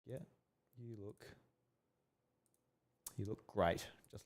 Yeah, you look great. Just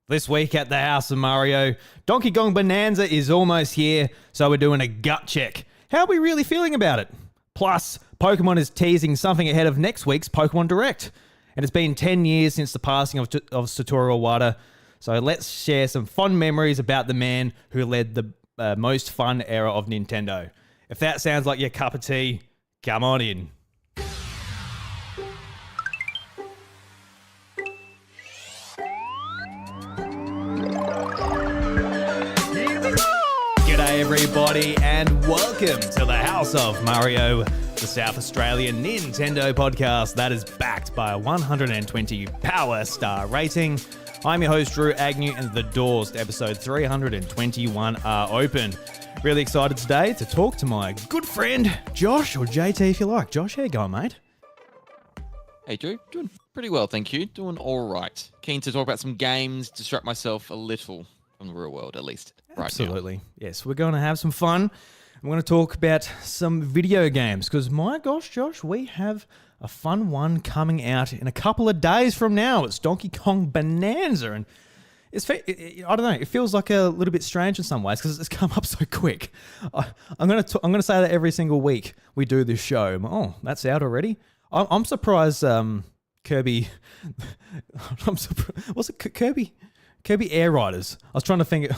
this week at the House of Mario, Donkey Kong Bananza is almost here, so we're doing a gut check. How are we really feeling about it? Plus, Pokemon is teasing something ahead of next week's Pokemon Direct. And it's been 10 years since the passing of Satoru Iwata, so let's share some fond memories about the man who led the most fun era of Nintendo. If that sounds like your cup of tea, come on in. G'day everybody and welcome to the House of Mario, the South Australian Nintendo podcast that is backed by a 120 Power Star rating. I'm your host Drew Agnew and the doors to episode 321 are open. Really excited today to talk to my good friend Josh, or JT if you like. Josh, how you going, mate? Hey Drew, doing pretty well, thank you. Doing all right. Keen to talk about some games, distract myself a little from the real world, at least right Absolutely. Now. Yes, we're going to have some fun. I'm going to talk about some video games because, my gosh, Josh, we have a fun one coming out in a couple of days from now. It's Donkey Kong Bananza, and I don't know. It feels like a little bit strange in some ways because it's come up so quick. I'm going to say that every single week we do this show. Oh, that's out already. I'm surprised. Kirby. I'm surprised. What's it? Kirby Air Riders. I was trying to think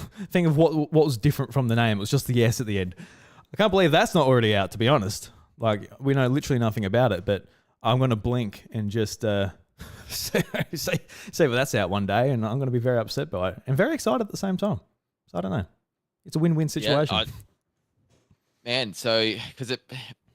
of what was different from the name. It was just the S at the end. I can't believe that's not already out, to be honest. Like, we know literally nothing about it, but I'm going to blink and just say that's out one day, and I'm going to be very upset by it and very excited at the same time. So I don't know. It's a win-win situation. Yeah, man, so because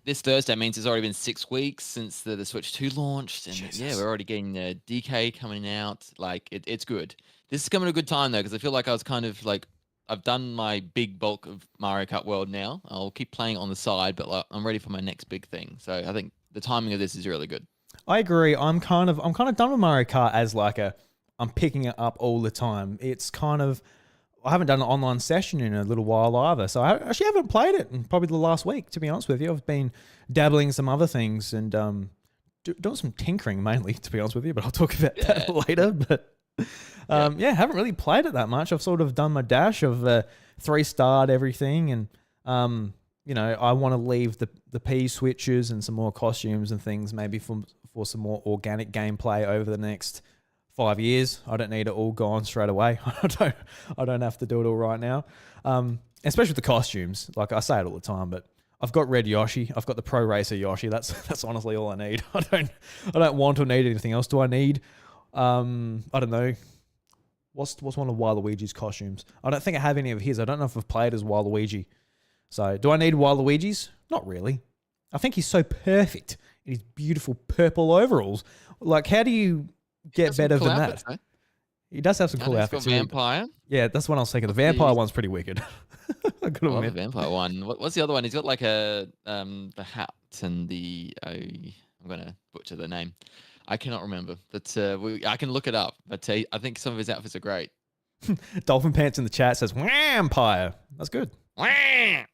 this Thursday means it's already been 6 weeks since the Switch 2 launched, and Jesus. yeah, we're already getting DK coming out. Like, it's good. This is coming at a good time though, because I feel like I was kind of like, I've done my big bulk of Mario Kart World now. I'll keep playing on the side, but like, I'm ready for my next big thing. So I think the timing of this is really good. I agree. I'm kind of done with Mario Kart as like I'm picking it up all the time. It's kind of, I haven't done an online session in a little while either. So I actually haven't played it in probably the last week, to be honest with you. I've been dabbling in some other things and doing some tinkering mainly, to be honest with you, but I'll talk about that later. But haven't really played it that much. I've sort of done my dash of 3-starred everything and I want to leave the P switches and some more costumes and things, maybe for some more organic gameplay over the next 5 years. I don't need it all gone straight away. I don't have to do it all right now. Especially with the costumes. Like I say it all the time, but I've got Red Yoshi. I've got the Pro Racer Yoshi. That's honestly all I need. I don't want or need anything else. Do I need? I don't know. What's one of Waluigi's costumes? I don't think I have any of his. I don't know if I've played as Waluigi. So do I need Waluigi's? Not really. I think he's so perfect in his beautiful purple overalls. Like, how do you get better than that? Outfits, He does have some cool outfits. Vampire. Yeah, that's what I was thinking. The vampire one's pretty wicked. I I love the vampire one. What's the other one? He's got like the hat and the I'm gonna butcher the name. I cannot remember, but I can look it up. But I think some of his outfits are great. Dolphin Pants in the chat says vampire. That's good. Waluigi.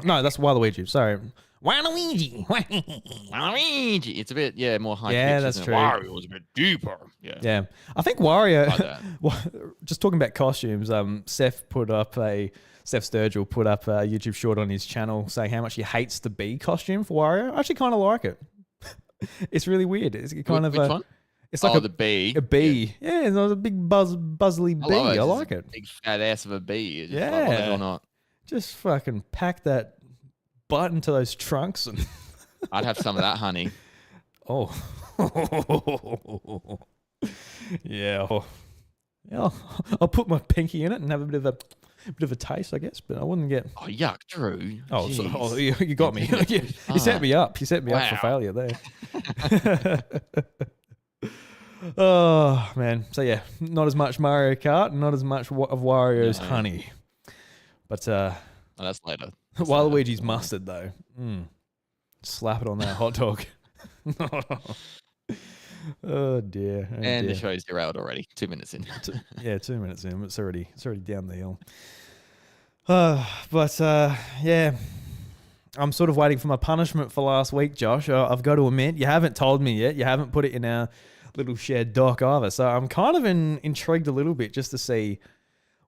No, that's Waluigi. Sorry. Waluigi. Waluigi. It's a bit, more high. Yeah, that's true. Wario was a bit deeper. Yeah. Yeah. I think Wario, Like just talking about costumes, Seth Sturgill put up a YouTube short on his channel saying how much he hates the bee costume for Wario. I actually kind of like it. It's really weird. It's kind of which one? It's like the bee. A bee. Yeah, it's a big buzzly bee. I like it. Big fat ass of a bee. Yeah. Like, it or not. Just fucking pack that butt into those trunks and I'd have some of that honey. Oh. Yeah. Yeah. I'll put my pinky in it and have a bit of a taste, I guess, but I wouldn't get. Oh yuck, Drew. Oh, you got me. You set me up. You set me up for failure there. Oh man. So yeah, not as much Mario Kart, not as much of Wario's honey, but that's later. Waluigi's mustard though. Slap it on that hot dog. Oh dear. And the show's derailed already. 2 minutes in. 2 minutes in. It's already down the hill. But yeah, I'm sort of waiting for my punishment for last week, Josh. I've got to admit, you haven't told me yet. You haven't put it in our little shared doc either. So I'm kind of intrigued a little bit just to see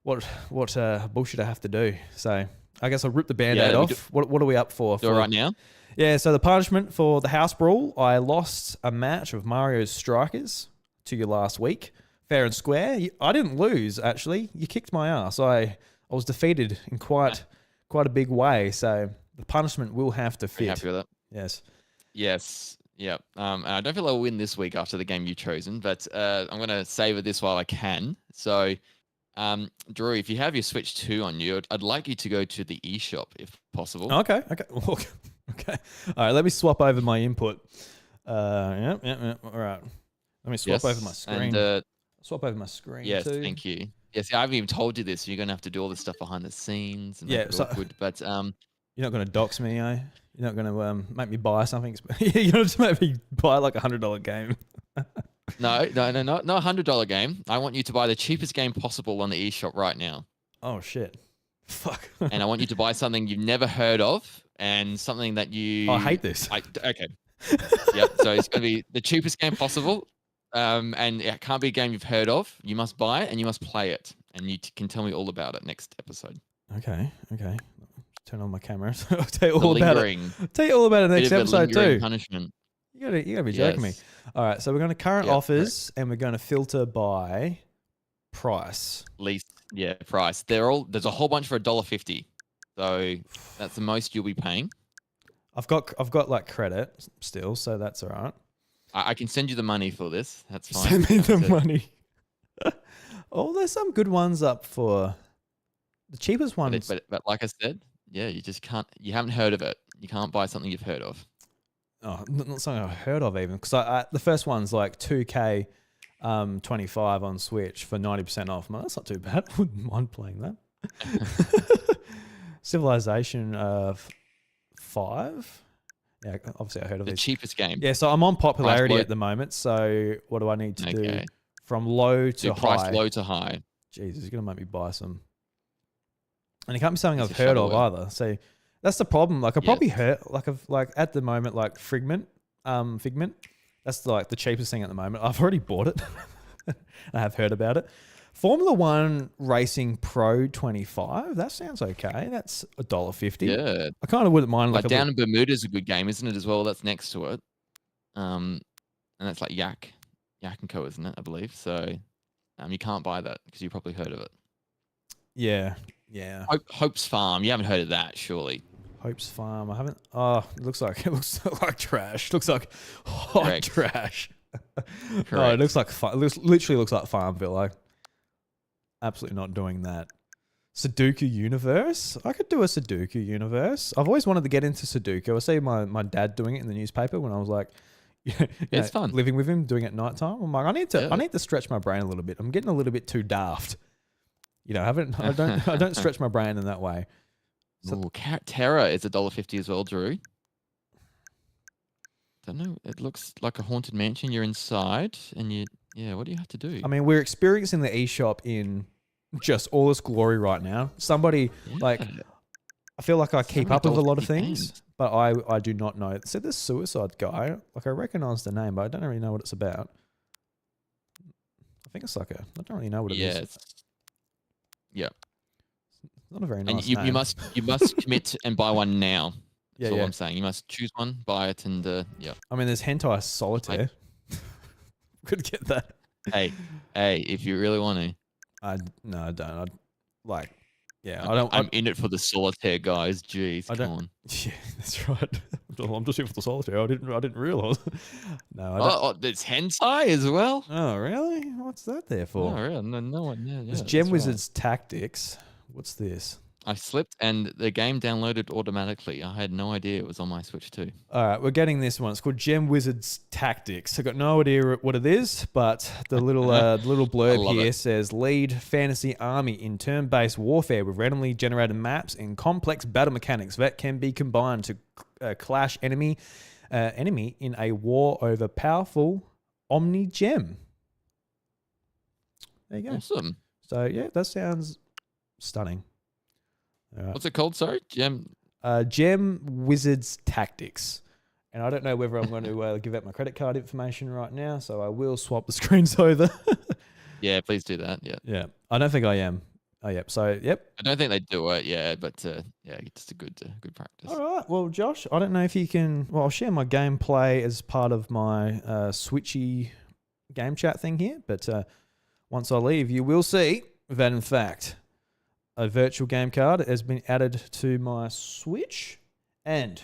what bullshit I have to do. So I guess I'll rip the Band-Aid off. What are we up for? Do it right now? Yeah, so the punishment for the House Brawl, I lost a match of Mario's Strikers to you last week. Fair and square. I didn't lose, actually. You kicked my ass. I was defeated in quite a big way, so the punishment will have to fit. Are you happy with that? Yes. Yes. Yep. And I don't feel I'll win this week after the game you've chosen, but I'm going to savor this while I can. So, Drew, if you have your Switch 2 on you, I'd like you to go to the eShop if possible. Okay. Okay. All right, let me swap over my input. Yeah. All right. Let me swap over my screen. And, swap over my screen yes, too. thank you. Yes, I haven't even told you this. So you're going to have to do all this stuff behind the scenes. And make it awkward, but you're not going to dox me, eh? You're not going to make me buy something. You're going to just make me buy like $100 game. No, not $100 game. I want you to buy the cheapest game possible on the eShop right now. Oh shit! Fuck. And I want you to buy something you've never heard of and something that you. I hate this. Okay. Yep. So it's going to be the cheapest game possible, and it can't be a game you've heard of. You must buy it and you must play it, and you can tell me all about it next episode. Okay. Turn on my camera. I'll tell you all about it. Tell you all about it next episode too. Punishment. You gotta be joking me. All right, so we're going to current offers and we're going to filter by price. Price. There's a whole bunch for $1.50. So that's the most you'll be paying. I've got like credit still, so that's all right. I can send you the money for this. That's fine. Send me the money. Oh, there's some good ones up for the cheapest ones. But like I said, you just can't. You haven't heard of it. You can't buy something you've heard of. Oh, not something I've heard of even, because the first one's like 2K 25 on Switch for 90% off. Man, that's not too bad. I wouldn't mind playing that. Civilization 5. Yeah, obviously I heard of the these. Cheapest game. Yeah, so I'm on popularity at the moment. So what do I need to do? From low to high. Price low to high. Jesus, you're gonna make me buy some. And it can't be something I've heard of either. So that's the problem. Like I probably heard, like at the moment, like Figment. That's like the cheapest thing at the moment. I've already bought it. I have heard about it. Formula One Racing Pro 25. That sounds okay. That's $1.50. Yeah. I kind of wouldn't mind Like like a Down in Bermuda is a good game, isn't it, as well? That's next to it. And that's like Yak and Co, isn't it? I believe. So you can't buy that because you probably heard of it. yeah. Hope's Farm. You haven't heard of that, surely. Hope's Farm. I haven't. Oh, it looks like trash. Looks like hot Correct. trash. No, it Correct. looks like literally looks like Farmville. Like, absolutely not doing that. Sudoku Universe. I could do a Sudoku Universe. I've always wanted to get into Sudoku. I see my dad doing it in the newspaper when I was like, It's fun. living with him, doing it at night time. I'm like, I need to stretch my brain a little bit. I'm getting a little bit too daft. I don't stretch my brain in that way. So, Terra is $1.50 as well, Drew. Don't know. It looks like a haunted mansion. You're inside, and what do you have to do? I mean, we're experiencing the eShop in just all its glory right now. Somebody I feel like I keep up with a lot of things, but I do not know. So this Suicide Guy, like I recognize the name, but I don't really know what it's about. I think it's I don't really know what it is. Yeah. It's not a very nice and you name. you must commit and buy one now. That's all yeah. I'm saying. You must choose one, buy it, and yeah. I mean, there's Hentai Solitaire. Could get that. Hey, if you really want to. No, I don't. I'm in it for the solitaire, guys. Jeez, come on. Yeah, that's right. I'm just here for the solitaire. I didn't realize. No, I don't. There's hentai as well. Oh, really? What's that there for? Oh, really? No one. Yeah, There's Gem Wizard's Tactics. What's this? I slipped and the game downloaded automatically. I had no idea it was on my Switch too. All right, we're getting this one. It's called Gem Wizard's Tactics. I got no idea what it is, but the little blurb here says lead fantasy army in turn-based warfare with randomly generated maps and complex battle mechanics that can be combined to clash enemy in a war over powerful Omni Gem. There you go. Awesome. So yeah, that sounds stunning. What's it called? Sorry, Gem Wizard's Tactics. And I don't know whether I'm going to give out my credit card information right now, so I will swap the screens over. Yeah, please do that. Yeah. Yeah. I don't think I am. Oh, yep. So, yep. I don't think they do it. Yeah, but it's a good practice. All right. Well, Josh, I don't know if you can. Well, I'll share my gameplay as part of my Switchy game chat thing here. But once I leave, you will see that, in fact, a virtual game card has been added to my Switch, and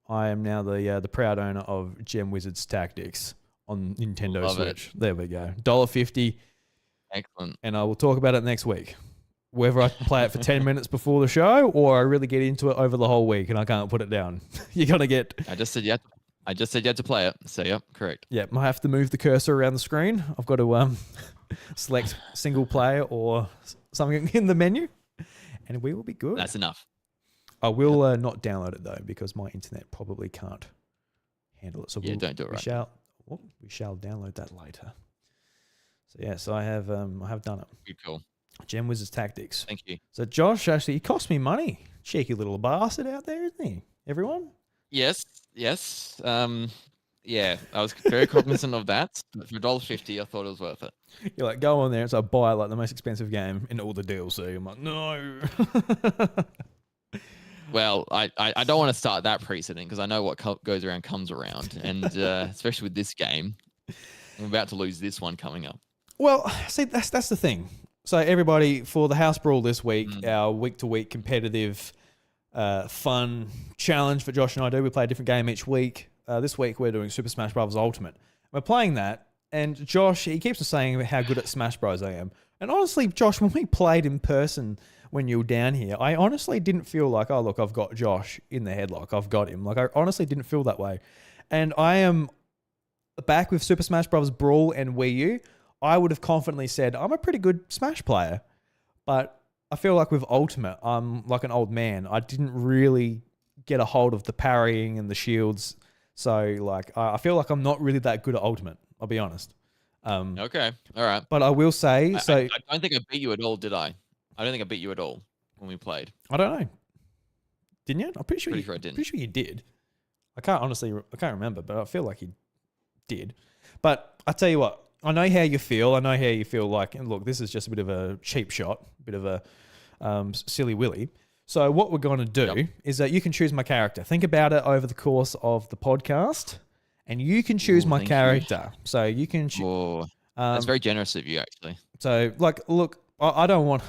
I am now the proud owner of Gem Wizard's Tactics on Nintendo Love Switch. it. There we go. $1.50. Excellent. And I will talk about it next week. Whether I can play it for 10 minutes before the show or I really get into it over the whole week and I can't put it down. You're going to get... I just said you had to play it. So, yep, correct. Yeah, I have to move the cursor around the screen. I've got to select single player or something in the menu, and we will be good. That's enough. I will not download it, though, because my internet probably can't handle it. So don't do it right. We shall download that later. So I have done it. Good call. Gem Wizard's Tactics. Thank you. So Josh, actually, he cost me money. Cheeky little bastard out there, isn't he? Everyone? Yes. Yeah, I was very cognizant of that. But for $1.50, I thought it was worth it. You're like, go on there. So I buy like the most expensive game in all the DLC. I'm like, no. Well, I don't want to start that precedent because I know what goes around comes around. And especially with this game, I'm about to lose this one coming up. Well, see, that's the thing. So everybody, for the House Brawl this week, our week-to-week competitive fun challenge that Josh and I do, we play a different game each week. This week we're doing Super Smash Bros. Ultimate. We're playing that, and Josh, he keeps on saying how good at Smash Bros. I am. And honestly, Josh, when we played in person when you were down here, I honestly didn't feel like, oh, look, I've got Josh in the headlock. I've got him. Like, I honestly didn't feel that way. And I am back with Super Smash Bros. Brawl and Wii U. I would have confidently said, I'm a pretty good Smash player. But I feel like with Ultimate, I'm like an old man. I didn't really get a hold of the parrying and the shields. So, like, I feel like I'm not really that good at Ultimate. I'll be honest. Okay. All right. But I will say... I don't think I beat you at all, did I? I don't think I beat you at all when we played. I don't know. Didn't you? I'm pretty sure I didn't. Pretty sure you did. I can't remember, but I feel like you did. But I tell you what, I know how you feel. I know how you feel like, and look, this is just a bit of a cheap shot, a bit of a silly willy. So what we're going to do is that you can choose my character. Think about it over the course of the podcast, and you can choose my character. So you can choose. Oh, that's very generous of you, actually. So, like, look, I don't want,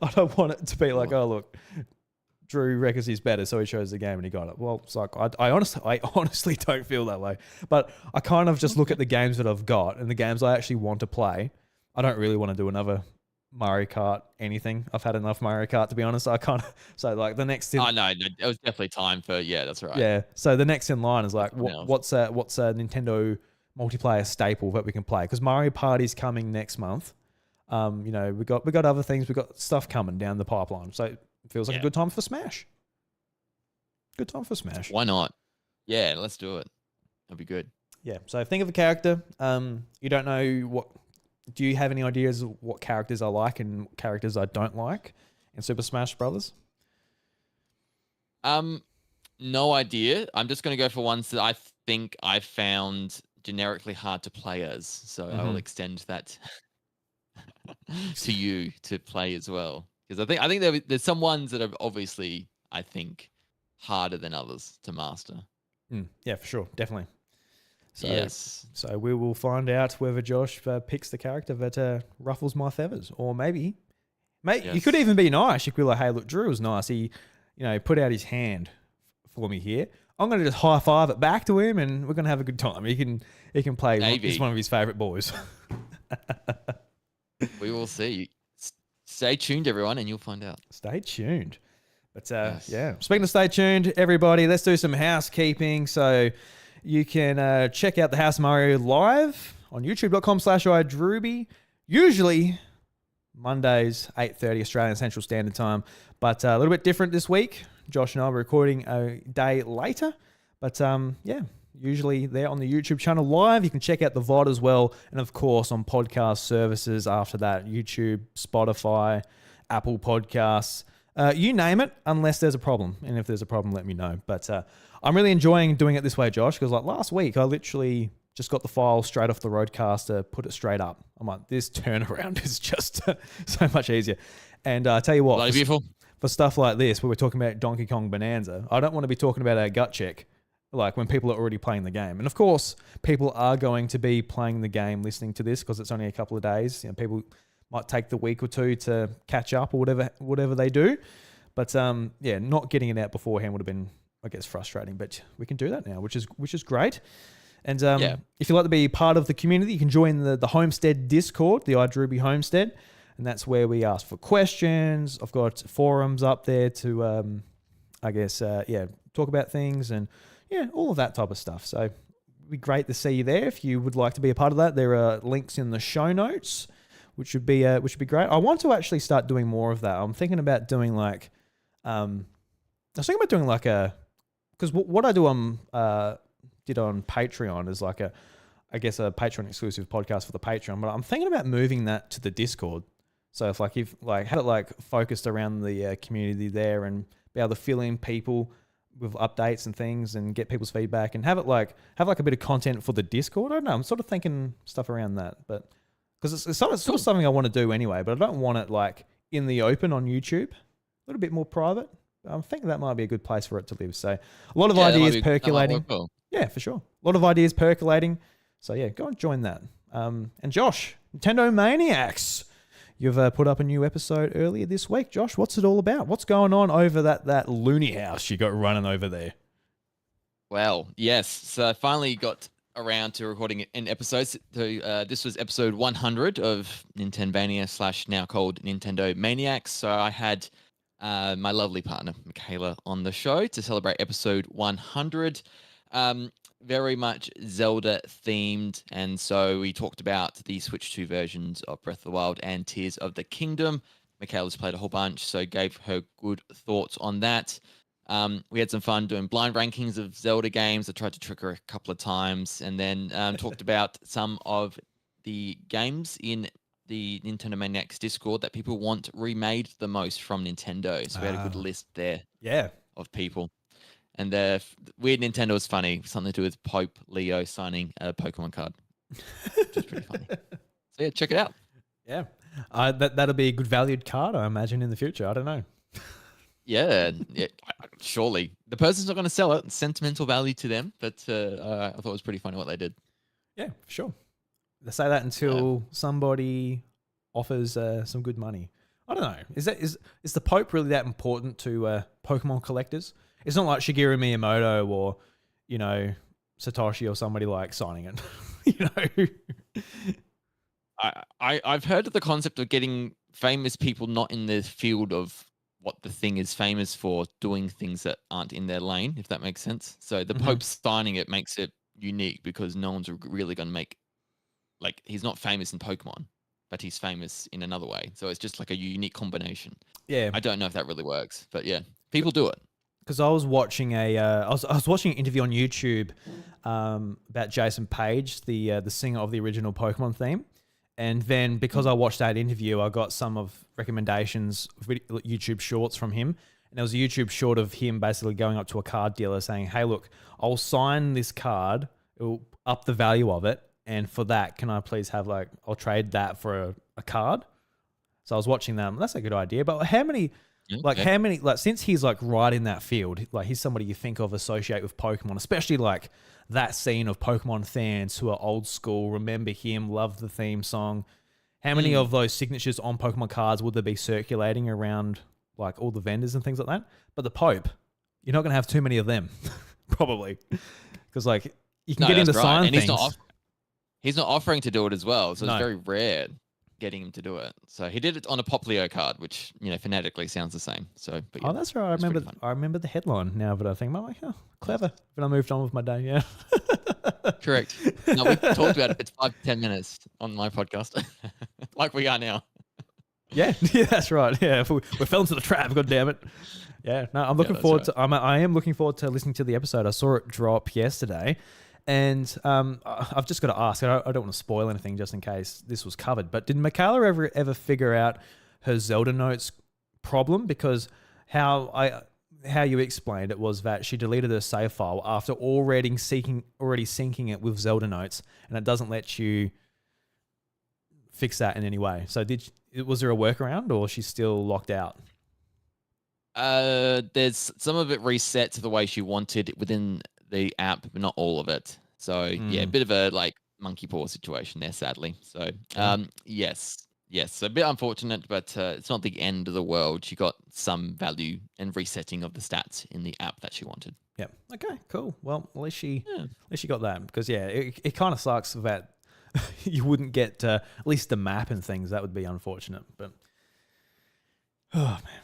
I don't want it to be like, oh, look, Drew reckons he's better, so he chose the game and he got it. Well, it's like I honestly don't feel that way. But I kind of just look at the games that I've got and the games I actually want to play. I don't really want to do another Mario Kart anything. I've had enough Mario Kart, to be honest. I kind of so like the next. Oh no, it was definitely time for that's right. Yeah. So the next in line is like what's a Nintendo multiplayer staple that we can play, because Mario Party's coming next month. You know, we got other things. We got stuff coming down the pipeline. So it feels like a good time for Smash. Good time for Smash. Why not? Yeah, let's do it. That'll be good. Yeah. So think of a character. You don't know what. Do you have any ideas of what characters I like and what characters I don't like in Super Smash Brothers? No idea. I'm just going to go for ones that I think I found generically hard to play as. So I will extend that to you to play as well. Because I think there's some ones that are obviously, I think, harder than others to master. Yeah, for sure. Definitely. So, yes. So we will find out whether Josh picks the character that ruffles my feathers. Or maybe, you could even be nice. You could be like, hey, look, Drew was nice. He, put out his hand for me here. I'm going to just high five it back to him and we're going to have a good time. He can play. He's one of his favorite boys. We will see. Stay tuned, everyone, and you'll find out. Stay tuned. But yeah, speaking of stay tuned, everybody, let's do some housekeeping. So you can check out the House Mario live on youtube.com/iDrewby. Usually Mondays, 8:30 Australian Central Standard Time. But a little bit different this week. Josh and I are recording a day later. But yeah, usually there on the YouTube channel live. You can check out the VOD as well. And of course on podcast services after that, YouTube, Spotify, Apple Podcasts. You name it, unless there's a problem. And if there's a problem, let me know. But I'm really enjoying doing it this way, Josh, because like last week, I literally just got the file straight off the Roadcaster, put it straight up. I'm like, this turnaround is just so much easier. And I tell you what, beautiful. For stuff like this, where we're talking about Donkey Kong Bananza, I don't want to be talking about our gut check, like when people are already playing the game. And of course, people are going to be playing the game, listening to this, because it's only a couple of days. People might take the week or two to catch up or whatever they do. But yeah, not getting it out beforehand would have been, I guess, frustrating. But we can do that now, which is great. And if you'd like to be part of the community, you can join the Homestead Discord, the iDrewby Homestead. And that's where we ask for questions. I've got forums up there to, I guess, talk about things and, all of that type of stuff. So it'd be great to see you there. If you would like to be a part of that, there are links in the show notes, which would be great. I want to actually start doing more of that. I'm thinking about doing like, because what I do did on Patreon is like a Patreon exclusive podcast for the Patreon, but I'm thinking about moving that to the Discord. So if had it focused around the community there and be able to fill in people with updates and things and get people's feedback and have a bit of content for the Discord. I don't know. I'm sort of thinking stuff around that, but because it's sort of something I want to do anyway, but I don't want it in the open on YouTube. A little bit more private. I'm thinking that might be a good place for it to live. So a lot of ideas percolating. Well. Yeah, for sure. A lot of ideas percolating. So yeah, go and join that. And Josh, Nintendo Maniacs. You've put up a new episode earlier this week. Josh, what's it all about? What's going on over that loony house you got running over there? Well, yes. So I finally got around to recording an episode. So, this was episode 100 of Nintendo now called Nintendo Maniacs. So I had my lovely partner, Michaela, on the show to celebrate episode 100. Very much Zelda themed, and so we talked about the Switch 2 versions of Breath of the Wild and Tears of the Kingdom. Michaela's played a whole bunch, so gave her good thoughts on that. We had some fun doing blind rankings of Zelda games. I tried to trick her a couple of times, and then talked about some of the games in the Nintendo Maniacs Discord that people want remade the most from Nintendo. So we had a good list there of people. And the Weird Nintendo was funny. Something to do with Pope Leo signing a Pokemon card. which is pretty funny. So yeah, check it out. Yeah. That'll be a good valued card, I imagine, in the future. I don't know. Yeah, surely the person's not going to sell it. Sentimental value to them, but I thought it was pretty funny what they did. Yeah, for sure. They say that until somebody offers some good money. I don't know. Is the Pope really that important to Pokemon collectors? It's not like Shigeru Miyamoto or, Satoshi or somebody like signing it. I've heard of the concept of getting famous people not in the field of what the thing is famous for, doing things that aren't in their lane, if that makes sense. So the Pope signing it makes it unique because no one's really going to make, like, he's not famous in Pokemon, but he's famous in another way. So it's just like a unique combination. Yeah. I don't know if that really works, but yeah, people do it. Because I was watching I was watching an interview on YouTube about Jason Page, the singer of the original Pokemon theme. And then because I watched that interview, I got some of recommendations, YouTube shorts from him. And there was a YouTube short of him basically going up to a card dealer saying, hey, look, I'll sign this card. It will up the value of it. And for that, can I please have I'll trade that for a card? So I was watching them. That's a good idea. But how many, since he's right in that field, he's somebody you think of associate with Pokemon, especially that scene of Pokemon fans who are old school, remember him, love the theme song. How many of those signatures on Pokemon cards would there be circulating around all the vendors and things like that? But the Pope, you're not going to have too many of them, probably. Because you can get him to sign and things. He's not offering to do it as well, so No. it's very rare getting him to do it. So he did it on a Poplio card, which phonetically sounds the same. So, but yeah, that's right. I remember the headline now, but I think I'm like, oh, clever. But I moved on with my day. Yeah, correct. No, we've talked about it. It's 5 to 10 minutes on my podcast, like we are now. Yeah, that's right. Yeah, we fell into the trap. God damn it. Yeah, no, I'm looking forward to. I am looking forward to listening to the episode. I saw it drop yesterday. And I've just got to ask, I don't want to spoil anything just in case this was covered, but did Michaela ever figure out her Zelda notes problem? Because how you explained it was that she deleted her save file after already syncing it with Zelda notes, and it doesn't let you fix that in any way. So was there a workaround, or she's still locked out? There's some of it reset to the way she wanted it within the app, but not all of it. So yeah, a bit of a monkey paw situation there, sadly. So yes, so a bit unfortunate, but it's not the end of the world. She got some value and resetting of the stats in the app that she wanted. Yeah. Okay. Cool. Well, at least she got that, because it kind of sucks that you wouldn't get at least the map and things. That would be unfortunate. But oh man,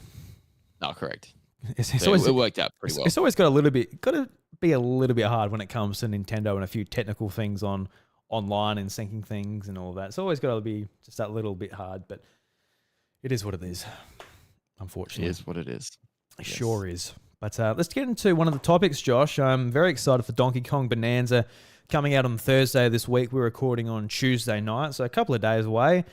no, correct. It's always, it worked out pretty well. It's always got to be a little bit hard when it comes to Nintendo and a few technical things online and syncing things and all of that. It's always got to be just that little bit hard, but it is what it is. Unfortunately, it is what it is. It sure is. But let's get into one of the topics, Josh. I'm very excited for Donkey Kong Bananza coming out on Thursday this week. We're recording on Tuesday night, so a couple of days away.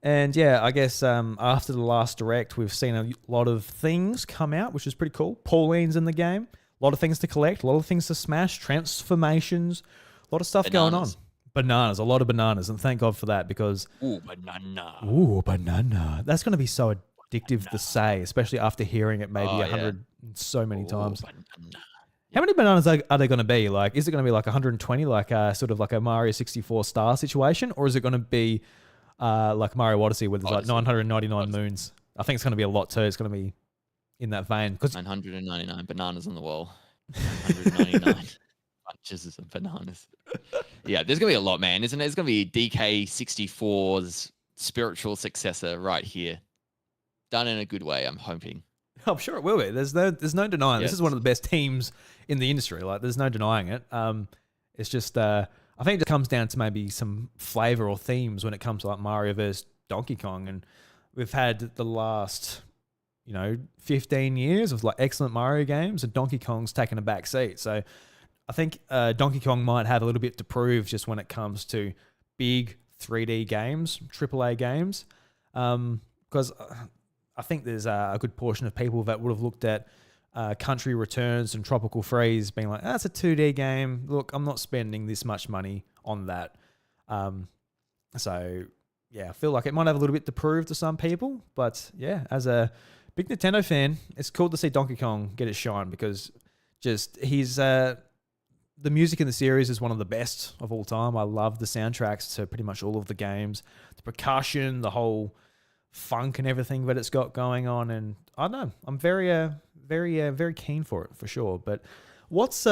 And yeah, I guess after the last Direct, we've seen a lot of things come out, which is pretty cool. Pauline's in the game. A lot of things to collect, a lot of things to smash, transformations, a lot of stuff going on. Bananas, a lot of bananas, and thank God for that, because... Ooh, banana. Ooh, banana. That's going to be so addictive to say, especially after hearing it maybe 100 so many times. Banana. How many bananas are they going to be? Is it going to be 120, sort of like a Mario 64 star situation, or is it going to be... like Mario Odyssey, where there's 999 moons. I think it's going to be a lot too. It's going to be in that vein. 999 bananas on the wall. 199 bunches of bananas. Yeah, there's going to be a lot, man, isn't it? It's going to be DK64's spiritual successor right here. Done in a good way, I'm hoping. I'm sure it will be. There's no denying. Yes. This is one of the best teams in the industry. There's no denying it. It's just... I think it just comes down to maybe some flavor or themes when it comes to Mario versus Donkey Kong. And we've had the last, 15 years of excellent Mario games, and Donkey Kong's taken a back seat. So I think Donkey Kong might have a little bit to prove just when it comes to big 3D games, AAA games. Because I think there's a good portion of people that would have looked at Country Returns and Tropical Freeze being like, that's a 2D game. Look, I'm not spending this much money on that. So yeah, I feel like it might have a little bit to prove to some people, but yeah, as a big Nintendo fan, it's cool to see Donkey Kong get his shine because just the music in the series is one of the best of all time. I love the soundtracks to pretty much all of the games, the percussion, the whole funk and everything that it's got going on, and I don't know, I'm very keen for it for sure. But what's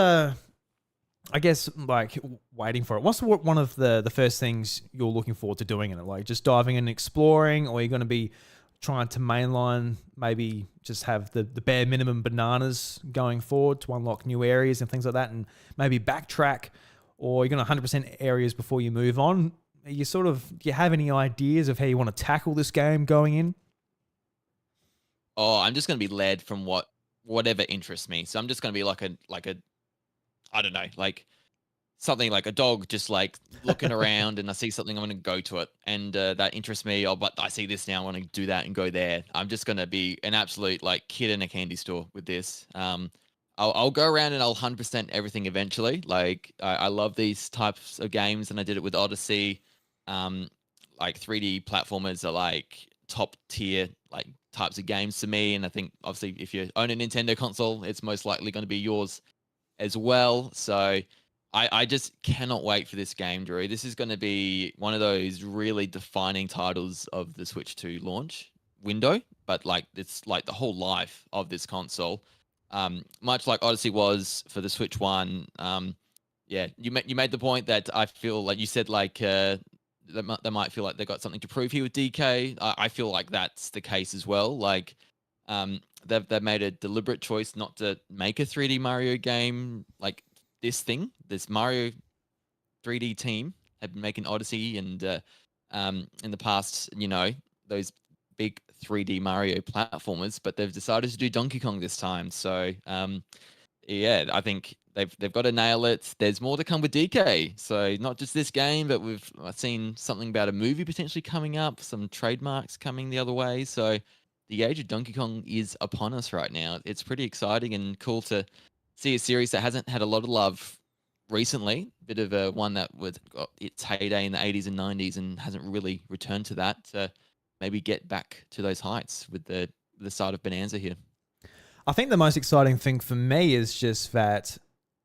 I guess like waiting for it. What's one of the first things you're looking forward to doing in it? Like just diving and exploring, or are you going to be trying to mainline, maybe just have the bare minimum bananas going forward to unlock new areas and things like that, and maybe backtrack, or you're going to 100% areas before you move on? Do you have any ideas of how you want to tackle this game going in? Oh, I'm just going to be led from whatever interests me. So I'm just going to be like a I don't know, like something like a dog just like looking around and I see something, I'm going to go to it. And that interests me. Oh, but I see this now. I want to do that and go there. I'm just going to be an absolute like kid in a candy store with this. I'll go around and I'll 100% everything eventually. Like I love these types of games and I did it with Odyssey. Like 3D platformers are like top tier, like types of games to me. And I think obviously if you own a Nintendo console, it's most likely going to be yours as well. So I just cannot wait for this game, Drew. This is going to be one of those really defining titles of the Switch 2 launch window, but like it's like the whole life of this console. Much like Odyssey was for the Switch 1. Yeah, you made the point that I feel like you said like they might feel like they got something to prove here with DK. I feel like that's the case as well. Like they've made a deliberate choice not to make a 3D Mario game like this Mario 3D team have been making Odyssey and in the past, those big 3D Mario platformers, but they've decided to do Donkey Kong this time. So yeah, I think they've got to nail it. There's more to come with DK. So not just this game, but we've seen something about a movie potentially coming up, some trademarks coming the other way. So the age of Donkey Kong is upon us right now. It's pretty exciting and cool to see a series that hasn't had a lot of love recently. Bit of a one that got its heyday in the 80s and 90s and hasn't really returned to that. To maybe get back to those heights with the start of Bonanza here. I think the most exciting thing for me is just that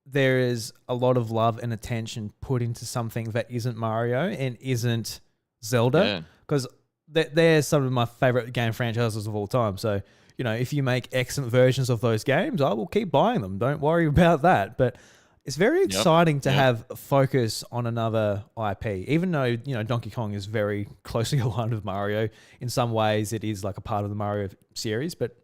there is a lot of love and attention put into something that isn't Mario and isn't Zelda, because they're some of my favorite game franchises of all time. So, if you make excellent versions of those games, I will keep buying them. Don't worry about that. But it's very exciting to have focus on another IP, even though, Donkey Kong is very closely aligned with Mario. In some ways, it is like a part of the Mario series, but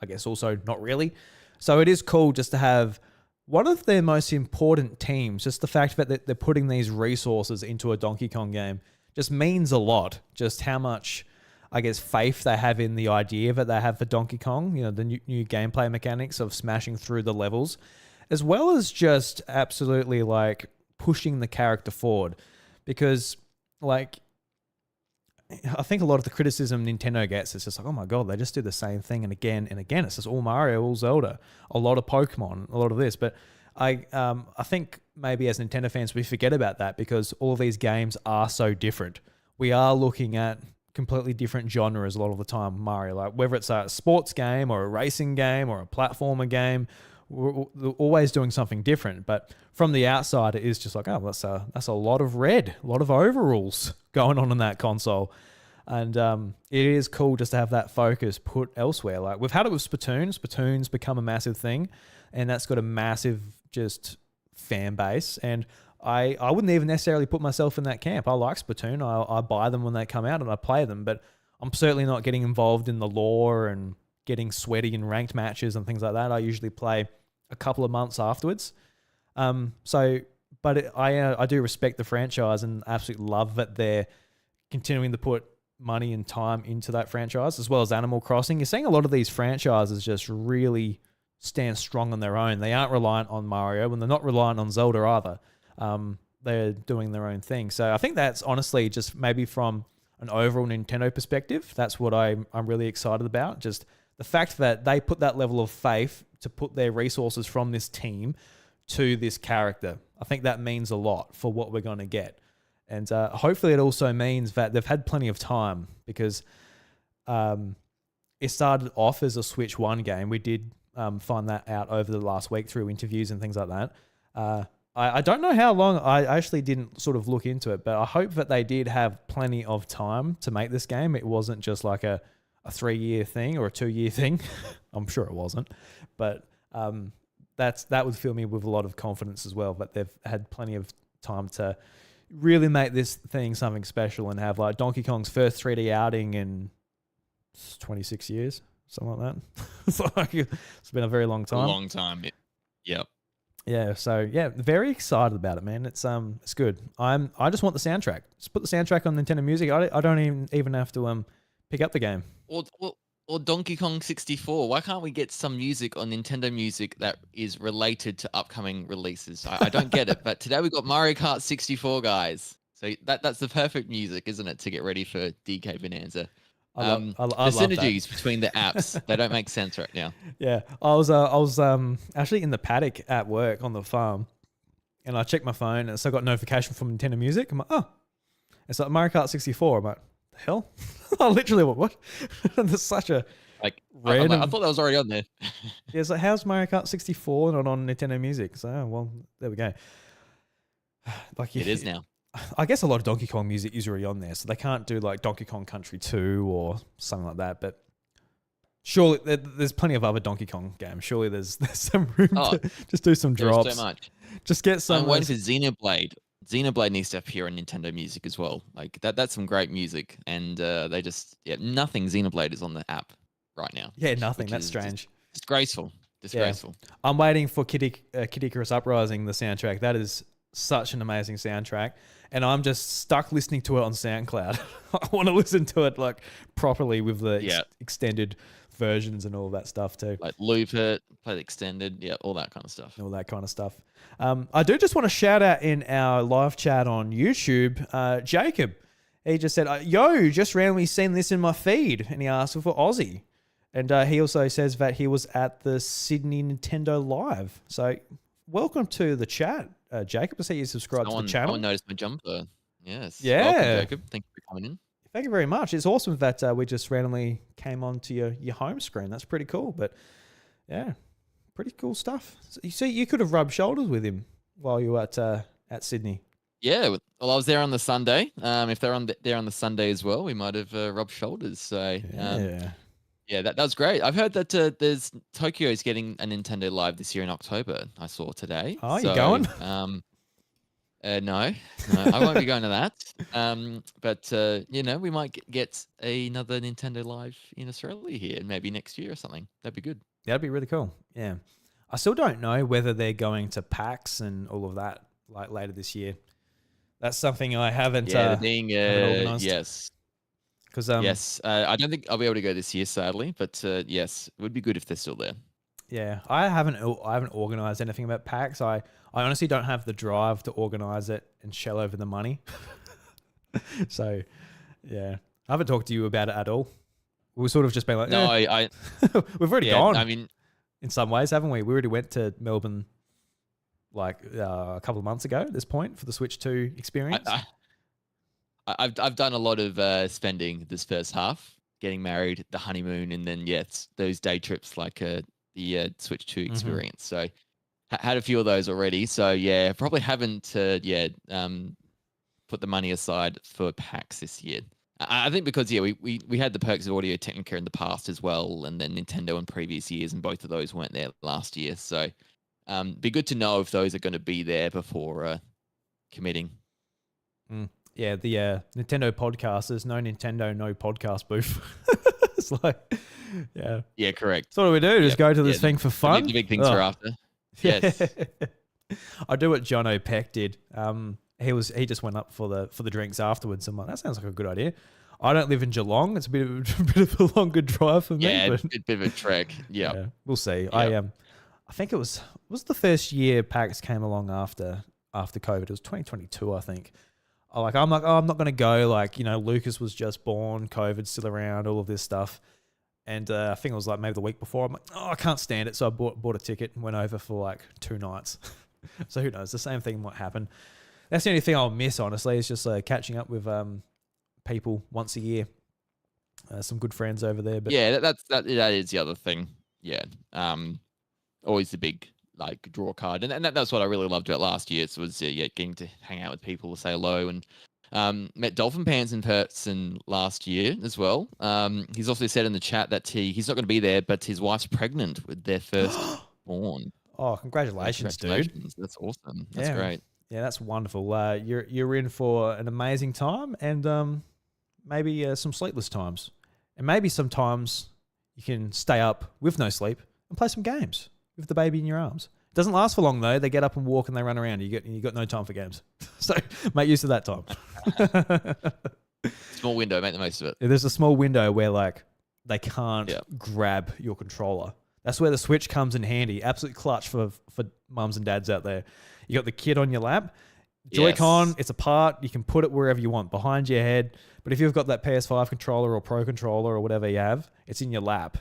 I guess also not really. So it is cool just to have one of their most important teams. Just the fact that they're putting these resources into a Donkey Kong game just means a lot. Just how much, I guess, faith they have in the idea that they have for Donkey Kong, the new gameplay mechanics of smashing through the levels, as well as just absolutely like pushing the character forward. Because like, I think a lot of the criticism Nintendo gets is just like, oh my God, they just do the same thing and again and again. It's just all Mario, all Zelda, a lot of Pokemon, a lot of this. But I think maybe as Nintendo fans, we forget about that because all of these games are so different. We are looking at completely different genres a lot of the time, Mario. Like whether it's a sports game or a racing game or a platformer game, we're always doing something different. But from the outside, it is just like, oh, that's a lot of red, a lot of overalls going on in that console. And it is cool just to have that focus put elsewhere. Like we've had it with Splatoon. Splatoon's become a massive thing, and that's got a massive just fan base. And I wouldn't even necessarily put myself in that camp. I like Splatoon. I buy them when they come out and I play them, but I'm certainly not getting involved in the lore and getting sweaty in ranked matches and things like that. I usually play a couple of months afterwards. But I do respect the franchise and absolutely love that they're continuing to put money and time into that franchise, as well as Animal Crossing. You're seeing a lot of these franchises just really stand strong on their own. They aren't reliant on Mario, and they're not reliant on Zelda either. They're doing their own thing. So I think that's honestly just maybe from an overall Nintendo perspective, that's what I'm really excited about. Just the fact that they put that level of faith to put their resources from this team to this character. I think that means a lot for what we're going to get. And hopefully it also means that they've had plenty of time, because it started off as a Switch 1 game. We did find that out over the last week through interviews and things like that. I don't know how long. I actually didn't sort of look into it, but I hope that they did have plenty of time to make this game. It wasn't just like a 3-year thing or a 2-year thing. I'm sure it wasn't. But that would fill me with a lot of confidence as well, that they've had plenty of time to really make this thing something special and have like Donkey Kong's first 3D outing in 26 years, something like that. It's been a very long time. A long time. Yep. Yeah, so yeah, very excited about it, man. It's good. I just want the soundtrack. Just put the soundtrack on Nintendo Music. I don't even have to pick up the game. Or Donkey Kong 64. Why can't we get some music on Nintendo Music that is related to upcoming releases? I don't get it. But today we got Mario Kart 64, guys. So that's the perfect music, isn't it, to get ready for DK Bonanza? I the love synergies that. between the apps, they don't make sense right now. Yeah, I was actually in the paddock at work on the farm, and I checked my phone, and so I got a notification from Nintendo Music. I'm like, oh, it's like Mario Kart 64. I'm like, the hell? I literally went, what? There's such a random. I thought that was already on there. Yeah, it's like, how's Mario Kart 64 not on Nintendo Music? So, well, there we go. Like It is now. I guess a lot of Donkey Kong music is already on there, so they can't do like Donkey Kong Country 2 or something like that. But surely there's plenty of other Donkey Kong games. Surely there's some room to just do some drops. There's so much. Just get some. I'm waiting for Xenoblade. Xenoblade needs to appear on Nintendo Music as well. Like that's some great music, and they just nothing Xenoblade is on the app right now. Yeah, nothing. That's strange. Disgraceful. Disgraceful. Yeah. I'm waiting for Kid Icarus Uprising, the soundtrack. That is such an amazing soundtrack, and I'm just stuck listening to it on SoundCloud. I want to listen to it like properly with the extended versions and all that stuff too. Like loop it, play the extended, all that kind of stuff. All that kind of stuff. I do just want to shout out in our live chat on YouTube, Jacob. He just said, yo, just randomly seen this in my feed, and he asked for Aussie. And he also says that he was at the Sydney Nintendo Live. So welcome to the chat, Jacob. I see you subscribed to the channel. Someone noticed my jumper. Yes. Yeah. Welcome, Jacob. Thank you for coming in. Thank you very much. It's awesome that we just randomly came onto your home screen. That's pretty cool. But yeah, pretty cool stuff. So you see, you could have rubbed shoulders with him while you were at Sydney. Yeah. Well, I was there on the Sunday. If they're there on the Sunday as well, we might have rubbed shoulders. So yeah, that was great. I've heard that there's Tokyo's getting a Nintendo Live this year in October. I saw today. Oh, you going? No, I won't be going to that. But we might get another Nintendo Live in Australia here, maybe next year or something. That'd be good. That'd be really cool. Yeah, I still don't know whether they're going to PAX and all of that like later this year. That's something I haven't. Haven't organised. Yes. Because yes, I don't think I'll be able to go this year, sadly. But yes, it would be good if they're still there. Yeah, I haven't organised anything about PAX. I honestly don't have the drive to organise it and shell over the money. So, yeah, I haven't talked to you about it at all. We've sort of just been like, no, I we've already gone. I mean, in some ways, haven't we? We already went to Melbourne like a couple of months ago at this point for the Switch 2 experience. I've done a lot of spending this first half, getting married, the honeymoon, and then it's those day trips like the Switch 2 experience. So had a few of those already. So yeah, probably haven't put the money aside for PAX this year. I think because we had the perks of Audio Technica in the past as well, and then Nintendo in previous years, and both of those weren't there last year. So be good to know if those are going to be there before committing. Yeah, the Nintendo podcasters, no Nintendo, no podcast booth. It's like, yeah, correct. So what do we do? Just go to this thing for fun. The big things are after. Yes, I do what John O'Peck did. He just went up for the drinks afterwards. I'm like, that sounds like a good idea. I don't live in Geelong. It's a bit of a longer drive for me. Yeah, but, a bit of a trek. Yeah, we'll see. Yep. I think it was the first year PAX came along after COVID. It was 2022, I think. I'm not going to go. Like, Lucas was just born, COVID's still around, all of this stuff. And I think it was like maybe the week before. I'm like, I can't stand it. So I bought a ticket and went over for like 2 nights. So who knows? The same thing might happen. That's the only thing I'll miss, honestly. Is just catching up with people once a year. Some good friends over there. But Yeah, that is the other thing. Yeah. Always the big like draw card, and that's what I really loved about last year. So was getting to hang out with people, say hello, and met Dolphin Pants in person last year as well. He's also said in the chat that he's not going to be there, but his wife's pregnant with their first born. Oh, congratulations, dude! That's awesome. That's Yeah. great. Yeah, that's wonderful. You're in for an amazing time, and maybe some sleepless times, and maybe sometimes you can stay up with no sleep and play some games with the baby in your arms. It doesn't last for long though. They get up and walk and they run around. You got no time for games, so make use of that time. Small window, make the most of it. There's a small window where like they can't grab your controller. That's where the Switch comes in handy. Absolute clutch for mums and dads out there. You got the kid on your lap. Joy-Con, it's apart. You can put it wherever you want, behind your head. But if you've got that PS5 controller or Pro controller or whatever you have, it's in your lap.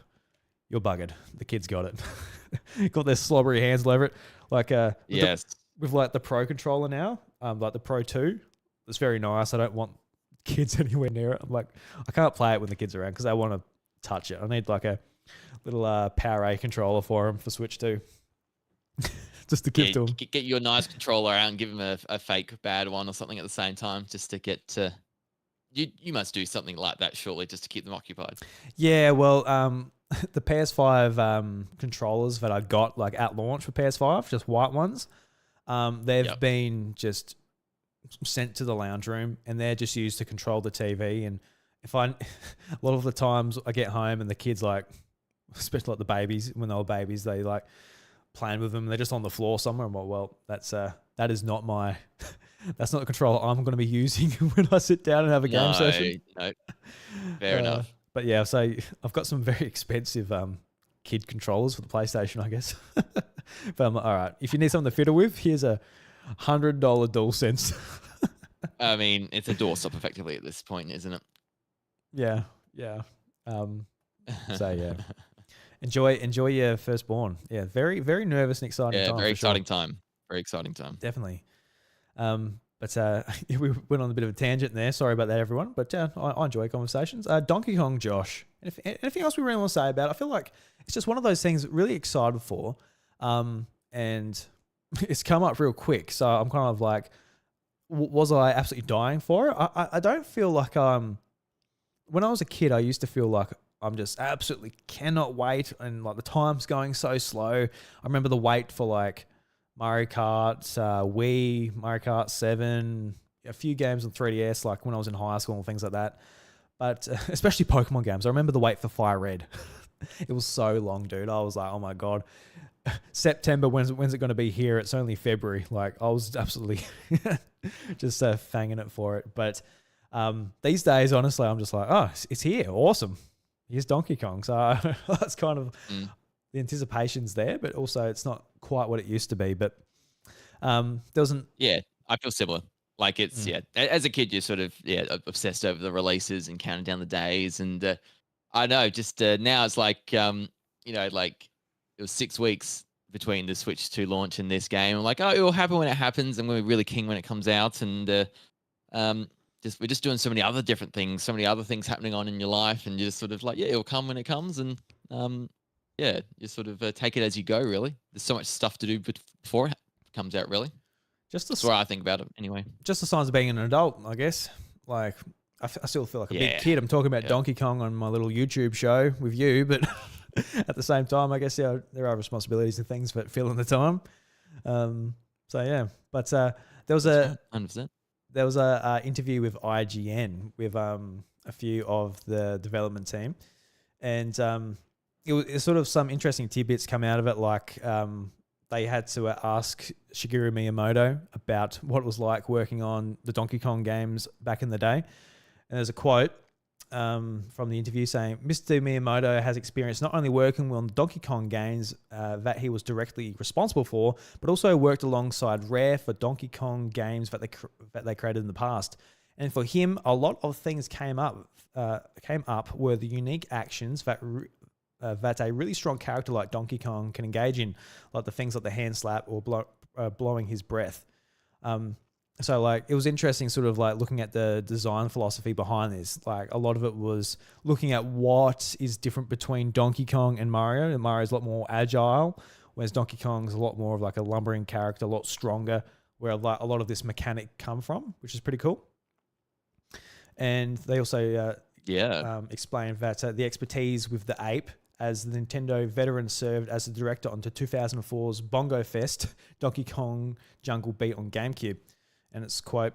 You're buggered. The kid's got it. Got their slobbery hands all over it. Like with like the Pro controller now, like the Pro 2. It's very nice. I don't want kids anywhere near it. I'm like, I can't play it when the kids are around because they want to touch it. I need like a little Power A controller for them for Switch 2. Just to give to them. Get your nice controller out and give them a fake bad one or something at the same time, just to get to. You must do something like that surely, just to keep them occupied. Yeah, well, the PS5 controllers that I got like at launch for PS5, just white ones, they've been just sent to the lounge room and they're just used to control the TV. And if a lot of the times I get home and the kids like, especially like the babies, when they were babies, they like playing with them. They're just on the floor somewhere. I'm like, well, that is not my, that's not the controller I'm going to be using when I sit down and have a game session. No, fair enough. But yeah, so I've got some very expensive kid controllers for the PlayStation, I guess. But I'm like, all right, if you need something to fiddle with, here's a $100 DualSense. I mean, it's a doorstop effectively at this point, isn't it? Yeah. So yeah, enjoy your firstborn. Yeah, very very nervous and exciting. Yeah, time very exciting sure. time. Very exciting time. Definitely. But we went on a bit of a tangent there. Sorry about that, everyone. But I enjoy conversations. Donkey Kong, Josh. And if anything else we really want to say about it, I feel like it's just one of those things really excited for. And it's come up real quick. So I'm kind of like, was I absolutely dying for it? I don't feel like when I was a kid, I used to feel like I'm just absolutely cannot wait. And like the time's going so slow. I remember the wait for like Mario Kart, Wii, Mario Kart 7, a few games on 3DS, like when I was in high school and things like that. But especially Pokemon games. I remember the wait for Fire Red. It was so long, dude. I was like, oh my God. September, when's it going to be here? It's only February. Like, I was absolutely just fanging it for it. But these days, honestly, I'm just like, oh, it's here. Awesome. Here's Donkey Kong. So that's kind of... The anticipation's there, but also it's not quite what it used to be. But doesn't. Yeah, I feel similar. Like it's as a kid, you're sort of obsessed over the releases and counting down the days. And I know, just now it's like like it was 6 weeks between the Switch 2 launch and this game. I'm like, oh, it will happen when it happens. I'm going to be really keen when it comes out. And we're just doing so many other different things, so many other things happening on in your life, and you're just sort of like, it'll come when it comes. And you sort of take it as you go, really. There's so much stuff to do before it comes out, really. That's what I think about it, anyway. Just the signs of being an adult, I guess. Like, I still feel like a big kid. I'm talking about Donkey Kong on my little YouTube show with you, but at the same time, I guess there are responsibilities and things, but filling the time. So, yeah. But there was 100%. There was a interview with IGN with a few of the development team, and it was sort of some interesting tidbits come out of it, like they had to ask Shigeru Miyamoto about what it was like working on the Donkey Kong games back in the day. And there's a quote from the interview saying, Mr. Miyamoto has experience not only working on the Donkey Kong games that he was directly responsible for, but also worked alongside Rare for Donkey Kong games that they created in the past. And for him, a lot of things came up were the unique actions that a really strong character like Donkey Kong can engage in, like the things like the hand slap or blowing his breath. So like it was interesting sort of like looking at the design philosophy behind this. Like a lot of it was looking at what is different between Donkey Kong and Mario. And Mario's a lot more agile, whereas Donkey Kong's a lot more of like a lumbering character, a lot stronger, where a lot of this mechanic come from, which is pretty cool. And they also Yeah. explained that the expertise with the ape, as the Nintendo veteran served as the director onto 2004's Bongo Fest, Donkey Kong Jungle Beat on GameCube. And it's quote,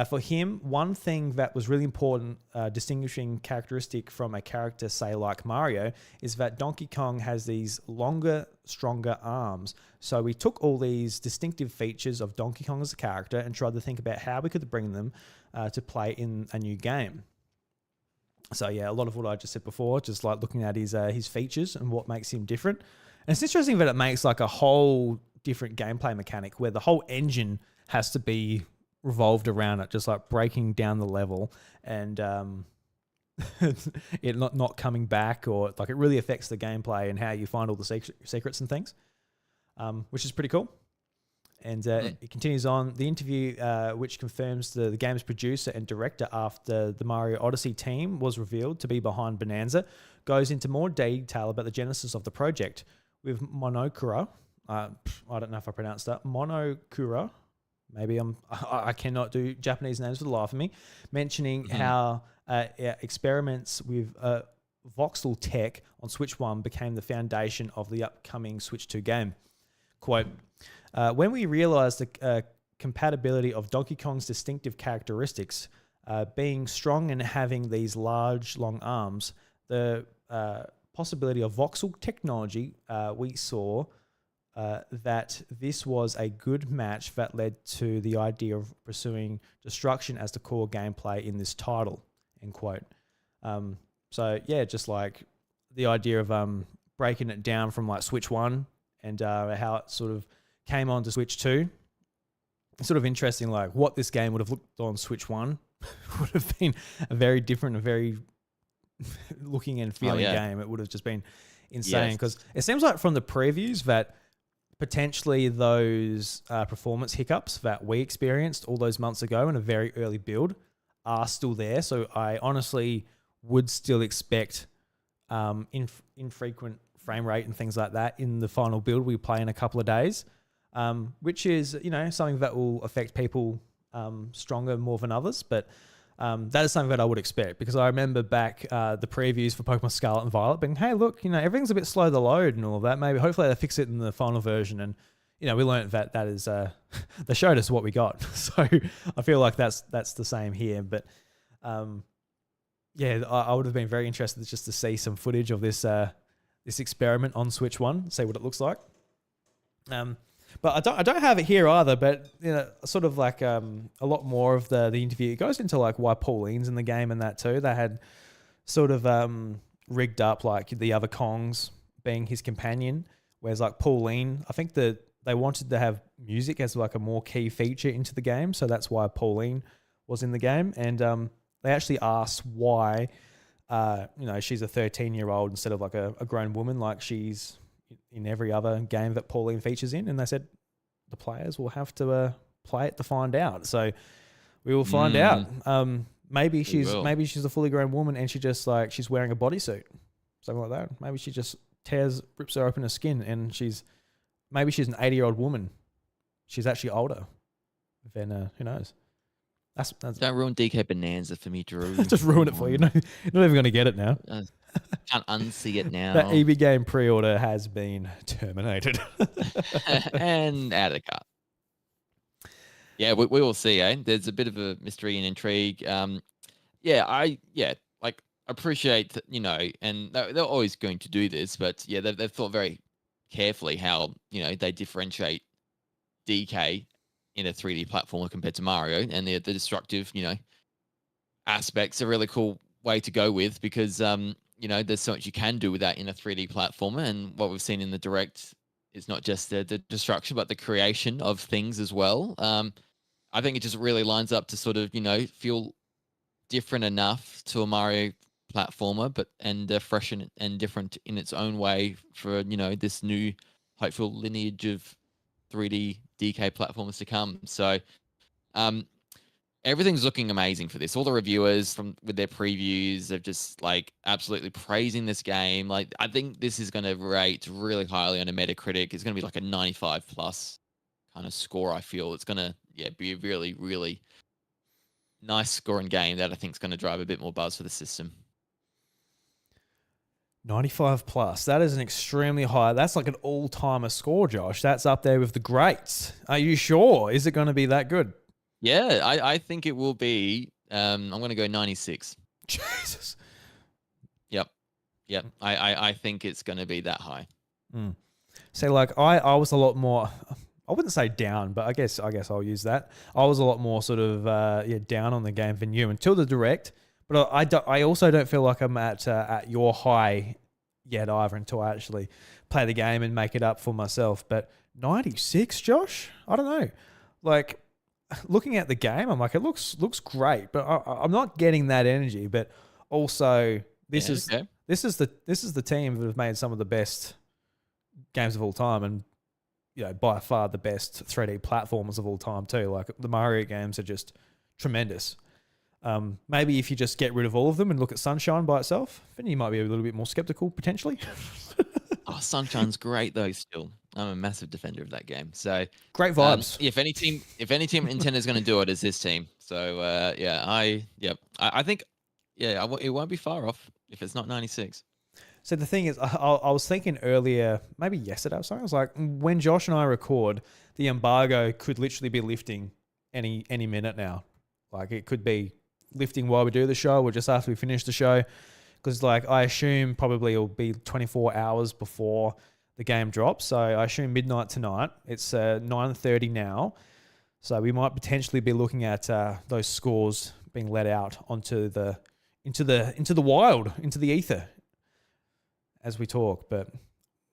for him, one thing that was really important, distinguishing characteristic from a character, say, like Mario, is that Donkey Kong has these longer, stronger arms. So we took all these distinctive features of Donkey Kong as a character and tried to think about how we could bring them to play in a new game. So yeah, a lot of what I just said before, just like looking at his features and what makes him different. And it's interesting that it makes like a whole different gameplay mechanic where the whole engine has to be revolved around it, just like breaking down the level and it not coming back, or like it really affects the gameplay and how you find all the secrets and things, which is pretty cool. And it continues on. The interview, which confirms the game's producer and director after the Mario Odyssey team was revealed to be behind Bonanza, goes into more detail about the genesis of the project, with Monokura, I don't know if I pronounced that, Monokura, maybe I cannot do Japanese names for the life of me, mentioning how experiments with voxel tech on Switch 1 became the foundation of the upcoming Switch 2 game. Quote, when we realized the compatibility of Donkey Kong's distinctive characteristics, being strong and having these large, long arms, the possibility of voxel technology, we saw that this was a good match that led to the idea of pursuing destruction as the core gameplay in this title, end quote. So yeah, just like the idea of breaking it down from like Switch 1 and how it sort of came on to Switch 2. It's sort of interesting, like what this game would have looked on Switch 1 would have been a very different, a very looking and feeling game. It would have just been insane, because it seems like from the previews that potentially those performance hiccups that we experienced all those months ago in a very early build are still there. So I honestly would still expect infrequent frame rate and things like that in the final build we play in a couple of days, which is, you know, something that will affect people stronger more than others. But that is something that I would expect, because I remember back the previews for Pokemon Scarlet and Violet being, hey, look, you know, everything's a bit slow to load and all of that. Maybe, hopefully they fix it in the final version. And, you know, we learned that is, they showed us what we got. So I feel like that's the same here. But yeah, I would have been very interested just to see some footage of this this experiment on Switch 1, see what it looks like. But I don't have it here either, but you know, sort of like a lot more of the interview. It goes into like why Pauline's in the game and that too. They had sort of rigged up like the other Kongs being his companion, whereas like Pauline, I think that they wanted to have music as like a more key feature into the game, so that's why Pauline was in the game. And they actually asked why you know, she's a 13-year-old instead of like a grown woman like she's in every other game that Pauline features in, and they said the players will have to play it to find out. So we will find out. Maybe she's a fully grown woman and she's wearing a bodysuit, something like that. Maybe she just rips her open her skin, and maybe she's an 80-year-old woman. She's actually older. Then who knows? That's Don't ruin DK Bananza for me, Drew. Just ruin it for you. You're not even going to get it now. Can't unsee it now. That EB game pre-order has been terminated. And out of the cart. Yeah, we will see, eh? There's a bit of a mystery and intrigue. I appreciate that, you know, and they're always going to do this, but yeah, they've thought very carefully how, you know, they differentiate DK in a 3D platformer compared to Mario, and the destructive, you know, aspects are a really cool way to go with, because you know, there's so much you can do with that in a 3D platformer, and what we've seen in the direct is not just the destruction, but the creation of things as well. I think it just really lines up to sort of, you know, feel different enough to a Mario platformer, but fresh and different in its own way for, you know, this new hopeful lineage of 3D DK platformers to come. So Everything's looking amazing for this. All the reviewers with their previews have just like absolutely praising this game. Like, I think this is going to rate really highly on a Metacritic. It's going to be like a 95 plus kind of score. I feel it's going to be a really, really nice scoring game that I think is going to drive a bit more buzz for the system. 95 plus. That is an extremely high. That's like an all-timer score, Josh. That's up there with the greats. Are you sure? Is it going to be that good? Yeah, I think it will be. I'm going to go 96. Jesus. Yep. I think it's going to be that high. See, like I was a lot more. I wouldn't say down, but I guess I'll use that. I was a lot more sort of down on the game than you until the direct. But I also don't feel like I'm at your high yet either until I actually play the game and make it up for myself. But 96, Josh? I don't know. Like, looking at the game, I'm like, it looks great, but I'm not getting that energy. But also, this is the team that have made some of the best games of all time, and by far the best 3D platformers of all time too. Like, the Mario games are just tremendous. Maybe if you just get rid of all of them and look at Sunshine by itself, then you might be a little bit more skeptical potentially. Oh, Sunshine's great though. Still, I'm a massive defender of that game. So great vibes. If any team at Nintendo is going to do it, it's this team. So I think it won't be far off if it's not 96. So the thing is, I was thinking earlier, maybe yesterday or something. I was like, when Josh and I record, the embargo could literally be lifting any minute now. Like, it could be lifting while we do the show or just after we finish the show. Because, like, I assume probably it'll be 24 hours before the game drops. So I assume midnight tonight. It's 9:30 now. So we might potentially be looking at those scores being let out onto into the wild, into the ether as we talk. But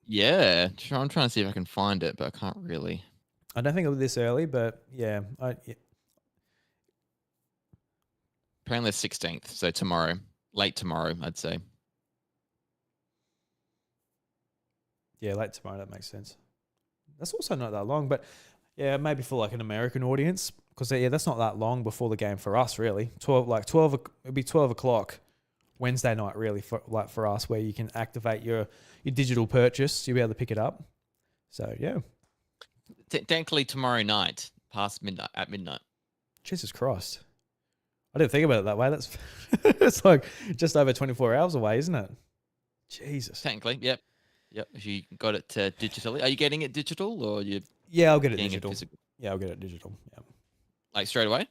yeah, I'm trying to see if I can find it, but I can't really. I don't think it'll be this early, but yeah. Apparently the 16th, so tomorrow. Late tomorrow, I'd say. Yeah, late tomorrow, that makes sense. That's also not that long, but yeah, maybe for like an American audience, because that's not that long before the game for us, really. 12, it'd be 12 o'clock Wednesday night, really, for us, where you can activate your digital purchase. You'll be able to pick it up. So, yeah. Technically tomorrow night, past midnight, at midnight. Jesus Christ. I didn't think about it that way. That's it's like just over 24 hours away, isn't it? Jesus. Technically, yep. If you got it digitally, are you getting it digital or you? Yeah, I'll get it digital. Yeah, I'll get it digital. Yeah. Like straight away?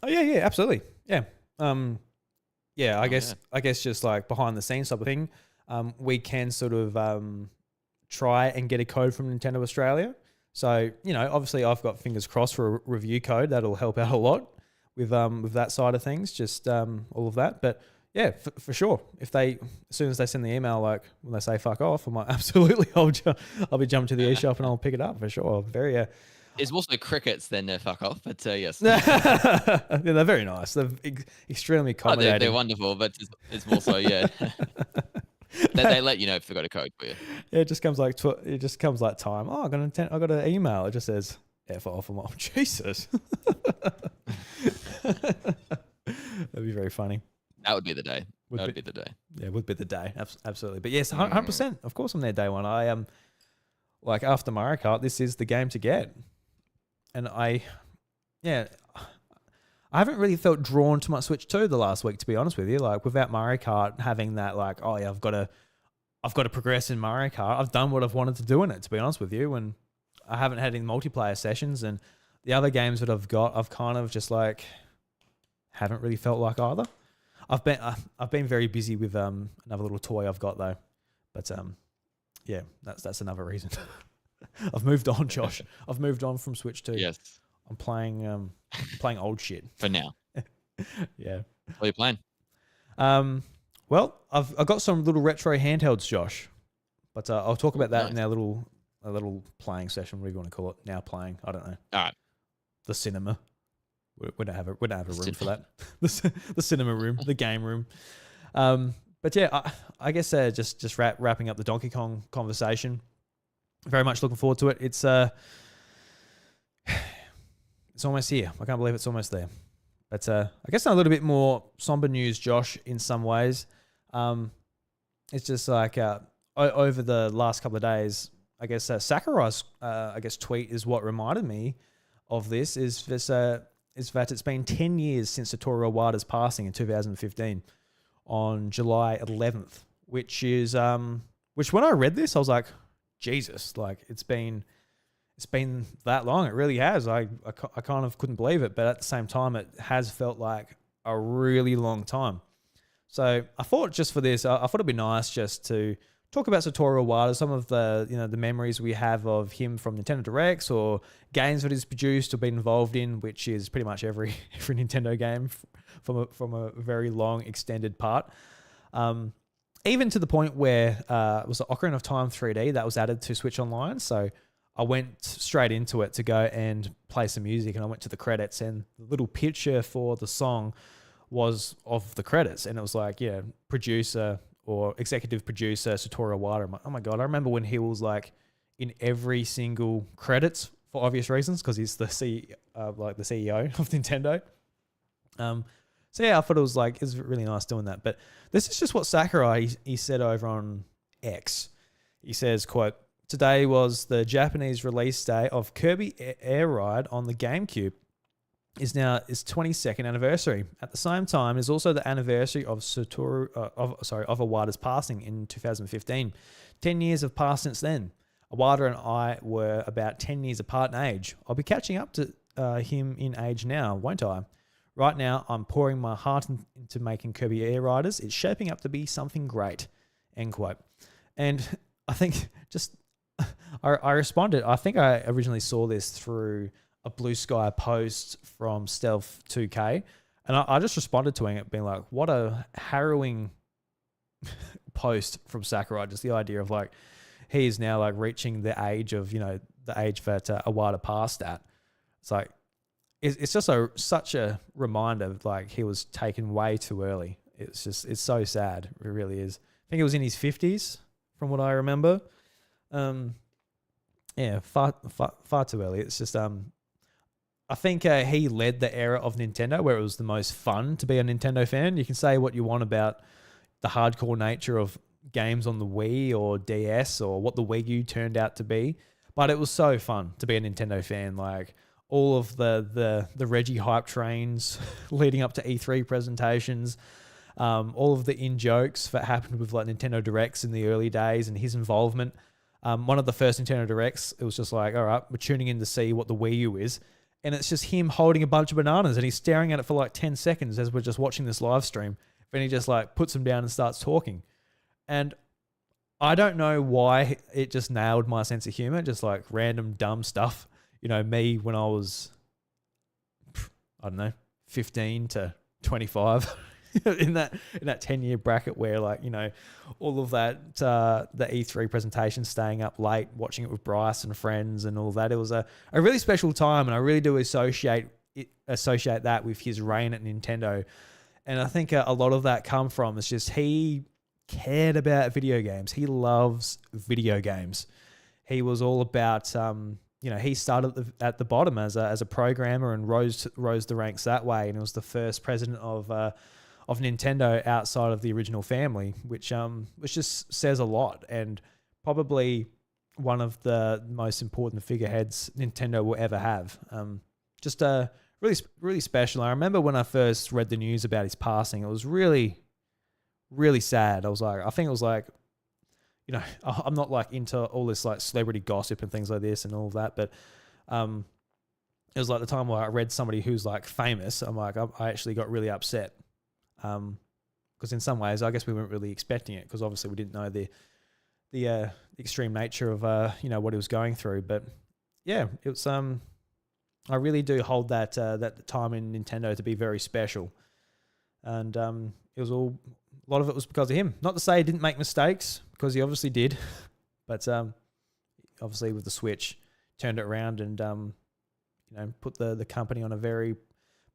Oh yeah, absolutely. Yeah. I guess just like behind the scenes type of thing, we can sort of try and get a code from Nintendo Australia. So, obviously I've got fingers crossed for a review code that'll help out a lot with that side of things, just all of that. But yeah, for sure. As soon as they send the email, like when they say fuck off, I'm like, absolutely, I'll be jumping to the eShop and I'll pick it up for sure. Very. There's also crickets, then fuck off, but yes. Yeah, they're very nice. They're extremely accommodating. They're wonderful, but it's more so, yeah. They let you know if they've got a code for you. Yeah, it just comes like time. Oh, I got an email. It just says F off. I'm like, Jesus. That'd be very funny. That would be the day. That would be the day. Yeah, it would be the day. Absolutely. But yes, 100%. Of course, I'm there day one. I am like after Mario Kart, this is the game to get. And I haven't really felt drawn to my Switch 2 the last week, to be honest with you. Like without Mario Kart having that, like, oh yeah, I've got to progress in Mario Kart. I've done what I've wanted to do in it, to be honest with you. And I haven't had any multiplayer sessions, and the other games that I've got, I've kind of just like haven't really felt like either. I've been very busy with another little toy I've got though, but yeah, that's another reason. I've moved on, Josh. I've moved on from Switch 2. Yes, I'm playing old shit for now. Yeah. What are you playing? Well, I've got some little retro handhelds, Josh, but I'll talk about that in our little playing session, whatever you want to call it. Now playing, I don't know. All right. The cinema. We don't have a room for that. The cinema room, the game room. But yeah, I guess just wrapping up the Donkey Kong conversation. Very much looking forward to it. It's It's almost here. I can't believe it's almost there. But I guess a little bit more somber news, Josh, in some ways. It's just like over the last couple of days, I guess Sakurai's tweet is what reminded me of this. Is that it's been 10 years since Satoru Iwata's passing in 2015 on July 11th, which when I read this, I was like, Jesus, like it's been that long. It really has. I kind of couldn't believe it, but at the same time, it has felt like a really long time. So I thought just for this, I thought it'd be nice just to talk about Satoru Iwata, some of the the memories we have of him from Nintendo Directs or games that he's produced or been involved in, which is pretty much every Nintendo game from a very long extended part. Even to the point where it was the Ocarina of Time 3D that was added to Switch Online. So I went straight into it to go and play some music, and I went to the credits, and the little picture for the song was of the credits, and it was like, producer or executive producer Satoru Iwata. I'm like, oh my God, I remember when he was like in every single credits for obvious reasons, because he's the CEO of Nintendo. So yeah, I thought it was really nice doing that. But this is just what Sakurai, he said over on X. He says, quote, "Today was the Japanese release day of Kirby Air Ride on the GameCube. Is now its 22nd anniversary. At the same time, is also the anniversary of Iwata's passing in 2015. 10 years have passed since then. Iwata and I were about 10 years apart in age. I'll be catching up to him in age now, won't I? Right now, I'm pouring my heart into making Kirby Air Riders. It's shaping up to be something great." End quote. And I think I responded. I think I originally saw this through a Blue Sky post from Stealth 2K, and I just responded to it being like, what a harrowing post from Sakurai. Just the idea of like, he is now like reaching the age of, the age that Iwata passed at. It's like, it's just such a reminder of like he was taken way too early. It's so sad. It really is. I think it was in his 50s from what I remember. Far too early. It's just, I think he led the era of Nintendo where it was the most fun to be a Nintendo fan. You can say what you want about the hardcore nature of games on the Wii or DS or what the Wii U turned out to be, but it was so fun to be a Nintendo fan. Like all of the Reggie hype trains leading up to E3 presentations, all of the in-jokes that happened with like Nintendo Directs in the early days and his involvement. One of the first Nintendo Directs, it was just like, all right, we're tuning in to see what the Wii U is. And it's just him holding a bunch of bananas and he's staring at it for like 10 seconds as we're just watching this live stream. Then he just like puts them down and starts talking. And I don't know why it just nailed my sense of humor, just like random dumb stuff. Me when I was, I don't know, 15 to 25 in that 10-year bracket where like, all of that, the E3 presentation, staying up late, watching it with Bryce and friends and all that. It was a really special time, and I really do associate that with his reign at Nintendo. And I think a lot of that come from, it's just he cared about video games. He loves video games. He was all about, he started at the bottom as a programmer and rose the ranks that way. And he was the first president of Nintendo outside of the original family, which just says a lot, and probably one of the most important figureheads Nintendo will ever have. Just really, really special. I remember when I first read the news about his passing, it was really, really sad. I think it was like, I'm not like into all this like celebrity gossip and things like this and all of that, but it was like the time where I read somebody who's like famous. I'm like, I actually got really upset. Because in some ways, I guess we weren't really expecting it, because obviously we didn't know the extreme nature of what he was going through. But yeah, it was I really do hold that time in Nintendo to be very special, and it was a lot of it was because of him. Not to say he didn't make mistakes, because he obviously did, but obviously with the Switch, turned it around and put the company on a very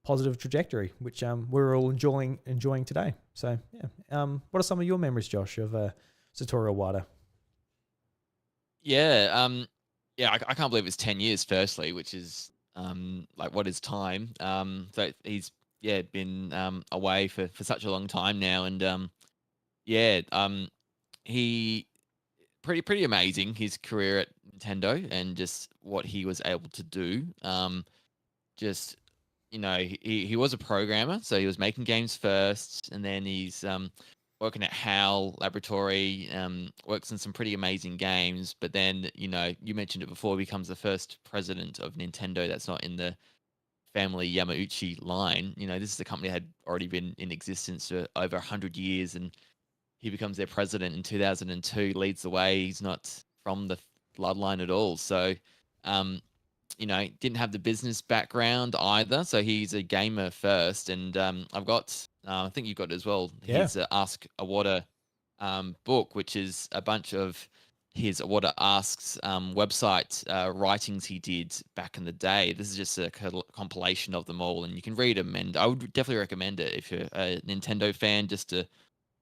positive trajectory, which we're all enjoying today. So yeah, what are some of your memories, Josh, of Satoru Iwata? Yeah, I can't believe it's 10 years. Firstly, which is like what is time. So he's been away for such a long time now, and yeah, he pretty amazing his career at Nintendo and just what he was able to do. Just he was a programmer, so he was making games first, and then he's working at HAL Laboratory, works on some pretty amazing games. But then you mentioned it before, becomes the first president of Nintendo that's not in the family Yamauchi line. This is a company that had already been in existence for over 100 years, and he becomes their president in 2002, leads the way. He's not from the bloodline at all. So, didn't have the business background either. So he's a gamer first. And I've got, I think you've got it as well, Yeah. his Ask Iwata book, which is a bunch of his Iwata Asks website writings he did back in the day. This is just a compilation of them all, and you can read them. And I would definitely recommend it if you're a Nintendo fan, just to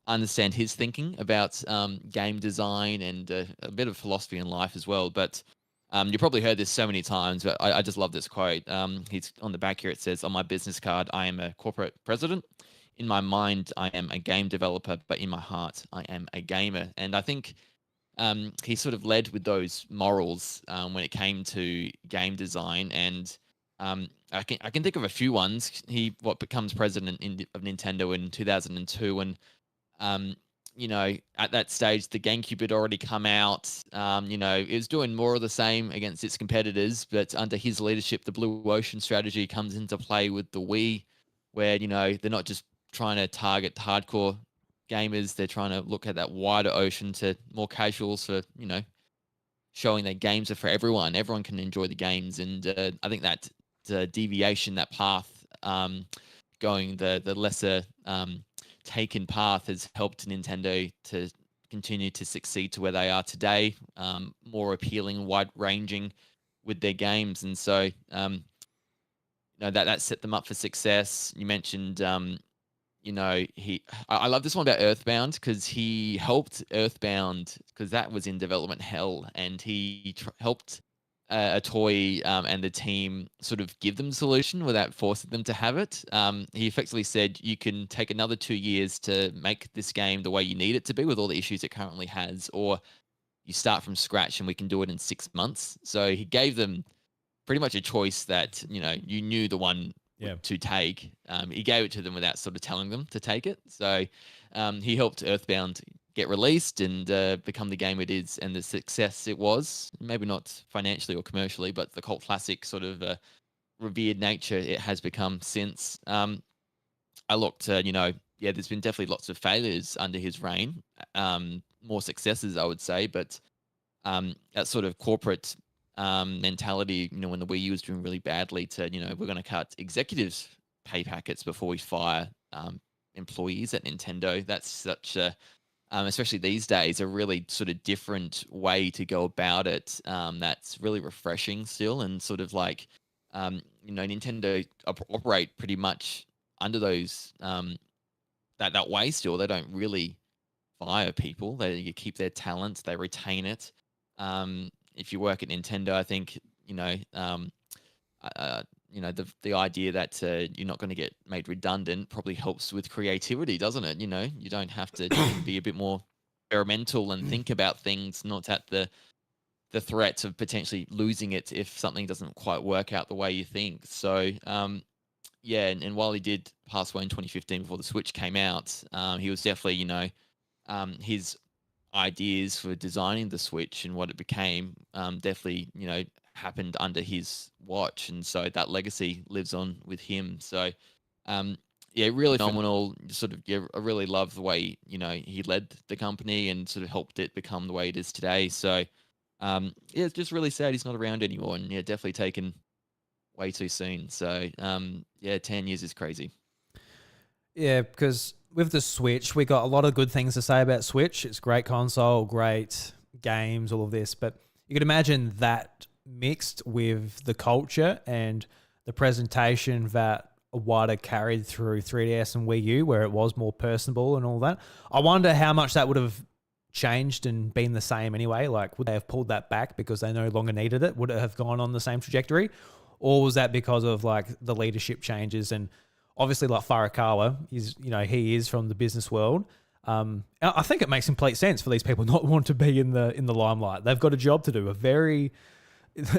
understand his thinking about game design and a bit of philosophy in life as well. But you probably heard this so many times, but I just love this quote. He's on the back here. It says, "On my business card, I am a corporate president. In my mind, I am a game developer, but in my heart, I am a gamer." And I think he sort of led with those morals when it came to game design. And I can think of a few ones. He becomes president of Nintendo in 2002, and um, at that stage, the GameCube had already come out. It was doing more of the same against its competitors, but under his leadership, the Blue Ocean strategy comes into play with the Wii, where, they're not just trying to target hardcore gamers, they're trying to look at that wider ocean to more casuals for, showing that games are for everyone. Everyone can enjoy the games. And I think that deviation, that path, going the lesser taken path has helped Nintendo to continue to succeed to where they are today, more appealing, wide ranging with their games. And so, that set them up for success. You mentioned, I love this one about Earthbound, because he helped Earthbound, because that was in development hell, and he helped a toy and the team sort of give them the solution without forcing them to have it. He effectively said, you can take another 2 years to make this game the way you need it to be with all the issues it currently has, or you start from scratch and we can do it in 6 months. So he gave them pretty much a choice that, you knew the one to take. He gave it to them without sort of telling them to take it. So he helped Earthbound get released and become the game it is, and the success it was. Maybe not financially or commercially, but the cult classic sort of revered nature it has become since. I looked, there's been definitely lots of failures under his reign, more successes, I would say, but that sort of corporate mentality, when the Wii U was doing really badly, to, we're going to cut executives' pay packets before we fire employees at Nintendo. That's such a especially these days, a really sort of different way to go about it. That's really refreshing still, and sort of like, Nintendo operate pretty much under those that way still. They don't really fire people. They keep their talent, they retain it. If you work at Nintendo, I think the idea that you're not going to get made redundant probably helps with creativity, doesn't it? You don't have to be a bit more experimental and think about things, not at the threat of potentially losing it if something doesn't quite work out the way you think. So, and while he did pass away in 2015 before the Switch came out, he was definitely, his ideas for designing the Switch and what it became definitely happened under his watch, and so that legacy lives on with him. So really phenomenal. Sort of, I really love the way he led the company and sort of helped it become the way it is today. So it's just really sad he's not around anymore, and definitely taken way too soon. So 10 years is crazy. Yeah, because with the Switch, we got a lot of good things to say about Switch. It's a great console, great games, all of this. But you could imagine that mixed with the culture and the presentation that Iwata carried through 3DS and Wii U, where it was more personable and all that. I wonder how much that would have changed and been the same anyway. Like, would they have pulled that back because they no longer needed it? Would it have gone on the same trajectory? or was that because of like the leadership changes? And obviously, like Furukawa is, he is from the business world. I think it makes complete sense for these people not want to be in the limelight. They've got a job to do, a very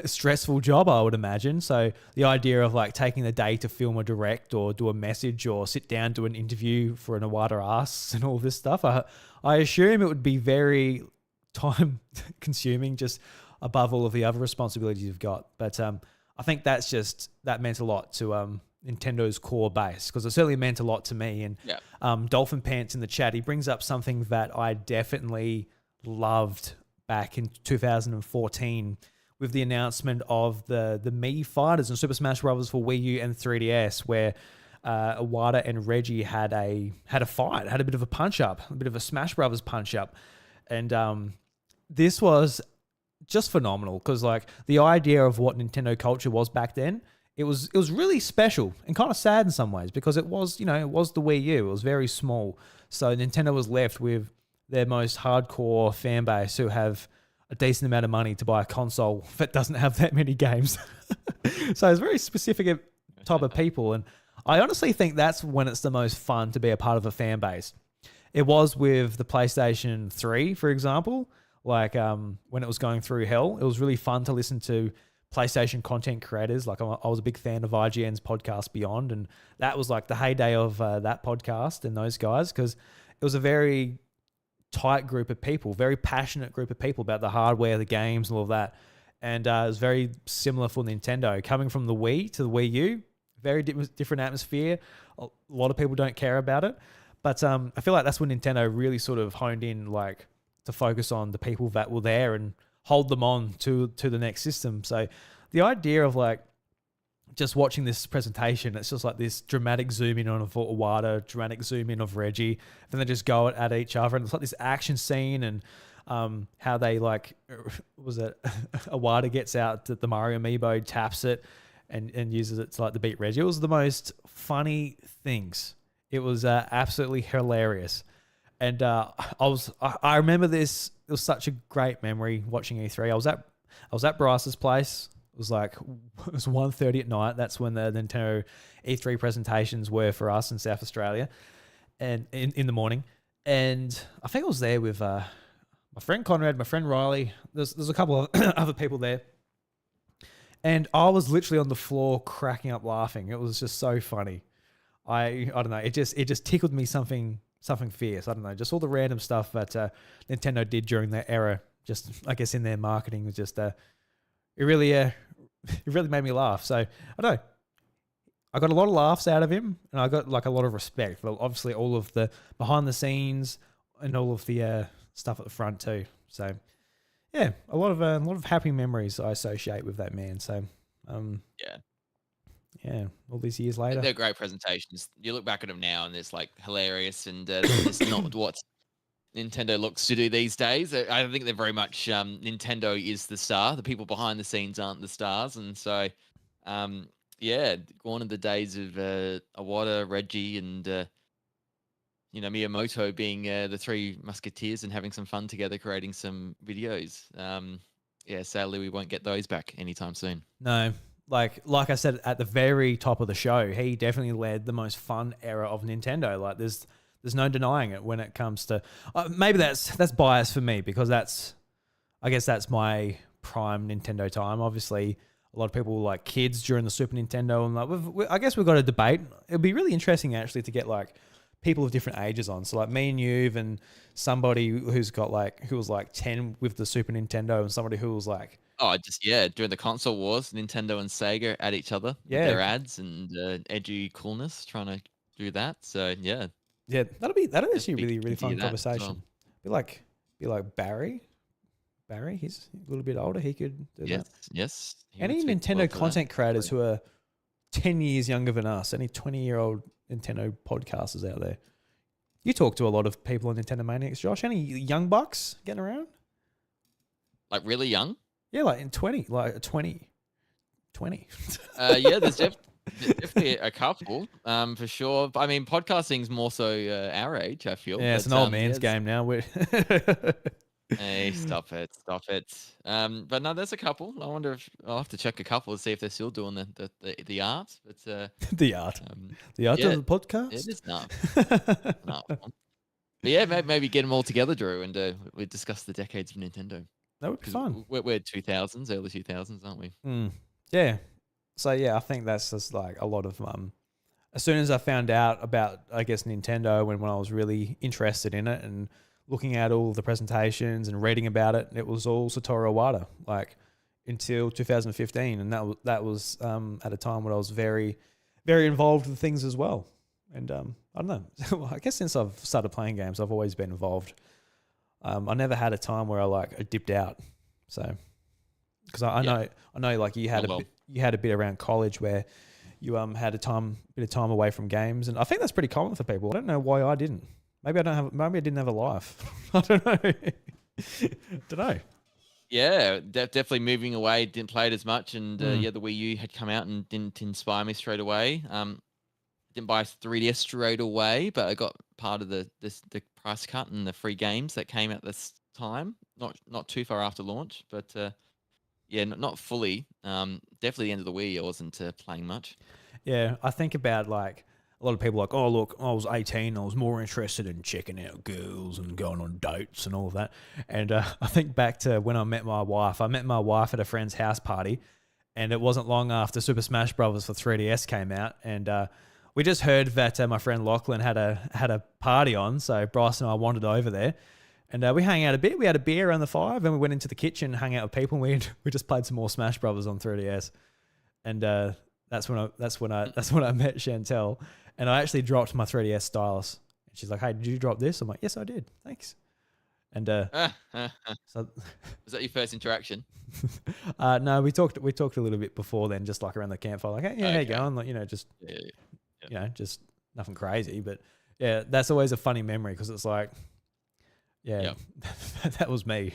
stressful job, I would imagine. So the idea of like taking the day to film a direct or do a message or sit down, do an interview for an Iwata asks and all this stuff, I assume it would be very time consuming, just above all of the other responsibilities you've got. But I think that meant a lot to Nintendo's core base, because it certainly meant a lot to me. And Dolphin Pants in the chat, he brings up something that I definitely loved back in 2014 with the announcement of the Mii Fighters and Super Smash Bros. For Wii U and 3DS, where Iwata and Reggie had a fight, had a bit of a punch up, a bit of a Smash Brothers punch up. And this was just phenomenal, because like the idea of what Nintendo culture was back then, it was really special and kind of sad in some ways, because it was the Wii U. It was very small. So Nintendo was left with their most hardcore fan base who have a decent amount of money to buy a console that doesn't have that many games. So it's very specific type of people. And I honestly think that's when it's the most fun to be a part of a fan base. It was with the PlayStation 3, for example, like when it was going through hell. It was really fun to listen to PlayStation content creators. Like I was a big fan of IGN's podcast Beyond, and that was like the heyday of that podcast and those guys, because it was a very tight group of people, very passionate group of people about the hardware, the games, and all of that. And it was very similar for Nintendo. Coming from the Wii to the Wii U, very different atmosphere. A lot of people don't care about it. But I feel like that's when Nintendo really sort of honed in, like, to focus on the people that were there and hold them on to the next system. So the idea of like just watching this presentation, it's just like this dramatic zoom in on Iwata, dramatic zoom in of Reggie, then they just go at each other, and it's like this action scene, and how they like, was it Iwata gets out the Mario amiibo, taps it, and uses it to like to beat Reggie. It was the most funny things. It was absolutely hilarious. And I remember this. It was such a great memory watching E3. I was at Bryce's place. It was 1:30 at night. That's when the Nintendo E3 presentations were for us in South Australia, and in the morning. And I think I was there with my friend Conrad, my friend Riley. There's a couple of other people there, and I was literally on the floor cracking up laughing. It was just so funny. I don't know. It just tickled me something fierce. I don't know. Just all the random stuff that Nintendo did during that era. Just I guess in their marketing was just it really made me laugh. So I don't know. I got a lot of laughs out of him, and I got like a lot of respect for obviously all of the behind the scenes and all of the stuff at the front too. So yeah, a lot of happy memories I associate with that man. So yeah, all these years later. They're great presentations. You look back at them now, and it's like hilarious, and it's not what Nintendo looks to do these days. I think they're very much Nintendo is the star. The people behind the scenes aren't the stars, and so gone are the days of Iwata, Reggie, and Miyamoto being the three musketeers and having some fun together, creating some videos. Sadly, we won't get those back anytime soon. No. Like I said at the very top of the show, he definitely led the most fun era of Nintendo. Like there's no denying it when it comes to maybe that's bias for me, because I guess that's my prime Nintendo time. Obviously, a lot of people were like kids during the Super Nintendo, and like I guess we've got a debate. It'd be really interesting actually to get like people of different ages on. So like me and you, and somebody who was like 10 with the Super Nintendo, and somebody who was like, during the console wars, Nintendo and Sega at each other with their ads and edgy coolness, trying to do that. So yeah, that'll actually be really fun conversation. Well. Be like Barry, he's a little bit older. He could do that. Yes. Any Nintendo content creators who are 10 years younger than us, any 20-year-old Nintendo podcasters out there? You talk to a lot of people on Nintendo Maniacs, Josh. Any young bucks getting around? Like really young? Yeah, like in 20. There's definitely a couple, for sure. I mean, podcasting's more so our age, I feel. Yeah, it's an old man's game now. Hey, stop it. But no, there's a couple. I wonder if I'll have to check a couple to see if they're still doing the art. But The art. The art yeah, of the it podcast. is an art form. But yeah, maybe get them all together, Drew, and we discuss the decades of Nintendo That would be because fun. we're 2000s, early 2000s, aren't we? Yeah. So yeah, I think that's just like a lot of as soon as I found out about, I guess, Nintendo, when I was really interested in it and looking at all the presentations and reading about it, it was all Satoru Iwata, like until 2015, and that was at a time when I was very, very involved with things as well. And I don't know. I guess since I've started playing games, I've always been involved. I never had a time where I dipped out. So because I know, like you had you had a bit around college where you had bit of time away from games, and I think that's pretty common for people. I don't know why I didn't. Maybe I didn't have a life. I don't know. Don't know. Yeah, definitely moving away. Didn't play it as much, and yeah, the Wii U had come out and didn't inspire me straight away. Didn't buy a 3DS straight away, but I got part of the price cut and the free games that came at this time. Not too far after launch, but yeah, not fully. Definitely the end of the Wii, I wasn't playing much. Yeah, I think about like a lot of people like, oh look, I was 18, I was more interested in checking out girls and going on dates and all of that. And I think back to when I met my wife. I met my wife at a friend's house party, and it wasn't long after Super Smash Bros. For 3DS came out, and we just heard that my friend Lachlan had a party on, so Bryce and I wandered over there. And we hung out a bit. We had a beer around the fire, and we went into the kitchen, hung out with people, and we just played some more Smash Brothers on 3DS. And that's when I met Chantel, and I actually dropped my 3DS stylus. And she's like, "Hey, did you drop this?" I'm like, "Yes, I did. Thanks." And so was that your first interaction? no, we talked a little bit before then, just like around the campfire, like, "Hey, yeah, how you going?" Like, just just nothing crazy, but yeah, that's always a funny memory because it's like. Yeah, that was me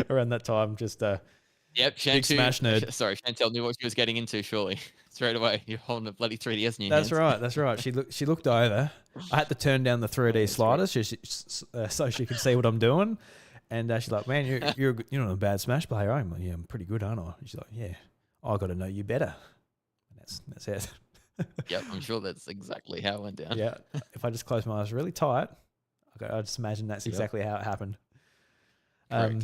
around that time. Just big Smash nerd. Sorry, Chantel knew what she was getting into. Surely, straight away, you're holding a bloody 3DS in your hands. Right. That's right. She looked over. I had to turn down the 3D sliders so she could see what I'm doing. And she's like, "Man, you're not a bad Smash player, are you?" I'm like, "Yeah, I'm pretty good, aren't I?" And she's like, "Yeah, I got to know you better." And that's it. Yep, I'm sure that's exactly how it went down. Yeah, if I just close my eyes really tight. I just imagine that's exactly how it happened. I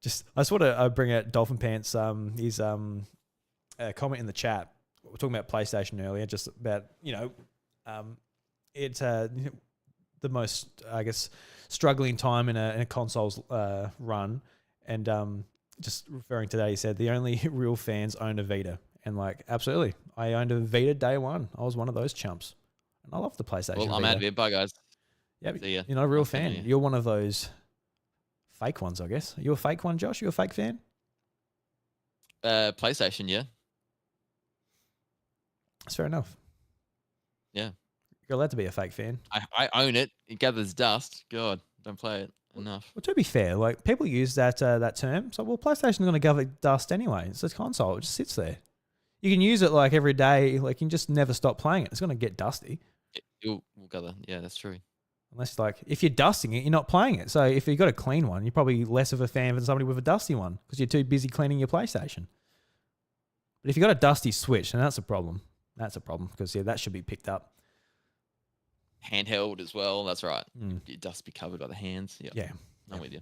just want to bring out Dolphin Pants. His comment in the chat. We were talking about PlayStation earlier, just about it's the most, I guess, struggling time in a console's run, and just referring to that, he said the only real fans own a Vita, and like absolutely, I owned a Vita day one. I was one of those chumps, and I love the PlayStation. Well, I'm out of here. Bye, guys. Yeah, you're not a real fan. You're one of those fake ones, I guess. Are you a fake one, Josh? You a fake fan? PlayStation, yeah. That's fair enough. Yeah. You're allowed to be a fake fan. I own it. It gathers dust. God, don't play it enough. Well, to be fair, like people use that term. So, well, PlayStation's going to gather dust anyway. It's a console. It just sits there. You can use it like every day. Like you can just never stop playing it. It's going to get dusty. It will gather. Yeah, that's true. Unless, like, if you're dusting it, you're not playing it. So if you've got a clean one, you're probably less of a fan than somebody with a dusty one because you're too busy cleaning your PlayStation. But if you've got a dusty Switch, then that's a problem. That's a problem because, yeah, that should be picked up. Handheld as well. That's right. Your dust be covered by the hands. Yep. Yeah. I'm with you.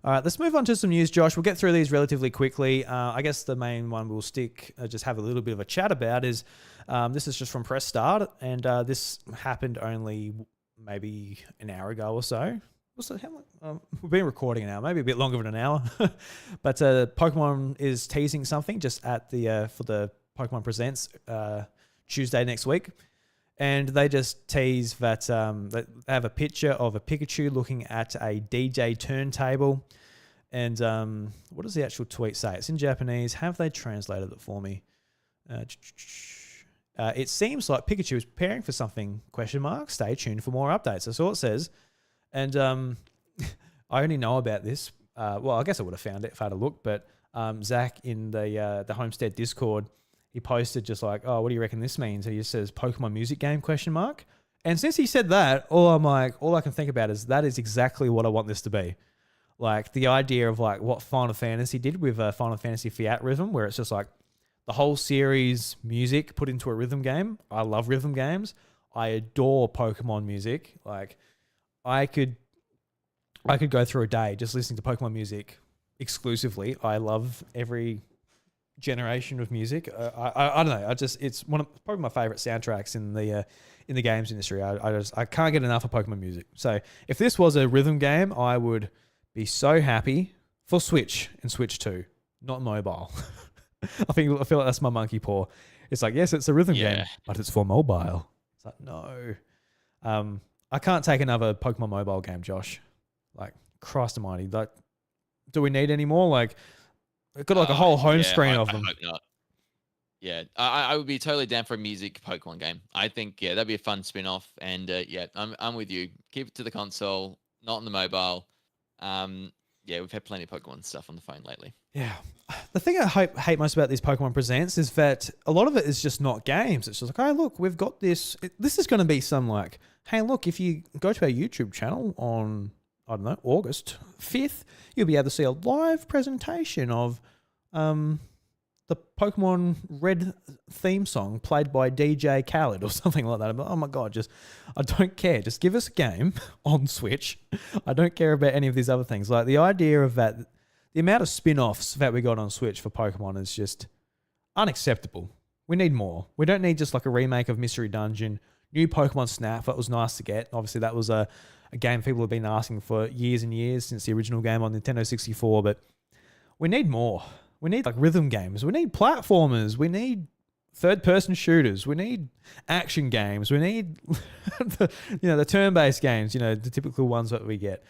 All right, let's move on to some news, Josh. We'll get through these relatively quickly. I guess the main one we'll just have a little bit of a chat about is this is just from Press Start, and this happened only maybe an hour ago or so. We've been recording an hour, maybe a bit longer than an hour. But Pokemon is teasing something just at the for the Pokemon Presents Tuesday next week. And they just tease that they have a picture of a Pikachu looking at a DJ turntable. And what does the actual tweet say? It's in Japanese. Have they translated it for me? It seems like Pikachu is preparing for something, ? Stay tuned for more updates. That's all it says. And I only know about this. Well, I guess I would have found it if I had a look. But Zach in the Homestead Discord, he posted just like, "Oh, what do you reckon this means?" He just says Pokemon music game ? And since he said that, all I can think about is that is exactly what I want this to be. Like the idea of like what Final Fantasy did with Final Fantasy Fiat Rhythm, where it's just like the whole series music put into a rhythm game. I love rhythm games. I adore Pokemon music. Like I could go through a day just listening to Pokemon music exclusively. I love every generation of music. I don't know. It's probably my favorite soundtracks in the games industry. I can't get enough of Pokemon music. So if this was a rhythm game, I would be so happy for Switch and Switch 2, not mobile. I feel like that's my monkey paw. It's like, yes, it's a rhythm game, but it's for mobile. It's like, no. I can't take another Pokemon mobile game, Josh. Like, Christ almighty. Like, do we need any more? Like, we've got like a whole home screen of them. I hope not. Yeah, I would be totally down for a music Pokemon game. I think, that'd be a fun spin-off. And I'm with you. Keep it to the console, not on the mobile. We've had plenty of Pokemon stuff on the phone lately. Yeah. The thing I hate most about these Pokemon Presents is that a lot of it is just not games. It's just like, oh, look, we've got this. This is going to be some like, hey, look, if you go to our YouTube channel on, I don't know, August 5th, you'll be able to see a live presentation of the Pokemon Red theme song played by DJ Khaled or something like that. I'm like, oh my God, I don't care. Just give us a game on Switch. I don't care about any of these other things. Like the idea of that, the amount of spin-offs that we got on Switch for Pokemon is just unacceptable. We need more. We don't need just like a remake of Mystery Dungeon, new Pokemon Snap. That was nice to get. Obviously, that was a game people have been asking for years and years since the original game on Nintendo 64, but we need more. We need like rhythm games. We need platformers. We need third-person shooters. We need action games. We need the turn-based games. The typical ones that we get.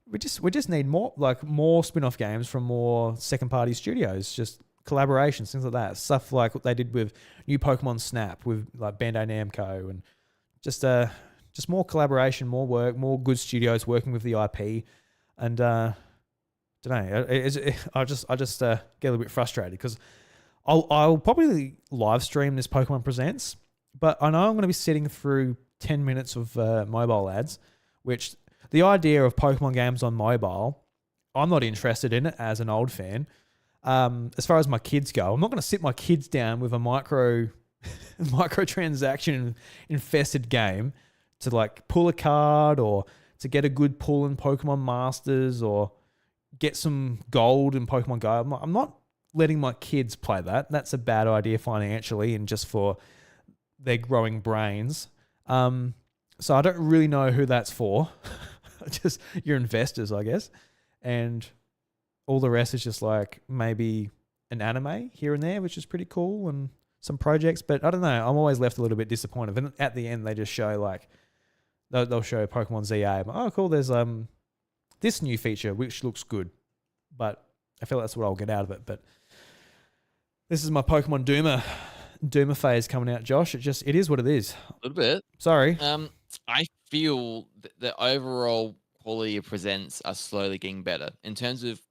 We just need more spin-off games from more second-party studios. Just collaborations, things like that. Stuff like what they did with new Pokemon Snap with like Bandai Namco, and just more collaboration, more work, more good studios working with the IP, and. Don't know. I just get a little bit frustrated because I'll probably live stream this Pokemon Presents, but I know I'm going to be sitting through 10 minutes of mobile ads, which the idea of Pokemon games on mobile, I'm not interested in it as an old fan. As far as my kids go, I'm not going to sit my kids down with a microtransaction infested game to like pull a card or to get a good pull in Pokemon Masters or get some gold in Pokemon Go. I'm not letting my kids play that. That's a bad idea financially and just for their growing brains. So I don't really know who that's for. Just your investors, I guess. And all the rest is just like maybe an anime here and there, which is pretty cool, and some projects. But I don't know. I'm always left a little bit disappointed. And at the end, they just show like, they'll show Pokemon ZA. I'm like, oh, cool. There's this new feature, which looks good, but I feel like that's what I'll get out of it. But this is my Pokemon Doomer phase coming out, Josh. It is what it is. A little bit. Sorry. I feel the overall quality of presents are slowly getting better in terms of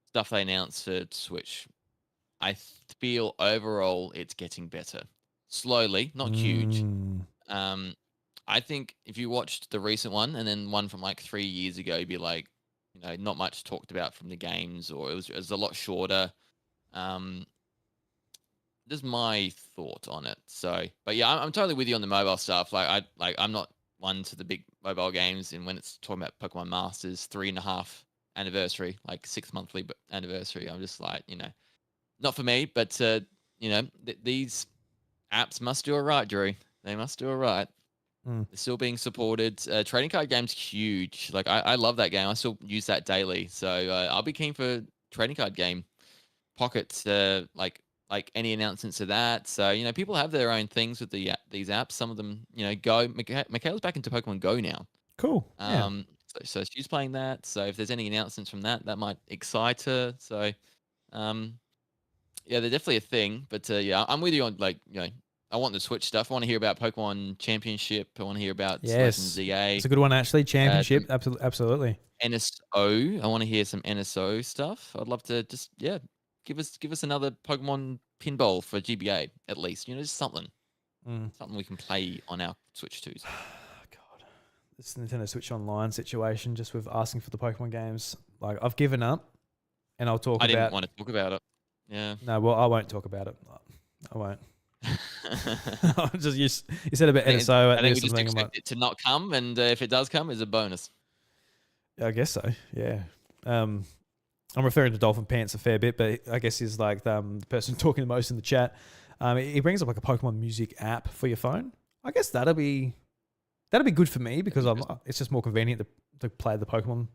stuff they announced for Switch. I feel overall it's getting better, slowly, not huge. I think if you watched the recent one and then one from like 3 years ago, you'd be like, not much talked about from the games, or it was a lot shorter. This is my thought on it. So, but yeah, I'm totally with you on the mobile stuff. I'm not one to the big mobile games, and when it's talking about Pokemon Masters 3.5 anniversary, like 6 monthly anniversary, I'm just like, not for me. But these apps must do all right, Drew. They must do all right. They're still being supported. Trading card game's huge. Like I love that game. I still use that daily. So I'll be keen for trading card game pockets. Like any announcements of that. So people have their own things with these apps. Some of them, Go. Michaela's back into Pokemon Go now. Cool. Yeah. So she's playing that. So if there's any announcements from that might excite her. So they're definitely a thing. But I'm with you on I want the Switch stuff. I want to hear about Pokemon Championship. I want to hear about ZA. It's a good one, actually. Championship. Absolutely. NSO. I want to hear some NSO stuff. I'd love to just, give us another Pokemon pinball for GBA, at least. Just something. Something we can play on our Switch 2s. this Nintendo Switch Online situation, just with asking for the Pokemon games. Like, I've given up, and I'll talk I about. didn't want to talk about it. Yeah. No, well, I won't talk about it. I won't. Just you said about NSO. I think we just expect it to not come, and if it does come, it's a bonus. I guess so. Yeah. I'm referring to Dolphin Pants a fair bit, but I guess he's like the person talking the most in the chat. He brings up like a Pokemon music app for your phone. I guess that'll be good for me because it's just more convenient to play the Pokemon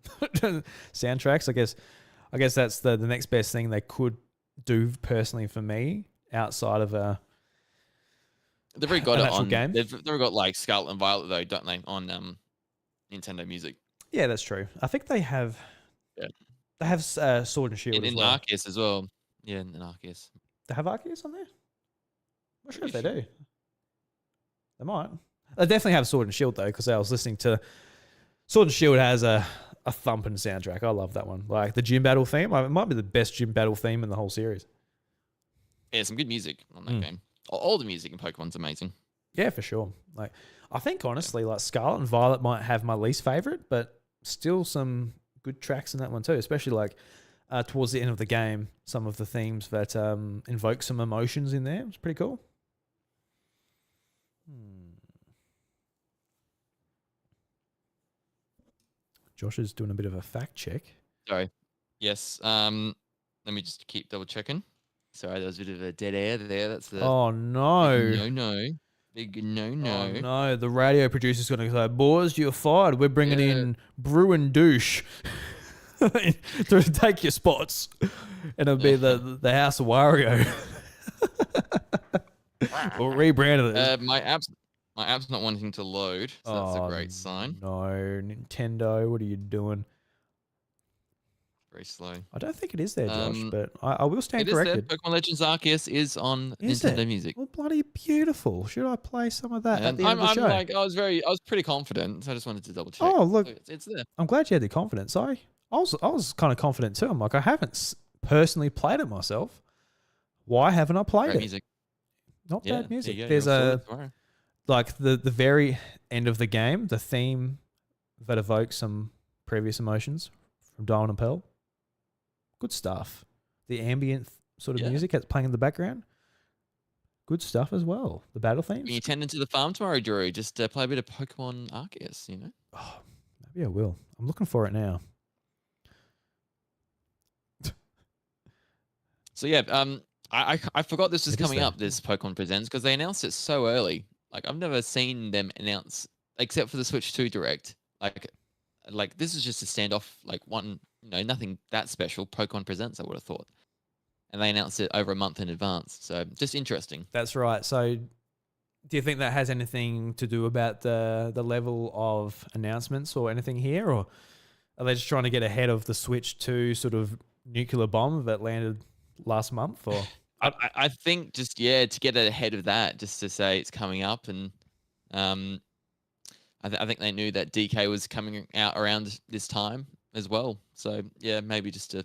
soundtracks. I guess that's the next best thing they could do personally for me outside of a. They've already got it on game. They've already got like Scarlet and Violet though, don't they? On Nintendo Music. Yeah, that's true. I think they have. Yeah. They have Sword and Shield as well. Arceus as well. Yeah, in Arceus. They have Arceus on there? I'm not sure if they do. They might. They definitely have Sword and Shield though, because I was listening to Sword and Shield has a thumping soundtrack. I love that one. Like the gym battle theme. It might be the best gym battle theme in the whole series. Yeah, some good music on that game. All the music in Pokemon's amazing. Yeah, for sure. Like I think honestly, like Scarlet and Violet might have my least favorite, but still some good tracks in that one too, especially like towards the end of the game, some of the themes that invoke some emotions in there. It's pretty cool. Josh is doing a bit of a fact check. Sorry. Yes. Let me just keep double checking. Sorry, there was a bit of a dead air there. That's the Oh no. Big no. Oh no, the radio producer's going to say, boys, you're fired. We're bringing in Brew and Douche to take your spots. And it'll be the House of Wario. Or rebranded it. My app's not wanting to load, so that's a great sign. No, Nintendo, what are you doing? Very slow. I don't think it is there, Josh, but I will stand corrected. Pokemon Legends Arceus is on Nintendo Music. Well, bloody beautiful. Should I play some of that at the end of of the show? I was pretty confident, so I just wanted to double check. Oh, look, so it's there. I'm glad you had the confidence. I was kind of confident too. I'm like, I haven't personally played it myself. Why haven't I played it? Music. Not bad music. There's like the very end of the game, the theme that evokes some previous emotions from Diamond and Pearl. Good stuff. The ambient sort of music that's playing in the background. Good stuff as well. The battle themes. When you tend into the farm tomorrow, Drew, just play a bit of Pokemon Arceus, you know? Oh, maybe I will. I'm looking for it now. So yeah, I forgot this was coming up, this Pokemon Presents, because they announced it so early. Like I've never seen them announce, except for the Switch 2 Direct. Like this is just a standoff, like one, nothing that special. Pokemon Presents, I would have thought. And they announced it over a month in advance. So just interesting. That's right. So do you think that has anything to do about the level of announcements or anything here? Or are they just trying to get ahead of the Switch 2 sort of nuclear bomb that landed last month? Or I think just, to get ahead of that, just to say it's coming up. And I think they knew that DK was coming out around this time as well. So, maybe just to,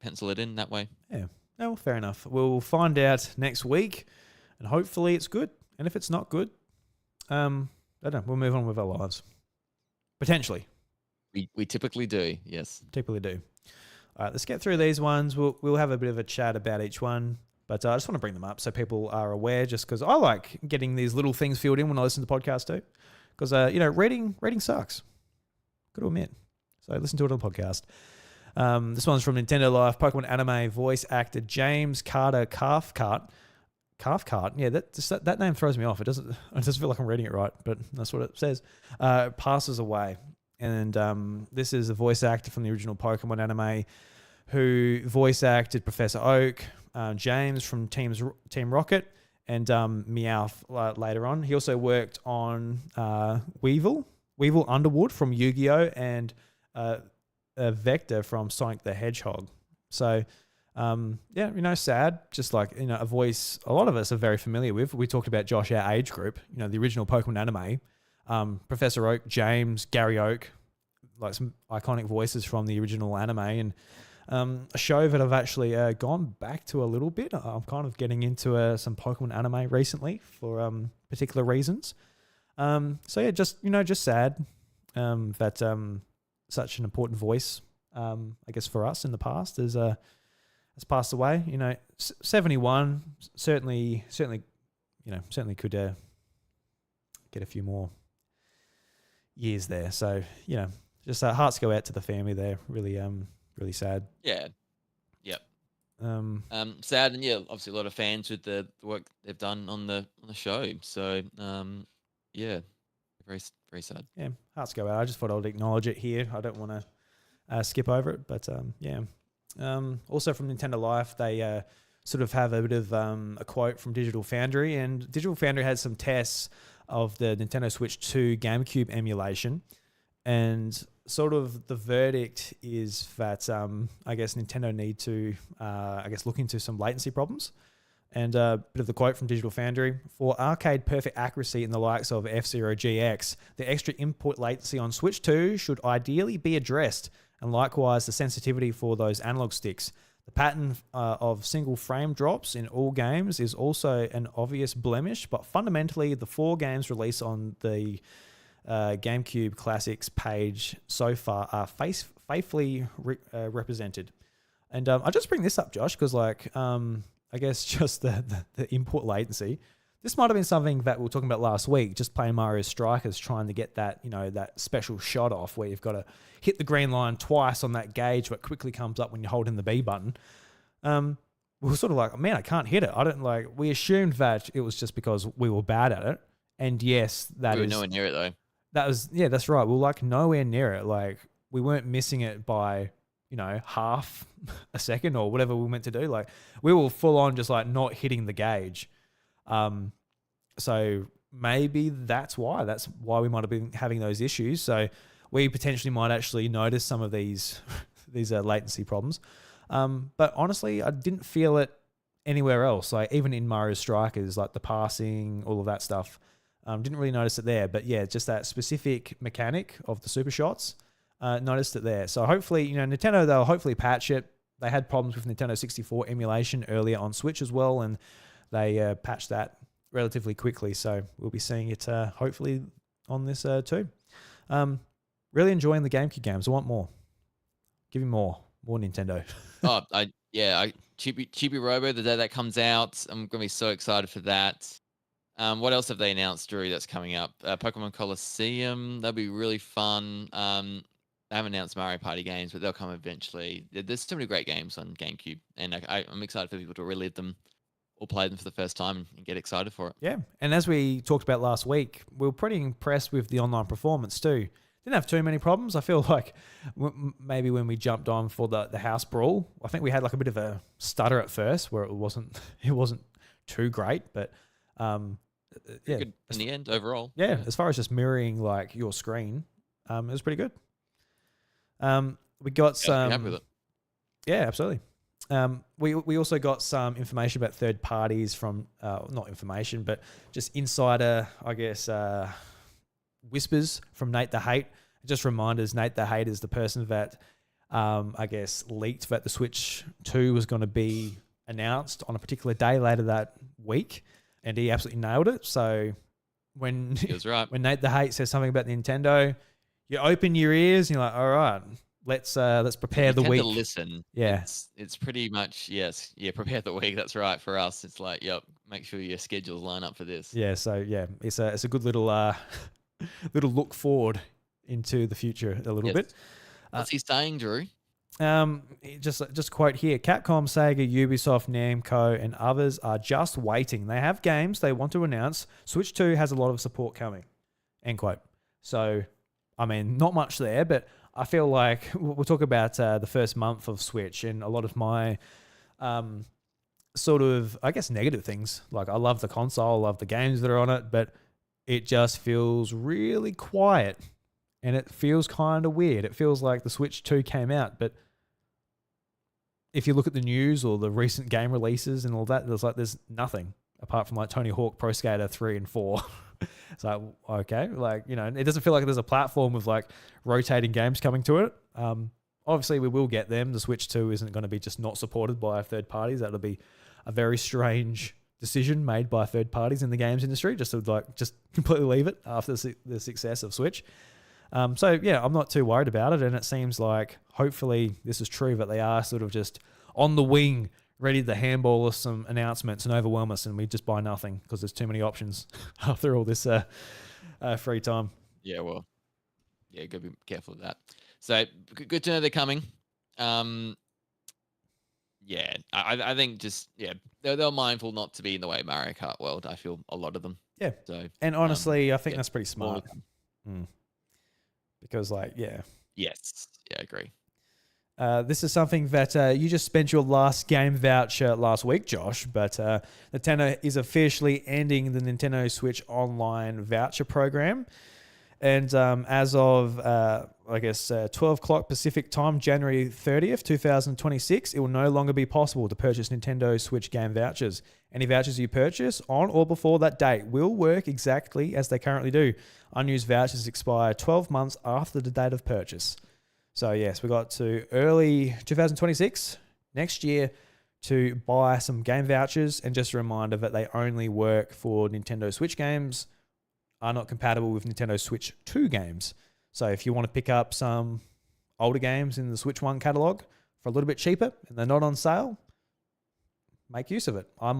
pencil it in that way. Yeah. No, fair enough. We'll find out next week, and hopefully it's good. And if it's not good, I don't know, we'll move on with our lives. Potentially. We typically do, yes. Typically do. All right, let's get through these ones. We'll have a bit of a chat about each one. But I just want to bring them up so people are aware, just because I like getting these little things filled in when I listen to podcasts too. Because, reading sucks. Got to admit. So listen to it on the podcast. This one's from Nintendo Life. Pokemon anime voice actor James Carter Cathcart. Cathcart. Yeah, that name throws me off. It doesn't feel like I'm reading it right, but that's what it says. Passes away. And this is a voice actor from the original Pokemon anime who voice acted Professor Oak, James from Team Rocket, and Meowth later on. He also worked on Weevil Underwood from Yu-Gi-Oh! And Vector from Sonic the Hedgehog. So, sad. Just like, a voice a lot of us are very familiar with. We talked about Josh, our age group, the original Pokemon anime. Professor Oak, James, Gary Oak, like some iconic voices from the original anime. And a show that I've actually gone back to a little bit. I'm kind of getting into some Pokemon anime recently for particular reasons. Just sad. that such an important voice, I guess for us in the past, has passed away. 71 certainly could get a few more years there. So just hearts go out to the family there. Really, really sad. Yeah. Yep. Sad, and obviously a lot of fans with the work they've done on the show. So yeah, very very sad. Yeah, hearts go out. I just thought I would acknowledge it here. I don't want to skip over it, but yeah. Also from Nintendo Life, they sort of have a bit of a quote from Digital Foundry, and Digital Foundry had some tests of the Nintendo Switch 2 GameCube emulation, and sort of the verdict is that I guess Nintendo need to look into some latency problems. And a bit of the quote from Digital Foundry: for arcade perfect accuracy in the likes of F-Zero GX, the extra input latency on Switch 2 should ideally be addressed, and likewise the sensitivity for those analog sticks. The pattern of single frame drops in all games is also an obvious blemish, but fundamentally the 4 games released on the GameCube Classics page so far are faithfully represented. And I just bring this up, Josh, because I guess just the input latency. This might have been something that we were talking about last week, just playing Mario Strikers, trying to get that, that special shot off where you've got to hit the green line twice on that gauge, but quickly comes up when you're holding the B button. We were sort of like, man, I can't hit it. We assumed that it was just because we were bad at it. And yes, we were nowhere near it though. That's right. We were nowhere near it. We weren't missing it by, half a second or whatever we were meant to do. We were full on just not hitting the gauge. So maybe that's why we might have been having those issues. So we potentially might actually notice some of these latency problems. But honestly, I didn't feel it anywhere else. Even in Mario Strikers, the passing, all of that stuff, didn't really notice it there. But yeah, just that specific mechanic of the super shots, noticed it there. So hopefully, Nintendo, they'll hopefully patch it. They had problems with Nintendo 64 emulation earlier on Switch as well, and they patched that relatively quickly. So we'll be seeing it hopefully on this too. Really enjoying the GameCube games. I want more. Give me more Nintendo. Chibi Robo, the day that comes out, I'm gonna be so excited for that. What else have they announced, Drew, that's coming up? Pokemon Coliseum, that'll be really fun. They haven't announced Mario Party games, but they'll come eventually. There's so many great games on GameCube, and I'm excited for people to relive them or play them for the first time and get excited for it. Yeah, and as we talked about last week, we were pretty impressed with the online performance too. Didn't have too many problems. I feel like maybe when we jumped on for the House Brawl, I think we had a bit of a stutter at first where it wasn't too great, but good in the end overall. Yeah, as far as just mirroring your screen, it was pretty good. We got some. Happy with it. Yeah, absolutely. We also got some information about third parties from not information, but just insider, I guess, whispers from Nate the Hate. Just reminders, Nate the Hate is the person that I guess leaked that the Switch 2 was going to be announced on a particular day later that week, and he absolutely nailed it. So when he was right. When Nate the Hate says something about Nintendo, you open your ears and you're like, all right, let's prepare the week. Listen, yeah, it's pretty much prepare the week. That's right for us. It's make sure your schedules line up for this. Yeah, so yeah, it's a good little little look forward into the future a little bit. What's he saying, Drew? Just quote here: Capcom, Sega, Ubisoft, Namco, and others are just waiting. They have games they want to announce. Switch 2 has a lot of support coming. End quote. So, I mean, not much there, but I feel like we'll talk about the first month of Switch and a lot of my sort of, I guess, negative things. I love the console, I love the games that are on it, but it just feels really quiet and it feels kind of weird. It feels like the Switch 2 came out, but if you look at the news or the recent game releases and all that, there's nothing apart from Tony Hawk Pro Skater 3 and 4. It's okay, it doesn't feel like there's a platform with rotating games coming to it. Obviously we will get them. The Switch 2 isn't going to be just not supported by third parties. That'll be a very strange decision made by third parties in the games industry, just to just completely leave it after the success of Switch. So yeah, I'm not too worried about it, and it seems like hopefully this is true, that they are sort of just on the wing, ready to handball us some announcements and overwhelm us, and we just buy nothing because there's too many options after all this free time. Yeah, well, yeah, gotta be careful of that. So good to know they're coming. Yeah, I think just they're mindful not to be in the way of Mario Kart World. I feel a lot of them. Yeah, So and honestly, I think yeah, that's pretty more to smart come. because, like, yeah. Yes, yeah, I agree. This is something that you just spent your last game voucher last week, Josh, but Nintendo is officially ending the Nintendo Switch Online voucher program. And as of, 12 o'clock Pacific time, January 30th, 2026, it will no longer be possible to purchase Nintendo Switch game vouchers. Any vouchers you purchase on or before that date will work exactly as they currently do. Unused vouchers expire 12 months after the date of purchase. So yes, we got to early 2026, next year, to buy some game vouchers. And just a reminder that they only work for Nintendo Switch games, are not compatible with Nintendo Switch 2 games. So if you want to pick up some older games in the Switch 1 catalog for a little bit cheaper and they're not on sale, make use of it. I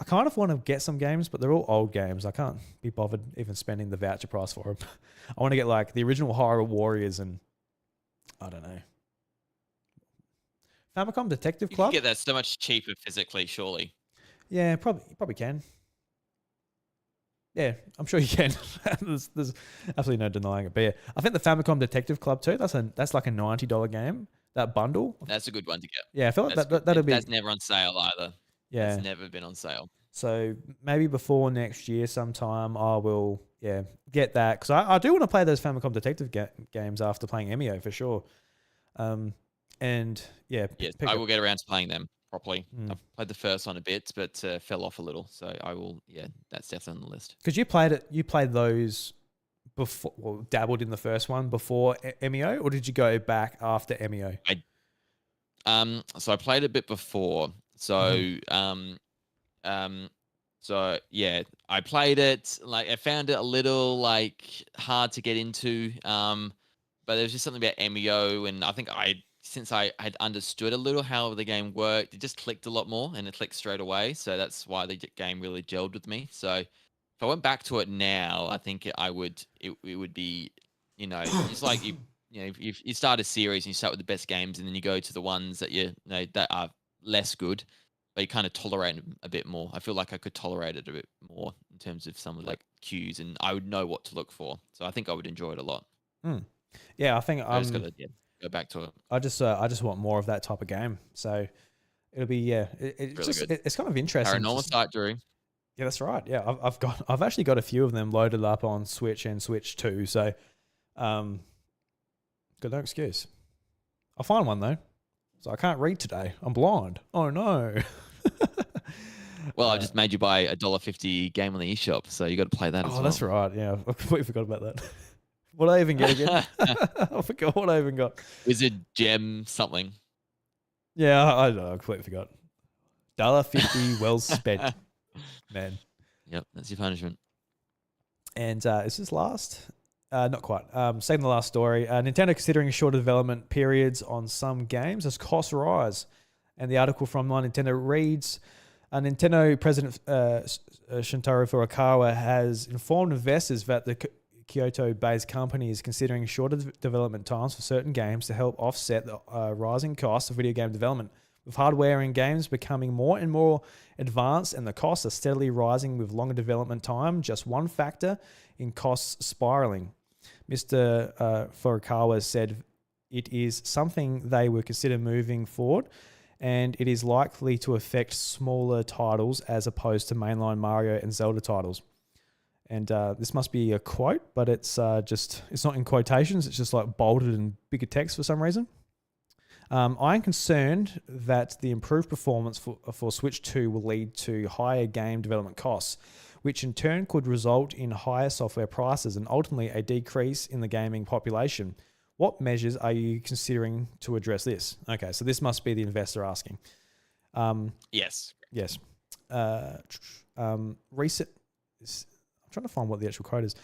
kind of want to get some games, but they're all old games. I can't be bothered even spending the voucher price for them. I want to get like the original Hyrule Warriors and I don't know. Famicom Detective You Club? can get that so much cheaper physically, surely. Yeah, probably can. Yeah, I'm sure you can. there's absolutely no denying it. But yeah, I think the Famicom Detective Club too. That's like a $90 game. That bundle. That's a good one to get. Yeah, I feel like that'll be. That's never on sale either. Yeah, it's never been on sale. So maybe before next year, sometime I will get that because I do want to play those Famicom Detective games after playing Emio for sure. And yes, I will get around to playing them properly. I've played the first one a bit, but fell off a little. So I will. Yeah, that's definitely on the list. Because you played those before, well, dabbled in the first one before Emio, or did you go back after Emio? So I played a bit before. So so yeah, I played it. Like I found it a little like hard to get into. But there's just something about Emio, and I think since I had understood a little how the game worked, it just clicked a lot more, and it clicked straight away. So that's why the game really gelled with me. So if I went back to it now, I think it would be, just like if you start a series and you start with the best games, and then you go to the ones that that are less good, but you kind of tolerate them a bit more. I feel like I could tolerate it a bit more in terms of some of like cues, and I would know what to look for. So I think I would enjoy it a lot. Yeah, I think I just gotta go back to it. I just want more of that type of game. So it'll be Really good. It's kind of interesting. Paranormal Sight, Drew. Yeah, that's right. Yeah, I've actually got a few of them loaded up on Switch and Switch 2. So, got no excuse. I'll find one though. So I can't read today. I'm blind. Oh no. Well, I just made you buy $1.50 game on the eShop, so you got to play that as well. Oh, that's right. Yeah, I completely forgot about that. What did I even get again? I forgot what I even got. Wizard Gem something. Yeah, I completely forgot. $1.50 well spent, man. Yep, that's your punishment. And is this last? Not quite. Second to last story. Nintendo considering shorter development periods on some games as costs rise. And the article from My Nintendo reads, Nintendo President Shuntaro Furukawa has informed investors that the Kyoto-based company is considering shorter development times for certain games to help offset the rising costs of video game development. With hardware in games becoming more and more advanced and the costs are steadily rising with longer development time, just one factor in costs spiraling. Mr. Furukawa said it is something they will consider moving forward, and it is likely to affect smaller titles as opposed to mainline Mario and Zelda titles. And this must be a quote, but it's not in quotations. It's just like bolded in bigger text for some reason. I am concerned that the improved performance for Switch 2 will lead to higher game development costs, which in turn could result in higher software prices and ultimately a decrease in the gaming population. What measures are you considering to address this? Okay, so this must be the investor asking. Yes. Yes. trying to find what the actual quote is.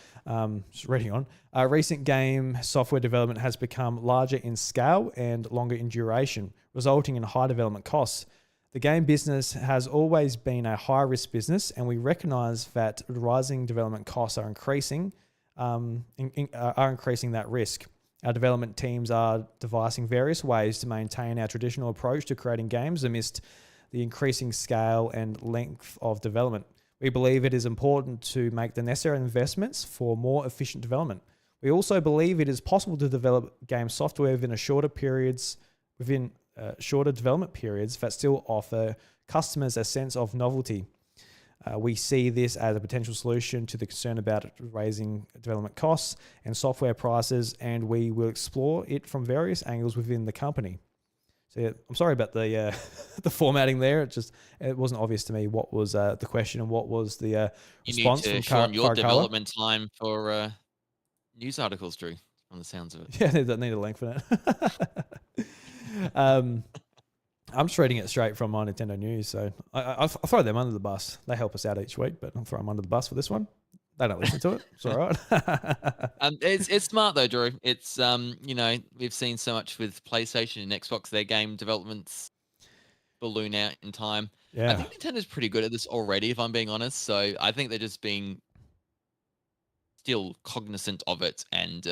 Just reading on. Recent game software development has become larger in scale and longer in duration, resulting in high development costs. The game business has always been a high-risk business, and we recognize that rising development costs are increasing that risk. Our development teams are devising various ways to maintain our traditional approach to creating games amidst the increasing scale and length of development. We believe it is important to make the necessary investments for more efficient development. We also believe it is possible to develop game software within shorter development periods that still offer customers a sense of novelty. We see this as a potential solution to the concern about raising development costs and software prices, and we will explore it from various angles within the company. So yeah, I'm sorry about the the formatting there. It wasn't obvious to me what was the question and what was the response You need to from show 'em your Caracalla. development time for news articles, Drew, on the sounds of it. Yeah, I need a link for that. I'm just reading it straight from my Nintendo News, so I'll throw them under the bus. They help us out each week, but I'll throw them under the bus for this one. They don't listen to it. It's all right. It's smart though, Drew. It's we've seen so much with PlayStation and Xbox, their game developments balloon out in time. I Yeah, think Nintendo's pretty good at this already, if I'm being honest. So I think they're just being still cognizant of it and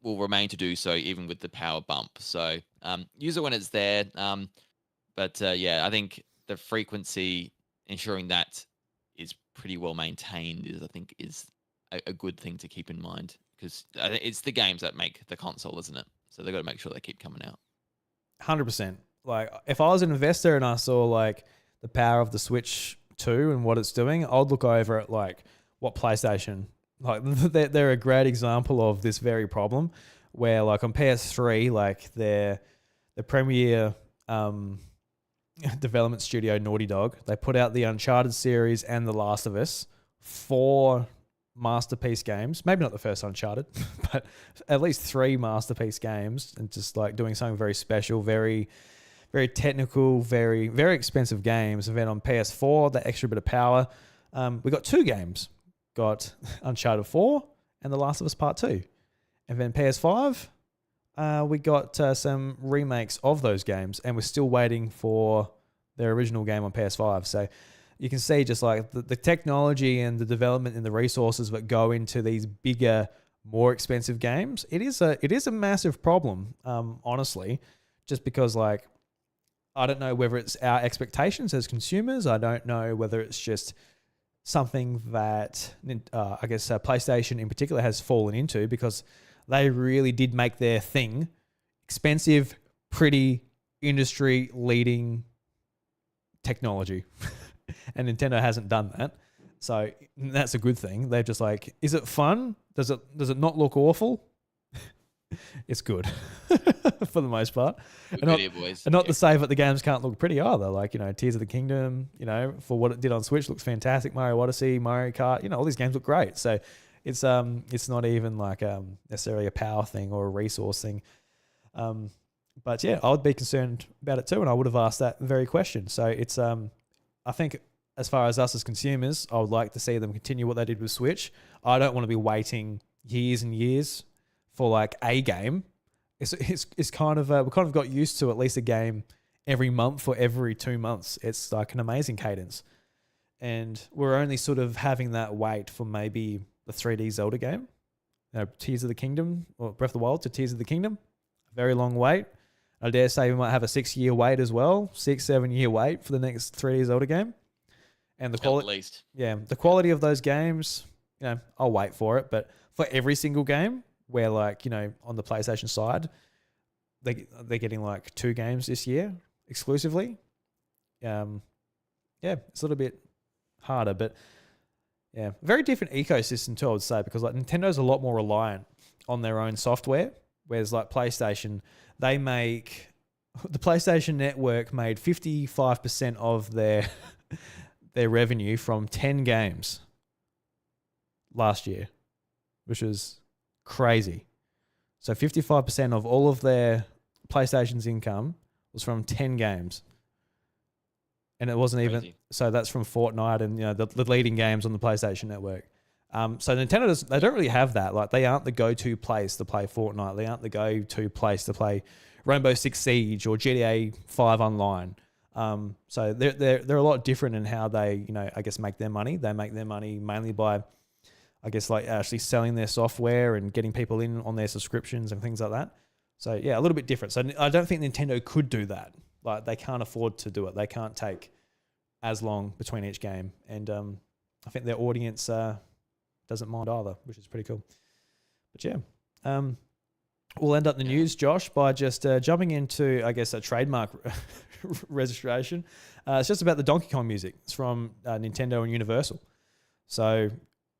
will remain to do so even with the power bump. So use it when it's there. But I think the frequency, ensuring that is pretty well maintained, is a good thing to keep in mind, because it's the games that make the console, isn't it? So they've got to make sure they keep coming out. 100%. Like, if I was an investor and I saw like the power of the Switch 2 and what it's doing, I'd look over at like what PlayStation, like they're a great example of this very problem, where like on PS3, like the premier development studio Naughty Dog, they put out the Uncharted series and The Last of Us, 4 masterpiece games. Maybe not the first Uncharted, but at least 3 masterpiece games, and just like doing something very special, very, very technical, very, very expensive games. And then on PS4, that extra bit of power, we got 2 games. Got Uncharted 4 and The Last of Us Part 2. And then PS5, we got some remakes of those games, and we're still waiting for their original game on PS5. So you can see just like the technology and the development and the resources that go into these bigger, more expensive games. It is a massive problem, honestly, just because like I don't know whether it's our expectations as consumers. I don't know whether it's just something that I guess PlayStation in particular has fallen into, because they really did make their thing expensive, pretty, industry-leading technology. And Nintendo hasn't done that. So that's a good thing. They're just like, is it fun? Does it not look awful? It's good for the most part. And not to say that the games can't look pretty either. Like, Tears of the Kingdom, for what it did on Switch, looks fantastic. Mario Odyssey, Mario Kart, all these games look great. So it's not even like necessarily a power thing or a resource thing. But yeah, I would be concerned about it too, and I would have asked that very question. So it's I think as far as us as consumers, I would like to see them continue what they did with Switch. I don't want to be waiting years and years for like a game. It's kind of we kind of got used to at least a game every month or every 2 months. It's like an amazing cadence, and we're only sort of having that wait for maybe the 3D Zelda game, Tears of the Kingdom, or Breath of the Wild to Tears of the Kingdom. A very long wait. I dare say we might have a 6-year wait as well, 6-7 year wait for the next 3D Zelda game. And the quality, at least, the quality of those games, I'll wait for it. But for every single game, where like on the PlayStation side, they're getting like 2 games this year exclusively. It's a little bit harder, but. Yeah, very different ecosystem too, I would say, because like Nintendo's a lot more reliant on their own software, whereas like PlayStation, the PlayStation Network made 55% of their revenue from 10 games last year, which is crazy. So 55% of all of their PlayStation's income was from 10 games. And it wasn't even, so that's from Fortnite and the leading games on the PlayStation Network. So Nintendo they don't really have that. Like they aren't the go-to place to play Fortnite. They aren't the go-to place to play Rainbow Six Siege or GTA 5 Online. So they're a lot different in how they, I guess make their money. They make their money mainly by, I guess, like actually selling their software and getting people in on their subscriptions and things like that. So yeah, a little bit different. So I don't think Nintendo could do that. Like they can't afford to do it. They can't take as long between each game. And I think their audience doesn't mind either, which is pretty cool. But yeah, we'll end up the news, Josh, by just jumping into, I guess, a trademark registration. It's just about the Donkey Kong music. It's from Nintendo and Universal. So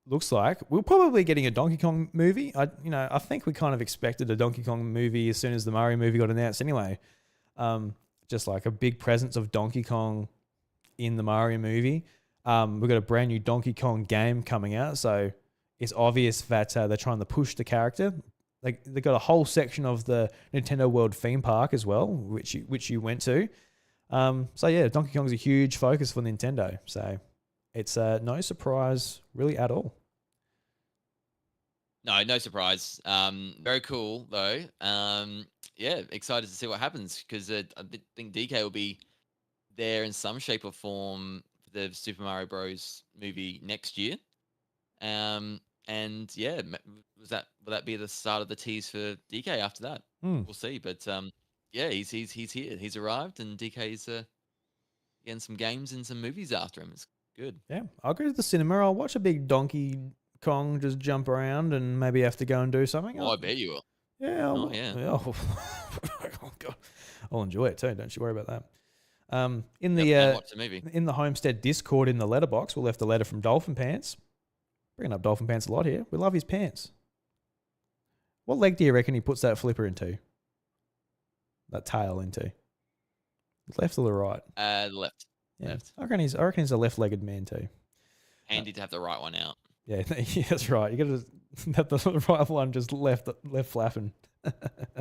looks like we're probably getting a Donkey Kong movie. I think we kind of expected a Donkey Kong movie as soon as the Mario movie got announced anyway. Just like a big presence of Donkey Kong in the Mario movie. We've got a brand new Donkey Kong game coming out, so it's obvious that they're trying to push the character. They got a whole section of the Nintendo World theme park as well, which you went to. So yeah, Donkey Kong's a huge focus for Nintendo. So it's no surprise really at all. No surprise. Very cool though. Yeah, excited to see what happens because I think DK will be there in some shape or form for the Super Mario Bros. Movie next year. And yeah, will that be the start of the tease for DK after that? We'll see. But yeah, he's here. He's arrived, and DK's getting some games and some movies after him. It's good. Yeah, I'll go to the cinema. I'll watch a big Donkey Kong just jump around and maybe have to go and do something. Oh, I bet you will. Yeah. Oh God, I'll enjoy it too. Don't you worry about that. In watch the movie. In the Homestead Discord in the letterbox, we left a letter from Dolphin Pants. Bringing up Dolphin Pants a lot here. We love his pants. What leg do you reckon he puts that flipper into? That tail into? Left or the right? Left. Yeah. Left. I reckon he's a left-legged man too. Handy to have the right one out. Yeah, that's right. You got to have the right one just left flapping.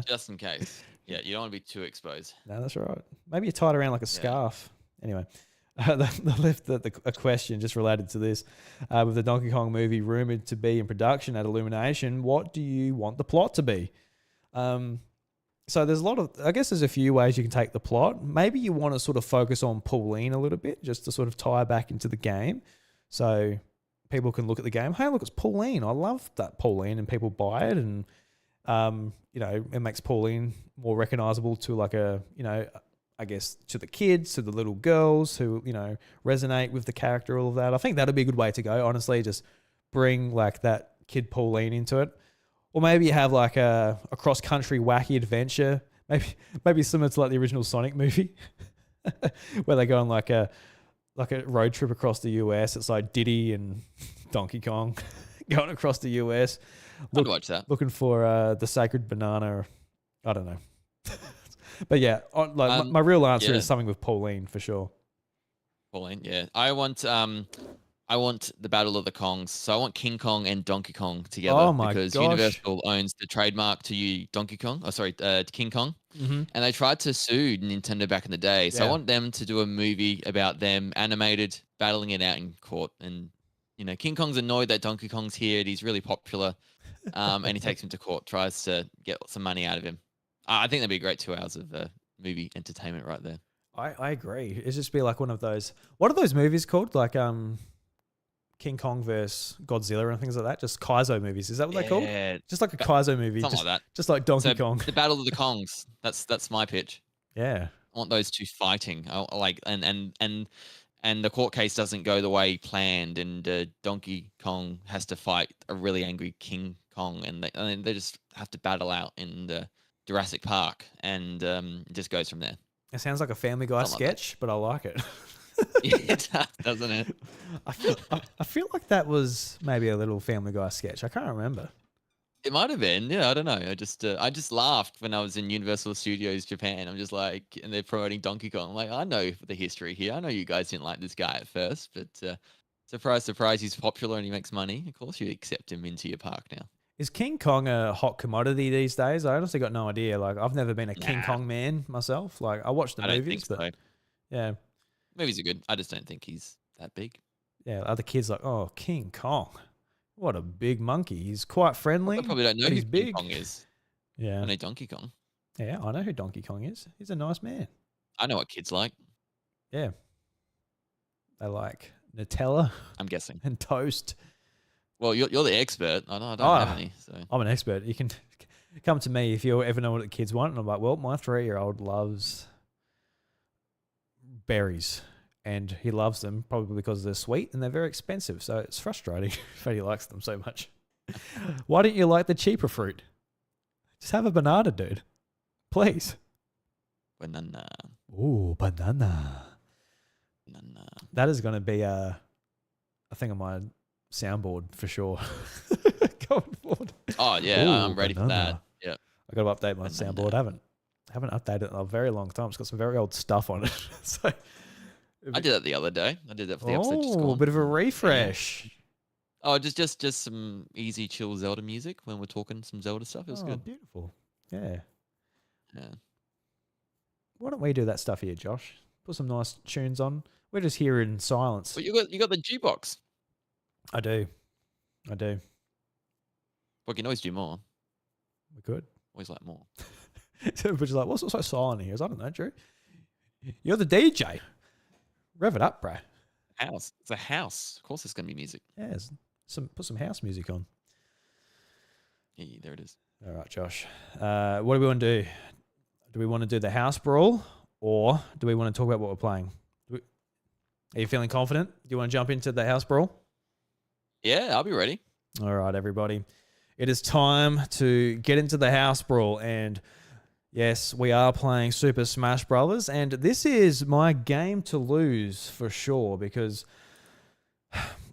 Just in case. Yeah, you don't want to be too exposed. No, that's right. Maybe you tie it around like a scarf. Anyway, they left a question just related to this. With the Donkey Kong movie rumored to be in production at Illumination, what do you want the plot to be? So there's I guess there's a few ways you can take the plot. Maybe you want to sort of focus on Pauline a little bit, just to sort of tie back into the game. So people can look at the game. Hey, look, it's Pauline. I love that Pauline, and people buy it, and it makes Pauline more recognizable to I guess to the kids, to the little girls who resonate with the character, all of that. I think that'd be a good way to go. Honestly, just bring like that kid Pauline into it. Or maybe you have like a cross-country wacky adventure, maybe similar to like the original Sonic movie, where they go on like a road trip across the US. It's like Diddy and Donkey Kong going across the US. I'd watch that. Looking for the sacred banana. I don't know. But yeah, my real answer is something with Pauline for sure. Pauline, yeah. I want the Battle of the Kongs. So I want King Kong and Donkey Kong together. Oh my because gosh. Universal owns the trademark to Donkey Kong. Oh, sorry, King Kong. Mm-hmm. And they tried to sue Nintendo back in the day. So I want them to do a movie about them, animated, battling it out in court. And King Kong's annoyed that Donkey Kong's here. And he's really popular, and he takes him to court, tries to get some money out of him. I think that'd be a great 2 hours of movie entertainment right there. I agree. It'd just be like one of those. What are those movies called? Like King Kong versus Godzilla and things like that. Just Kaizo movies. Is that what they're called? Just like a Kaizo movie. Something like that. Just like Donkey Kong. The Battle of the Kongs. That's my pitch. Yeah. I want those two fighting. And the court case doesn't go the way planned, and Donkey Kong has to fight a really angry King Kong, and they just have to battle out in Jurassic Park, and it just goes from there. It sounds like a Family Guy sketch, but I like it. Yeah, it does, doesn't it? I feel like that was maybe a little Family Guy sketch. I can't remember. It might have been. Yeah, I don't know. I just laughed when I was in Universal Studios Japan. I'm just like, and they're promoting Donkey Kong. I'm like, I know the history here. I know you guys didn't like this guy at first, but surprise, surprise, he's popular and he makes money. Of course, you accept him into your park now. Is King Kong a hot commodity these days? I honestly got no idea. Like, I've never been a King Kong man myself. Like, I watched the movies, but yeah, movies are good. I just don't think he's that big. Yeah, other kids like, oh, King Kong. What a big monkey. He's quite friendly. I probably don't know but who he's Donkey big. Kong is. Yeah. I know Donkey Kong. Yeah, I know who Donkey Kong is. He's a nice man. I know what kids like. Yeah. They like Nutella I'm guessing. and toast. Well, you're the expert. I don't have any. So I'm an expert. You can come to me if you ever know what the kids want. And I'm like, well, my 3-year-old loves berries. And he loves them probably because they're sweet and they're very expensive. So it's frustrating that he likes them so much. Why don't you like the cheaper fruit? Just have a banana, dude. Please. banana. Ooh, banana. Banana. That is going to be a thing on my soundboard for sure. Going forward. Oh yeah, Ooh, I'm ready for banana. that. Yeah. I got to update my Banana. soundboard. I haven't updated it in a very long time. It's got some very old stuff on it. So I did that the other day. I did that for the episode just a gone. bit of a refresh. Oh, just some easy chill Zelda music when we're talking some Zelda stuff. It was good. Beautiful. Yeah. Yeah. Why don't we do that stuff here, Josh? Put some nice tunes on. We're just here in silence. Well, you got the jukebox. I do. Well, you can always do more. We could. Always like more. But just like, what's so silent here? I don't know, Drew. You're the DJ. Rev it up, bro. House. It's a house. Of course, there's gonna be music. Yeah, put some house music on. Yeah, there it is. All right, Josh. What do we want to do? Do we want to do the House Brawl or do we want to talk about what we're playing? Are you feeling confident? Do you want to jump into the House Brawl? Yeah, I'll be ready. All right, everybody. It is time to get into the House Brawl. And yes, we are playing Super Smash Brothers. And this is my game to lose for sure because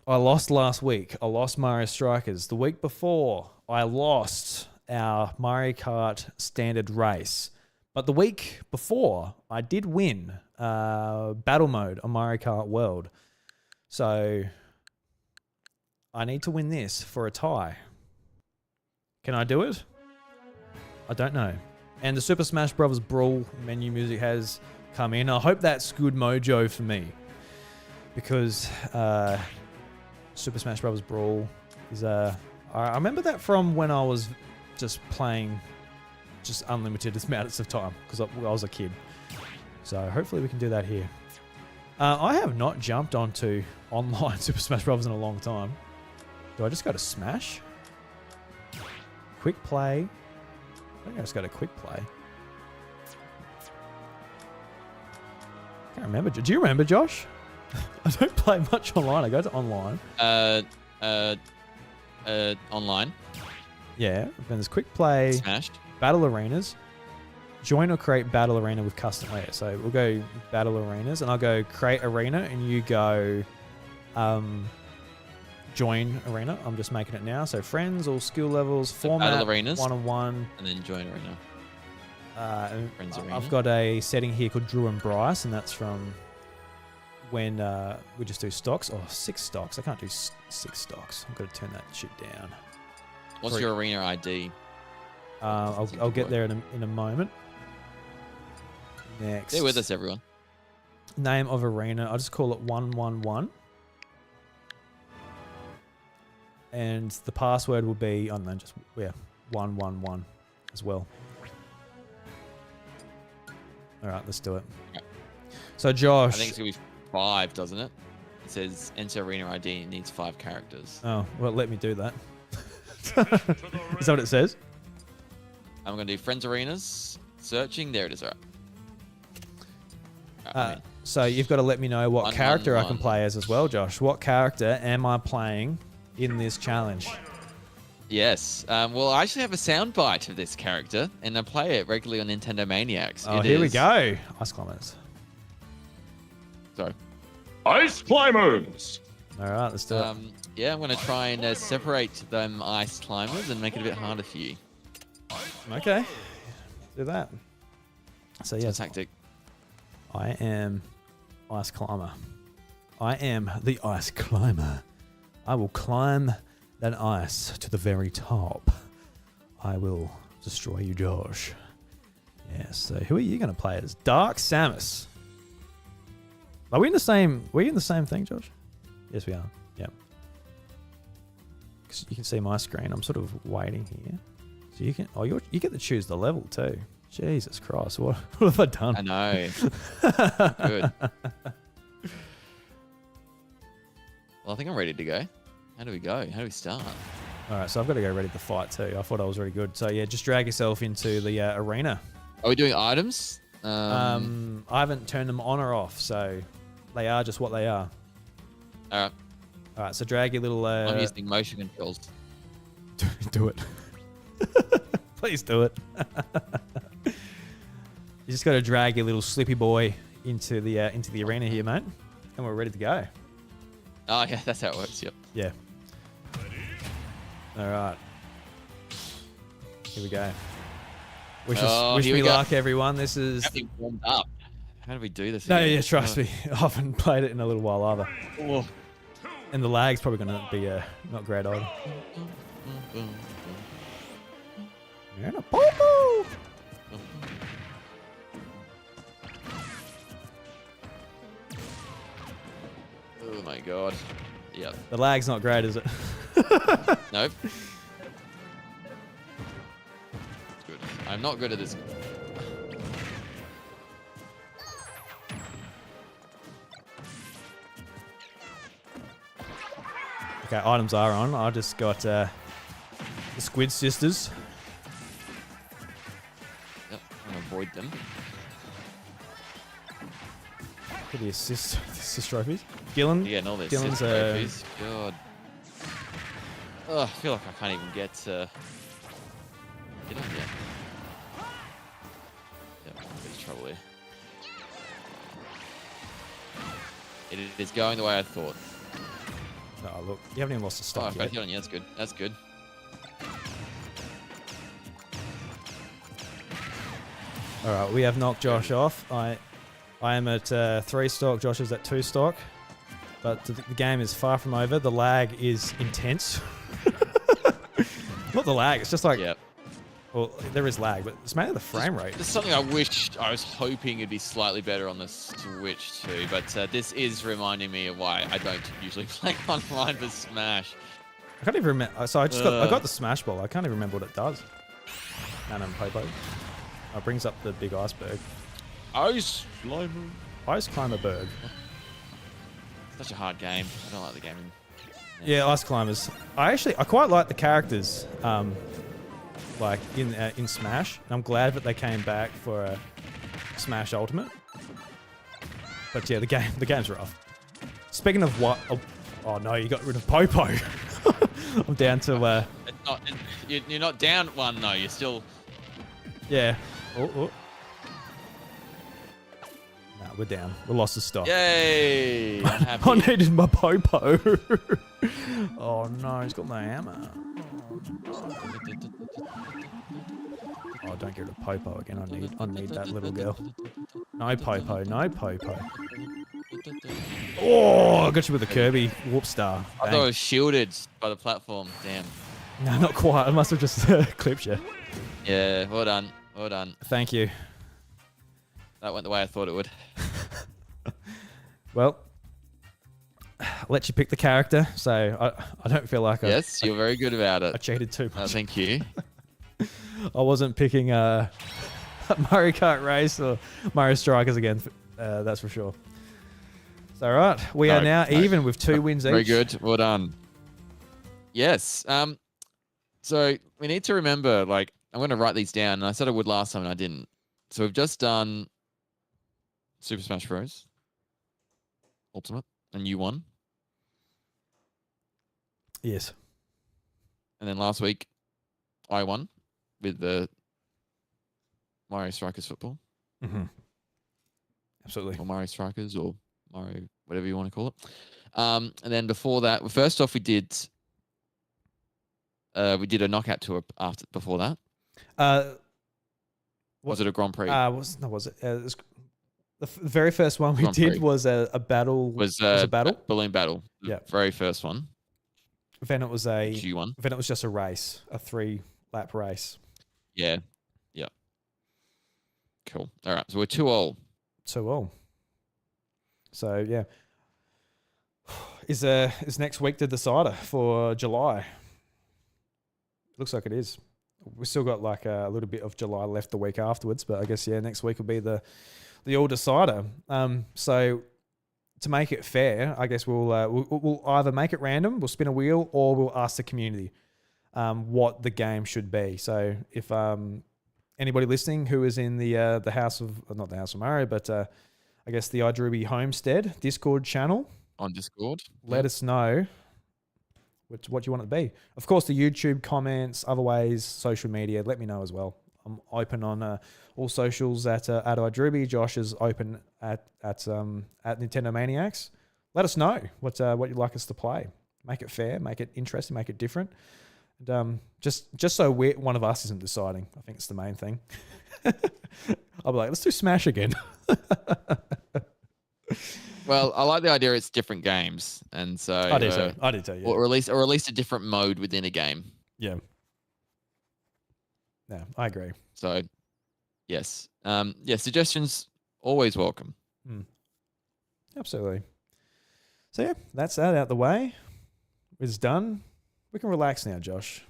I lost last week. I lost Mario Strikers. The week before, I lost our Mario Kart standard race. But the week before, I did win battle mode on Mario Kart World. So I need to win this for a tie. Can I do it? I don't know. And the Super Smash Bros. Brawl menu music has come in. I hope that's good mojo for me. Because Super Smash Bros. Brawl is I remember that from when I was just playing just unlimited amounts of time because I was a kid. So hopefully we can do that here. I have not jumped onto online Super Smash Bros. In a long time. Do I just go to Smash? Quick play. I think I just go to quick play. Can't remember. Do you remember, Josh? I don't play much online. I go to online. Online. Yeah. Then there's quick play. Smashed. Battle arenas. Join or create battle arena with custom layer. So we'll go battle arenas, and I'll go create arena, and you go join arena. I'm just making it now. So friends, all skill levels, format, battle arenas, 1-on-1, and then join arena. Friends arena. I've got a setting here called Drew and Bryce, and that's from when we just do stocks. Oh, 6 stocks. I can't do 6 stocks. I've got to turn that shit down. What's your arena ID? I'll get there in a moment. Next. Stay with us, everyone. Name of arena. I'll just call it 111. And the password will be, I don't know, just 111 as well. All right, let's do it. Okay. So Josh. I think it's gonna be 5, doesn't it? It says enter arena ID needs 5 characters. Oh, well, let me do that. Is that what it says? I'm gonna do friends arenas. Searching. There it is. All right. So you've got to let me know what character I can play as well, Josh. What character am I playing in this challenge? Yes. Well, I actually have a soundbite of this character, and I play it regularly on Nintendo Maniacs. Oh, here we go. Ice Climbers. Sorry. Ice Climbers! All right, let's do it. Yeah, I'm going to try and separate them ice climbers and make it a bit harder for you. Okay. Do that. So, yeah. Tactic. I am Ice Climber. I am the Ice Climber. I will climb that ice to the very top. I will destroy you, Josh. Yeah, so who are you going to play as? Dark Samus. Are we in the same thing, Josh? Yes, we are. Yep. 'cause you can see my screen. I'm sort of waiting here. So you can. Oh, you get to choose the level too. Jesus Christ! What have I done? I know. Good. Well, I think I'm ready to go. How do we go? How do we start? All right, so I've got to go ready to fight too. I thought I was really good. So yeah, just drag yourself into the arena. Are we doing items? I haven't turned them on or off, so they are just what they are. All right. All right, so drag your little. I'm using motion controls. Do it. Please do it. You just got to drag your little slippy boy into the arena here, mate, and we're ready to go. Oh yeah, that's how it works. Yep. Yeah. All right. Here we go. Wish me luck, everyone. This is. Have you warmed up? How do we do this? No, again? yeah, trust me. I haven't played it in a little while either. Oh. And the lag's probably going to be not great either. And a poo-poo! Oh my god. Yep. The lag's not great, is it? Nope. Good. I'm not good at this. Okay, items are on. I just got the Squid Sisters. Yep. I'm gonna avoid them. For the assist trophies. Gillen. Yeah, all this. Gillen's Trophies. God. Oh, I feel like I can't even get on yet. Yep, there's trouble here. It is going the way I thought. Oh, look. You haven't even lost a Oh, stock I've got yet. hit on you. That's good. That's good. All right, we have knocked Josh off. I am at 3 stock. Josh is at 2 stock. But the game is far from over. The lag is intense. Not the lag. It's just like, Yep. well, there is lag, but it's mainly the frame rate. There's something I was hoping it'd be slightly better on the Switch too, but this is reminding me of why I don't usually play online for Smash. I can't even remember. So I got the Smash Ball. I can't even remember what it does. And Popo. Oh, it brings up the big iceberg. Ice Climber. Ice Climber Berg. Such a hard game. I don't like the game. Yeah, Ice Climbers. I quite like the characters, like in Smash. And I'm glad that they came back for Smash Ultimate. But yeah, the game's rough. Speaking of what? Oh no, you got rid of Popo. I'm down to. You're not down one though. You're still. Yeah. Oh. Nah, we're down. We lost the stock. Yay! I'm happy. I needed my Popo. Oh no, he's got my hammer. Oh, don't get rid of Popo again. I need that little girl. No Popo, no Popo. Oh, I got you with a Kirby Warp Star. I thought I was shielded by the platform. Damn. No, not quite. I must have just clipped you. Yeah, well done. Well done. Thank you. That went the way I thought it would. Well, I'll let you pick the character, so I don't feel like Yes, you're very good about I it. cheated too much. Thank you. I wasn't picking Mario Kart Race or Mario Strikers again, that's for sure. So, all right, we are now even with 2 wins each. Very good. Well done. Yes. So we need to remember, like, I'm going to write these down, and I said I would last time, and I didn't. So we've just done Super Smash Bros. Ultimate, and you won. Yes. And then last week, I won with the Mario Strikers Football. Mm-hmm. Absolutely. Or Mario Strikers, or Mario, whatever you want to call it. And then before that, first off, we did a knockout tour before that. Was it a Grand Prix? Was it? The very first one we Grand did Prix. was a battle. Was a battle? Balloon Battle. The Yeah. very first one. Then it was Which you won. Then it was just a race, a 3-lap race. Yeah. Yeah. Cool. All right. So we're 2-all. So yeah. Is next week the decider for July? Looks like it is. We've still got like a little bit of July left the week afterwards, but I guess next week will be the all decider. So to make it fair, I guess we'll either make it random, we'll spin a wheel, or we'll ask the community what the game should be. So if anybody listening who is in the house of not the House of Mario, but I guess the iDruby Homestead Discord channel On Discord. let us know what you want it to be. Of course, the YouTube comments, other ways, social media. Let me know as well. I'm open on all socials at iDruby. Josh is open at Nintendo Maniacs. Let us know what you'd like us to play. Make it fair, make it interesting, make it different. And just so one of us isn't deciding. I think it's the main thing. I'll be like, let's do Smash again. Well, I like the idea it's different games, and so I did too. Yeah. or at least a different mode within a game. Yeah. Yeah, I agree. So, yes, suggestions always welcome. Absolutely. So yeah, that's that out the way. It's done. We can relax now, Josh.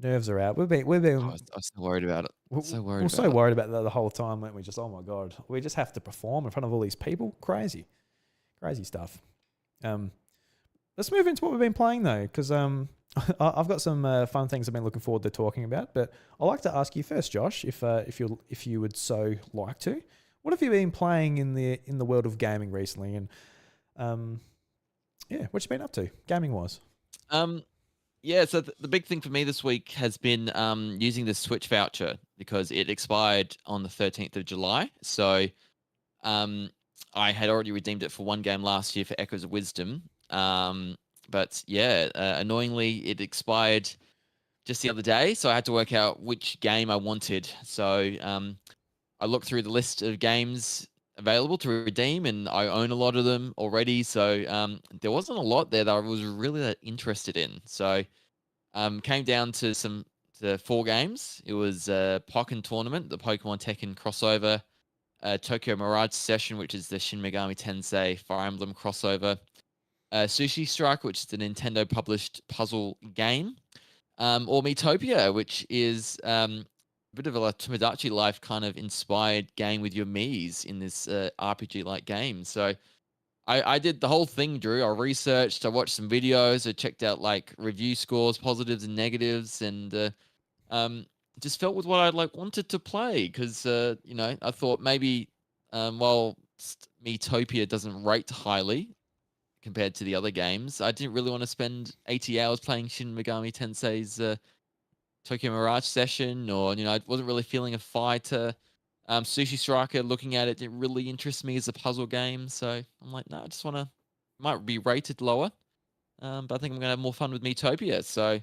Nerves are out. We've been. I was so worried about it. We're so worried about that the whole time, weren't we? Just, oh my God, we just have to perform in front of all these people. Crazy stuff. Let's move into what we've been playing though, because I've got some fun things I've been looking forward to talking about. But I'd like to ask you first, Josh, if you would so like to. What have you been playing in the world of gaming recently? And what you been up to gaming wise? So the big thing for me this week has been using the Switch voucher because it expired on the 13th of July. So I had already redeemed it for one game last year for Echoes of Wisdom. Annoyingly, it expired just the other day. So I had to work out which game I wanted. So I looked through the list of games available to redeem, and I own a lot of them already. So there wasn't a lot there that I was really that interested in. So came down to 4 games. It was Pokken Tournament, the Pokemon Tekken crossover, Tokyo Mirage Session, which is the Shin Megami Tensei Fire Emblem crossover, Sushi Strike, which is the Nintendo published puzzle game, or Miitopia, which is a bit of a Tomodachi Life kind of inspired game with your Miis in this RPG-like game. So I did the whole thing, Drew. I researched, I watched some videos, I checked out like review scores, positives and negatives, and just felt with what I wanted to play because I thought maybe while Miitopia doesn't rate highly compared to the other games, I didn't really want to spend 80 hours playing Shin Megami Tensei's Tokyo Mirage Session, or I wasn't really feeling a fighter. Sushi Striker, looking at it, didn't really interest me as a puzzle game, so I'm like, no, I just want to. Might be rated lower, but I think I'm gonna have more fun with Miitopia. So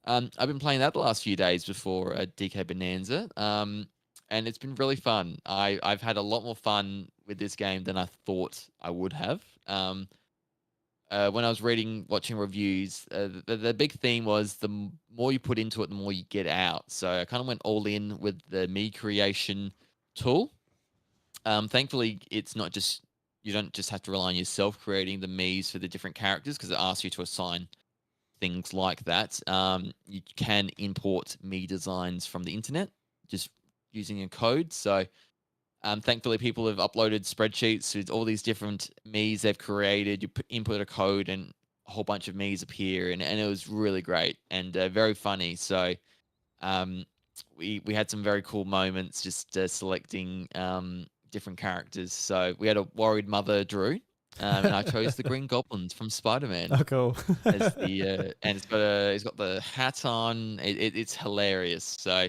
I've been playing that the last few days before DK Bonanza, and it's been really fun. I've had a lot more fun with this game than I thought I would have. When I was watching reviews, the big theme was the more you put into it, the more you get out. So I kind of went all in with the Mii creation tool. Thankfully, it's not just you don't just have to rely on yourself creating the Miis for the different characters because it asks you to assign things like that. You can import Mii designs from the internet just using a code. So thankfully, people have uploaded spreadsheets with all these different Miis they've created. You input a code and a whole bunch of Miis appear, and it was really great and very funny. So we had some very cool moments just selecting different characters. So we had a worried mother, Drew, and I chose the Green Goblins from Spider-Man. Oh, cool. As the and he's got the hat on. It's hilarious. So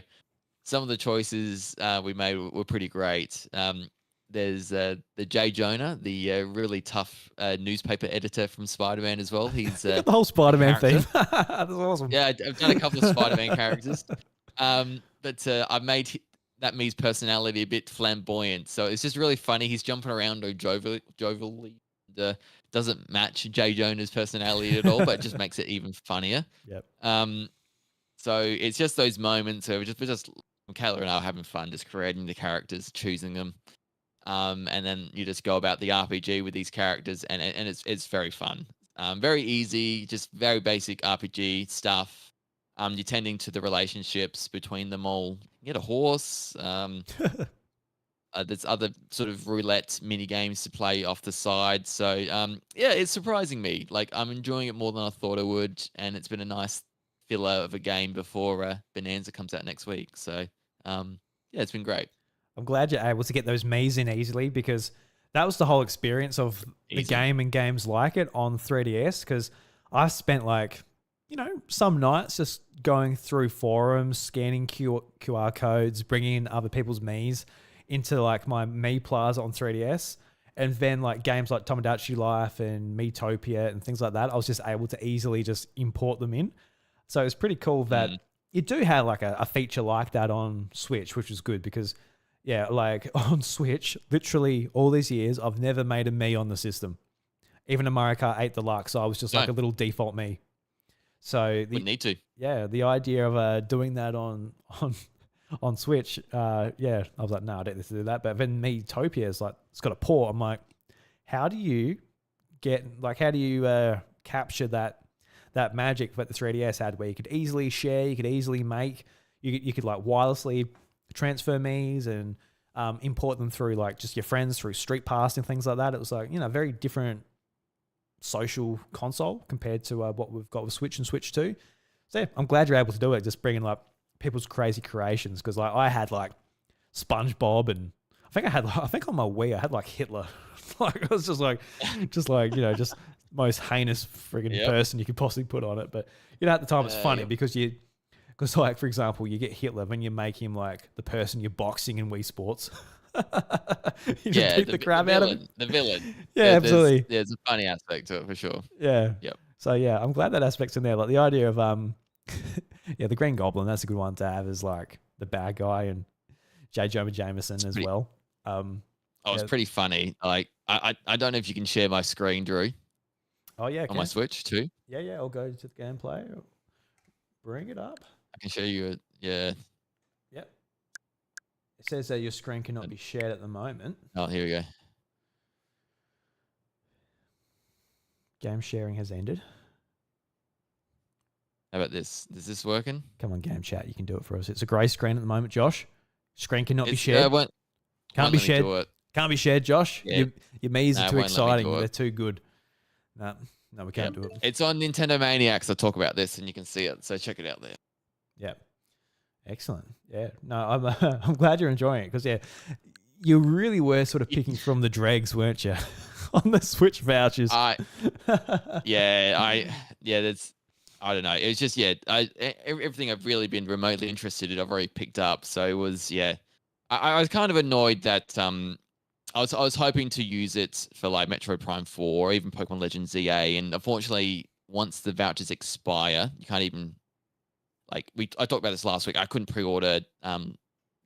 some of the choices we made were pretty great. There's the Jay Jonah, the really tough newspaper editor from Spider-Man as well. He's the whole Spider-Man theme. That's awesome. Yeah, I've done a couple of Spider-Man characters. But I've made that Mii's personality a bit flamboyant. So it's just really funny. He's jumping around jovially. Doesn't match Jay Jonah's personality at all, but it just makes it even funnier. Yep. So it's just those moments where we're just Kayla and I are having fun, just creating the characters, choosing them, and then you just go about the RPG with these characters, and it's very fun, very easy, just very basic RPG stuff. you're tending to the relationships between them all. You get a horse. There's other sort of roulette mini games to play off the side. So yeah, it's surprising me. Like I'm enjoying it more than I thought I would, and it's been a nice filler of a game before Bonanza comes out next week. So yeah, it's been great. I'm glad you're able to get those Miis in easily, because that was the whole experience of the game and games like it on 3DS. Because I spent like, some nights just going through forums, scanning QR codes, bringing in other people's Miis into like my Mii Plaza on 3DS. And then like games like Tomodachi Life and Miitopia and things like that, I was just able to easily just import them in. So it's pretty cool that you do have like a feature like that on Switch, which is good because, yeah, like on Switch, literally all these years, I've never made a Mii on the system. Even in Mario Kart 8 Deluxe, I was just like a little default Mii. So we need to. Yeah, the idea of doing that on Switch, yeah, I was like, no, I don't need to do that. But then Miitopia is like, it's got a port. I'm like, how do you capture that magic that the 3DS had, where you could easily share, you could easily make, you could like wirelessly transfer Miis and import them through like just your friends through Street Pass and things like that. It was like, very different social console compared to what we've got with Switch and Switch 2. So yeah, I'm glad you're able to do it, just bringing like people's crazy creations, because like I had like SpongeBob, and I think on my Wii I had like Hitler. Like it was just just most heinous friggin' person you could possibly put on it. But at the time it's funny because like for example, you get Hitler when you make him like the person you're boxing in Wii Sports. You just beat the crap out of him. The villain. Yeah, absolutely. There's a funny aspect to it for sure. Yeah. Yep. So yeah, I'm glad that aspect's in there. Like the idea of yeah, the Green Goblin, that's a good one to have as like the bad guy, and J. Jonah Jameson as well. It's pretty funny. Like I don't know if you can share my screen, Drew. Oh yeah, on my Switch too. Yeah. I'll go to the gameplay. Bring it up. I can show you it. Yeah. Yep. It says that your screen cannot be shared at the moment. Oh, here we go. Game sharing has ended. How about this? Is this working? Come on, game chat. You can do it for us. It's a grey screen at the moment, Josh. Screen cannot be shared. Can't be shared. Can't be shared, Josh. Yeah. Your Miis are too exciting. They're too good. No, we can't do it. It's on Nintendo Maniacs. I talk about this, and you can see it. So check it out there. Yeah. Excellent. Yeah. No, I'm glad you're enjoying it, because you really were sort of picking from the dregs, weren't you? On the Switch vouchers. That's. I don't know. It was just, everything I've really been remotely interested in, I've already picked up. So it was, I was kind of annoyed that I was hoping to use it for like Metroid Prime 4 or even Pokemon Legends ZA. And unfortunately, once the vouchers expire, you can't even, I talked about this last week. I couldn't pre-order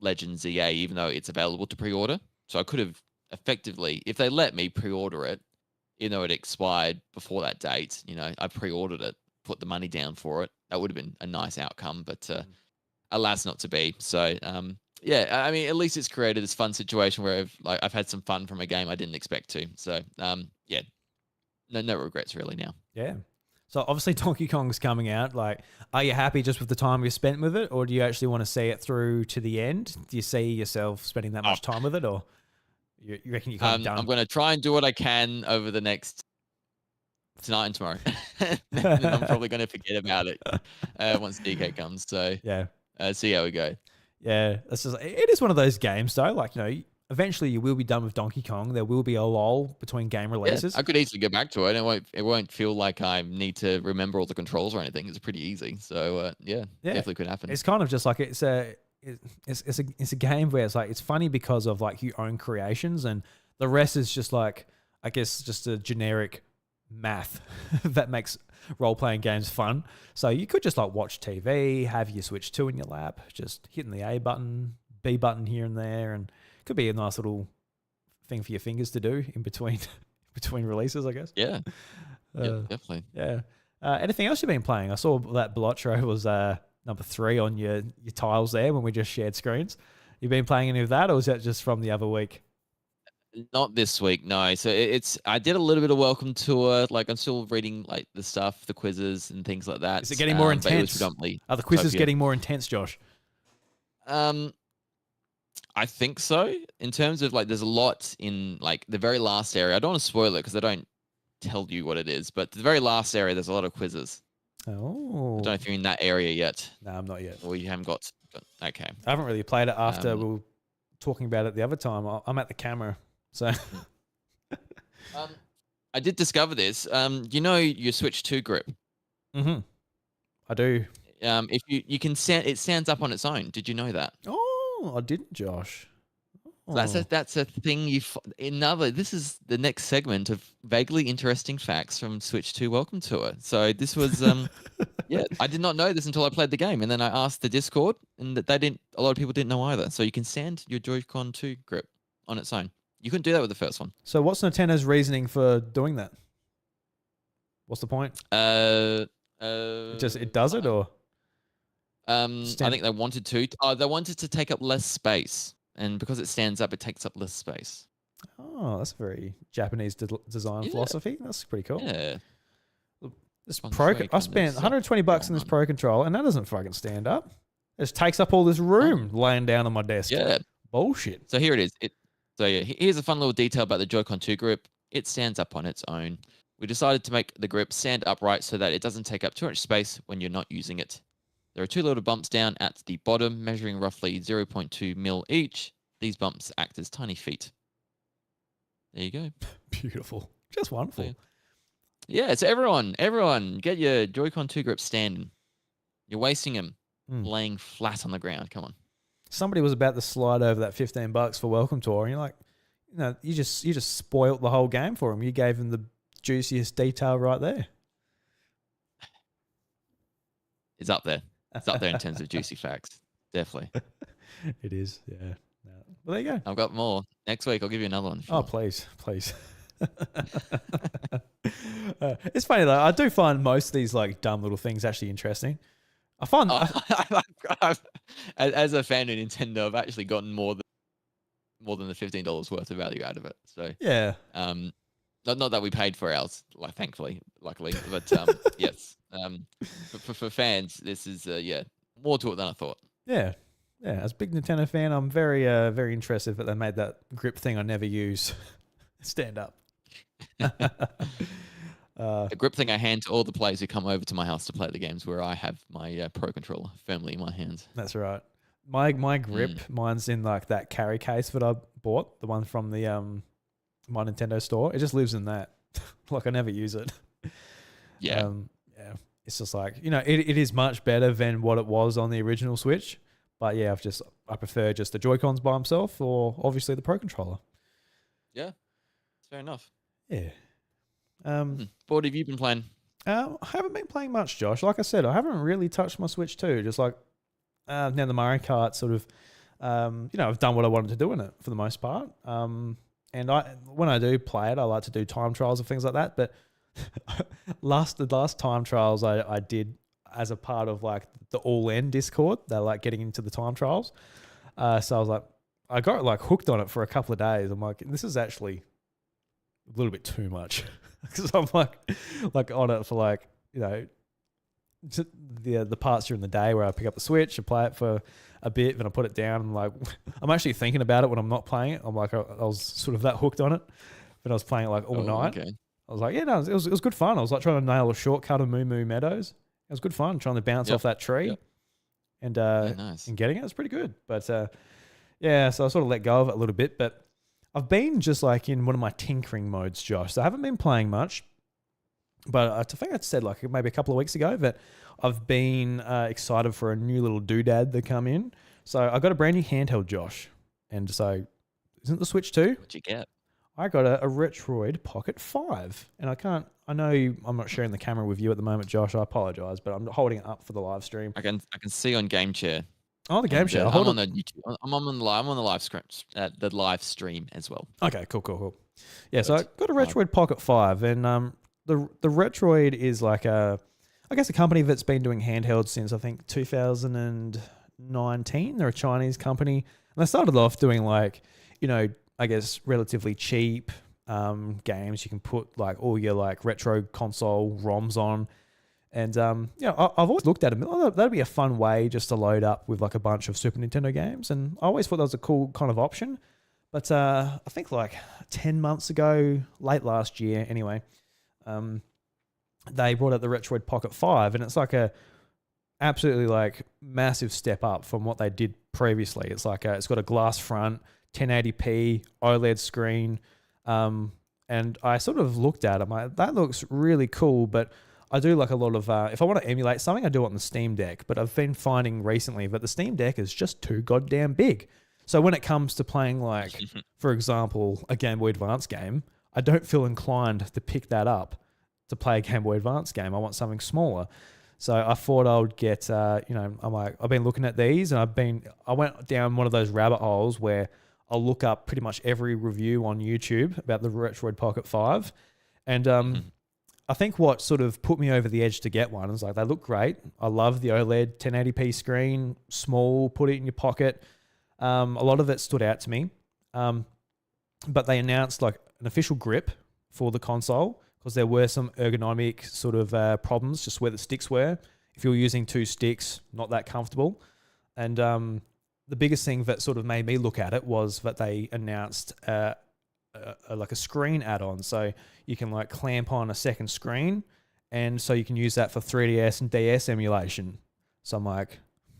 Legends ZA, even though it's available to pre-order. So I could have effectively, if they let me pre-order it, even though it expired before that date, I pre-ordered it, put the money down for it. That would have been a nice outcome, but alas, not to be. So I mean, at least it's created this fun situation where I've had some fun from a game I didn't expect to. So no regrets really now. Yeah. So obviously Donkey Kong's coming out. Like, are you happy just with the time you spent with it, or do you actually want to see it through to the end? Do you see yourself spending that much time with it, or you reckon you can't done? I'm going to try and do what I can over the next tonight and tomorrow. Then I'm probably going to forget about it once DK comes. So see how we go. Yeah, it is one of those games though. Like, eventually you will be done with Donkey Kong. There will be a lull between game releases. I could easily go back to it. It won't feel like I need to remember all the controls or anything. It's pretty easy. So definitely could happen. It's kind of just like it's a game where it's like, it's funny because of like your own creations, and the rest is just like, I guess, just a generic math that makes role-playing games fun. So you could just like watch TV, have your Switch 2 in your lap, just hitting the A button, B button here and there, and it could be a nice little thing for your fingers to do in between releases, I guess. Yeah, definitely. Yeah. Anything else you've been playing? I saw that Blotro was number 3 on your tiles there when we just shared screens. You been playing any of that, or was that just from the other week? Not this week, no. So it's I did a little bit of welcome tour. Like I'm still reading like the stuff, the quizzes and things like that. Is it getting more But it was intense? predominantly Are the quizzes Miitopia. getting more intense, Josh? I think so. In terms of like, there's a lot in like the very last area. I don't want to spoil it because I don't tell you what it is. But the very last area, there's a lot of quizzes. I Oh. don't know if you're in that area yet, No, I'm not yet. or you haven't got. Okay. I haven't really played it after we were talking about it the other time. I'm at the camera, so. I did discover this. You know your Switch 2 grip. Mm-hmm. I do. If you can stand, it stands up on its own. Did you know that? Oh, I didn't, Josh. Oh. That's a thing this is the next segment of vaguely interesting facts from Switch 2 Welcome Tour. So this was yeah, I did not know this until I played the game, and then I asked the Discord, and they didn't. A lot of people didn't know either. So you can stand your Joy-Con 2 grip on its own. You couldn't do that with the first one. So what's Nintendo's reasoning for doing that? What's the point? It does it, or? I think they wanted to. They wanted to take up less space, and because it stands up, it takes up less space. Oh, that's a very Japanese design philosophy. That's pretty cool. Yeah. This I spent $120 on this Pro controller, and that doesn't fucking stand up. It just takes up all this room laying down on my desk. Yeah. Bullshit. So here it is. Here's a fun little detail about the Joy-Con 2 grip. It stands up on its own. We decided to make the grip stand upright so that it doesn't take up too much space when you're not using it. There are two little bumps down at the bottom, measuring roughly 0.2 mil each. These bumps act as tiny feet. There you go. Beautiful. Just wonderful. Yeah, so everyone, get your Joy-Con 2 grip standing. You're wasting them laying flat on the ground. Come on. Somebody was about to slide over that $15 for Welcome Tour, and you're like, you just spoilt the whole game for him. You gave him the juiciest detail right there. It's up there. It's up there in terms of juicy facts. Definitely. It is, yeah. No. Well, there you go. I've got more. Next week, I'll give you another one. Oh, please. It's funny though. I do find most of these like dumb little things actually interesting. I find as a fan of Nintendo, I've actually gotten more than the $15 worth of value out of it. So yeah, not that we paid for ours, luckily, but yes, for fans, this is more to it than I thought. Yeah. As a big Nintendo fan, I'm very very interested that they made that grip thing I never use stand up. The grip thing I hand to all the players who come over to my house to play the games where I have my Pro controller firmly in my hands. That's right. My grip, mine's in like that carry case that I bought, the one from the my Nintendo store. It just lives in that. Like I never use it. Yeah. It's just like, it is much better than what it was on the original Switch. But yeah, I prefer just the Joy-Cons by themselves, or obviously the Pro controller. Yeah. It's fair enough. Yeah. What have you been playing? I haven't been playing much, Josh. Like I said, I haven't really touched my Switch 2. Just like now the Mario Kart sort of, I've done what I wanted to do in it for the most part. And when I do play it, I like to do time trials and things like that. But the last time trials I did as a part of like the All In Discord, they're like getting into the time trials. So I was like, I got like hooked on it for a couple of days. I'm like, this is actually a little bit too much, because I'm like on it for like, the parts during the day where I pick up the Switch and play it for a bit, then I put it down. And like, I'm actually thinking about it when I'm not playing it. I'm like, I was sort of that hooked on it, but I was playing it like all night. Okay. I was like, yeah, no, it was good fun. I was like trying to nail a shortcut of Moo Moo Meadows. It was good fun trying to bounce off that tree and nice. And getting it. It was pretty good. But so I sort of let go of it a little bit. But I've been just like in one of my tinkering modes, Josh. So I haven't been playing much. But I think I said like maybe a couple of weeks ago that I've been excited for a new little doodad to come in. So I got a brand new handheld, Josh. And so isn't the Switch 2? What'd you get? I got a Retroid Pocket 5. And I'm not sharing the camera with you at the moment, Josh. I apologize, but I'm holding it up for the live stream. I can see on Game Chair. Oh, the Game Chair. I'm on the YouTube. I'm on the live stream as well. Okay, cool. Yeah, so I got a Retroid Pocket 5, and the Retroid is like I guess a company that's been doing handhelds since I think 2019. They're a Chinese company, and they started off doing like I guess, relatively cheap games. You can put like all your like retro console ROMs on. And, I've always looked at them. Oh, that'd be a fun way just to load up with like a bunch of Super Nintendo games. And I always thought that was a cool kind of option. But I think like 10 months ago, late last year anyway, they brought out the Retroid Pocket 5. And it's like a absolutely like massive step up from what they did previously. It's like it's got a glass front, 1080p, OLED screen. And I sort of looked at it. I'm like, that looks really cool, but I do like a lot of, if I want to emulate something, I do it on the Steam Deck. But I've been finding recently that the Steam Deck is just too goddamn big. So when it comes to playing, like, for example, a Game Boy Advance game, I don't feel inclined to pick that up to play a Game Boy Advance game. I want something smaller. So I thought I would get, I'm like, I've been looking at these, and I went down one of those rabbit holes where I'll look up pretty much every review on YouTube about the Retroid Pocket 5. And I think what sort of put me over the edge to get one is like, they look great. I love the OLED 1080p screen, small, put it in your pocket. A lot of it stood out to me. But they announced like an official grip for the console because there were some ergonomic sort of problems just where the sticks were. If you're using two sticks, not that comfortable. And the biggest thing that sort of made me look at it was that they announced like a screen add-on. So you can like clamp on a second screen, and so you can use that for 3DS and DS emulation. So I'm like,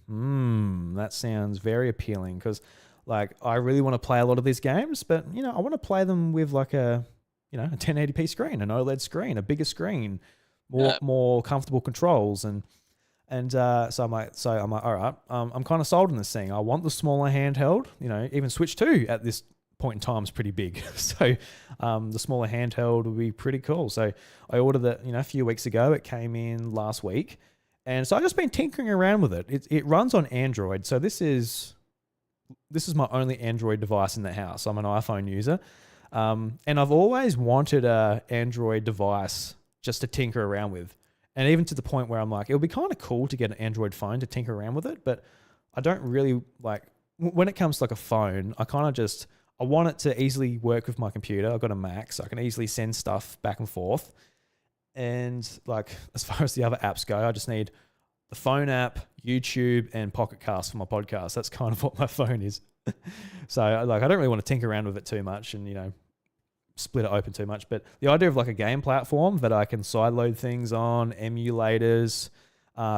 that sounds very appealing because like I really want to play a lot of these games, but I want to play them with like a 1080p screen, an OLED screen, a bigger screen, more comfortable controls, and so I'm like, all right, I'm kind of sold on this thing. I want the smaller handheld. Even Switch 2 at this point in time is pretty big, so the smaller handheld would be pretty cool. So I ordered it, a few weeks ago. It came in last week, and so I've just been tinkering around with it. It runs on Android, so this is my only Android device in the house. I'm an iPhone user, and I've always wanted a Android device just to tinker around with. And even to the point where I'm like, it would be kind of cool to get an Android phone to tinker around with it, but I don't really like, when it comes to like a phone, I want it to easily work with my computer. I've got a Mac, so I can easily send stuff back and forth. And like, as far as the other apps go, I just need the phone app, YouTube, and Pocket Cast for my podcast. That's kind of what my phone is. So like, I don't really want to tinker around with it too much and, split it open too much. But the idea of like a game platform that I can sideload things on, emulators,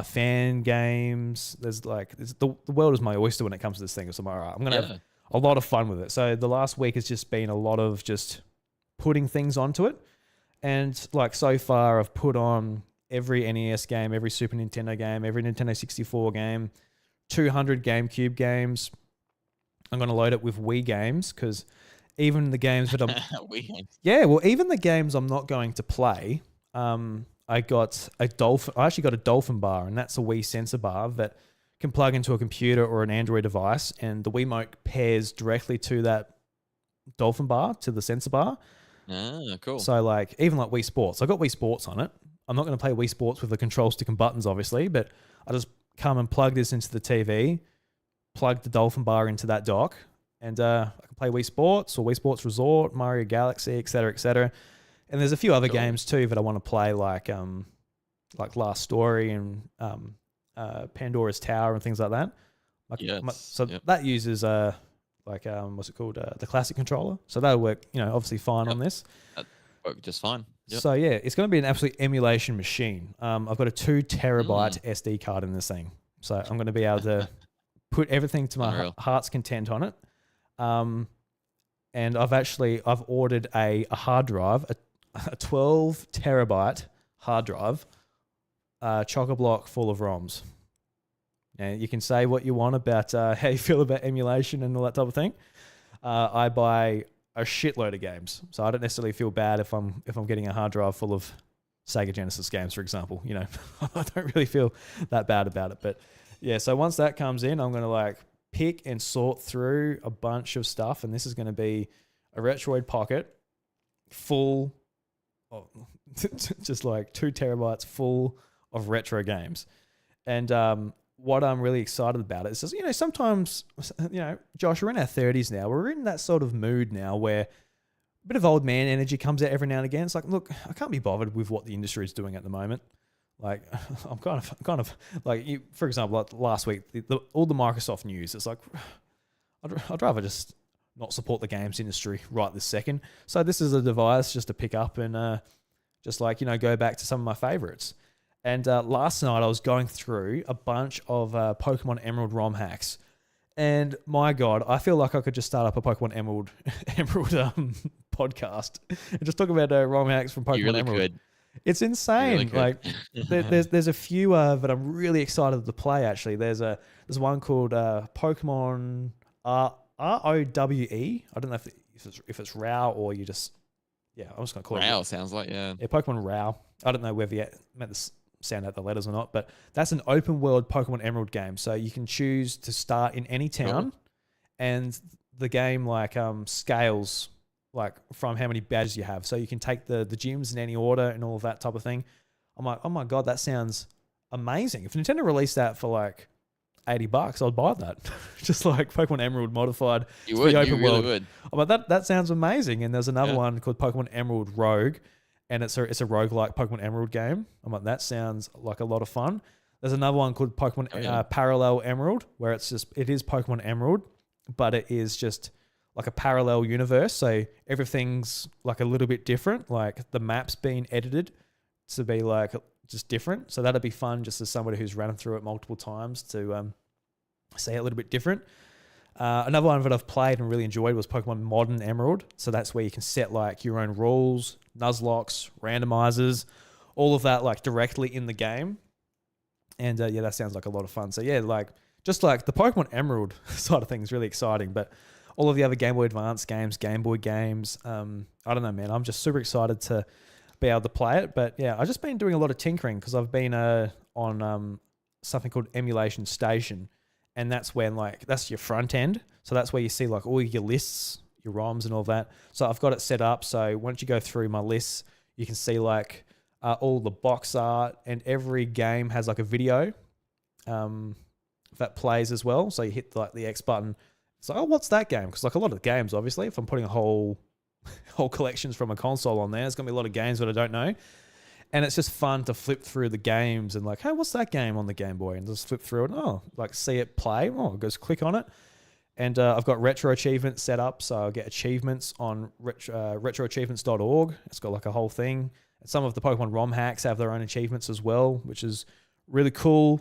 fan games, the world is my oyster when it comes to this thing. So I'm like, all right, I'm going to have a lot of fun with it. So the last week has just been a lot of just putting things onto it. And like so far I've put on every NES game, every Super Nintendo game, every Nintendo 64 game, 200 GameCube games. I'm going to load it with Wii games because even the games that I'm... Wii games. Yeah, well, even the games I'm not going to play, I actually got a Dolphin bar, and that's a Wii sensor bar that can plug into a computer or an Android device, and the Wiimote pairs directly to that Dolphin bar, to the sensor bar. Ah, cool. So like, even like Wii Sports, I got Wii Sports on it. I'm not going to play Wii Sports with the control stick and buttons, obviously, but I just come and plug this into the TV, plug the Dolphin bar into that dock, and I can play Wii Sports or Wii Sports Resort, Mario Galaxy, etc., etc. And there's a few other games too that I want to play, like Last Story and Pandora's Tower and things like that. That uses what's it called? The classic controller. So that'll work, obviously fine on this. That worked just fine. Yep. So yeah, it's going to be an absolute emulation machine. I've got a 2 terabyte SD card in this thing, so I'm going to be able to put everything to my heart's content on it. And I've ordered a hard drive, a 12 terabyte hard drive, chock-a-block full of ROMs. Now, you can say what you want about how you feel about emulation and all that type of thing. I buy a shitload of games, so I don't necessarily feel bad if I'm getting a hard drive full of Sega Genesis games, for example. I don't really feel that bad about it. But yeah, so once that comes in, I'm going to pick and sort through a bunch of stuff, and this is going to be a Retroid Pocket full of just 2 terabytes full of retro games. And what I'm really excited about is just, sometimes, Josh, we're in our 30s now. We're in that sort of mood now where a bit of old man energy comes out every now and again. It's like, look, I can't be bothered with what the industry is doing at the moment. Like, I'm kind of like, for example, like last week, all the Microsoft news. It's like, I'd rather just not support the games industry right this second. So this is a device just to pick up and just like, go back to some of my favorites. And last night I was going through a bunch of Pokemon Emerald ROM hacks. And my God, I feel like I could just start up a Pokemon Emerald podcast and just talk about ROM hacks from Pokemon really Emerald. could. It's insane. Really like there's a few that I'm really excited to play. Actually, there's one called Pokemon ROWE. I don't know if it's ROW or you just I'm just gonna call it ROW. Sounds like yeah, Pokemon ROW. I don't know whether you meant to sound out the letters or not, but that's an open world Pokemon Emerald game. So you can choose to start in any town, and the game like scales like from how many badges you have. So you can take the gyms in any order and all of that type of thing. I'm like, oh my God, that sounds amazing. If Nintendo released that for like $80, I'd buy that. Just like Pokemon Emerald modified. You would. You really would. I'm like, that sounds amazing. And there's another one called Pokemon Emerald Rogue, and it's a roguelike Pokemon Emerald game. I'm like, that sounds like a lot of fun. There's another one called Pokemon Parallel Emerald, where it is Pokemon Emerald, but it is just like a parallel universe. So everything's like a little bit different. Like the map's been edited to be like just different. So that'd be fun just as somebody who's run through it multiple times to see it a little bit different. Another one that I've played and really enjoyed was Pokemon Modern Emerald. So that's where you can set like your own rules, Nuzlocks, randomizers, all of that like directly in the game. And that sounds like a lot of fun. So yeah, like just like the Pokemon Emerald side of things is really exciting, but all of the other Game Boy Advance games, Game Boy games, I don't know, man. I'm just super excited to be able to play it. But yeah, I've just been doing a lot of tinkering because I've been on something called Emulation Station. And that's when like, that's your front end. So that's where you see like all your lists, your ROMs and all that. So I've got it set up. So once you go through my lists, you can see like all the box art, and every game has like a video that plays as well. So you hit like the X button. It's like, oh, what's that game? Because like a lot of the games, obviously, if I'm putting a whole collections from a console on there, there's going to be a lot of games that I don't know. And it's just fun to flip through the games and like, hey, what's that game on the Game Boy? And just flip through it. Oh, like see it play. Oh, just click on it. And I've got retro achievements set up. So I'll get achievements on retroachievements.org. It's got like a whole thing. And some of the Pokemon ROM hacks have their own achievements as well, which is really cool.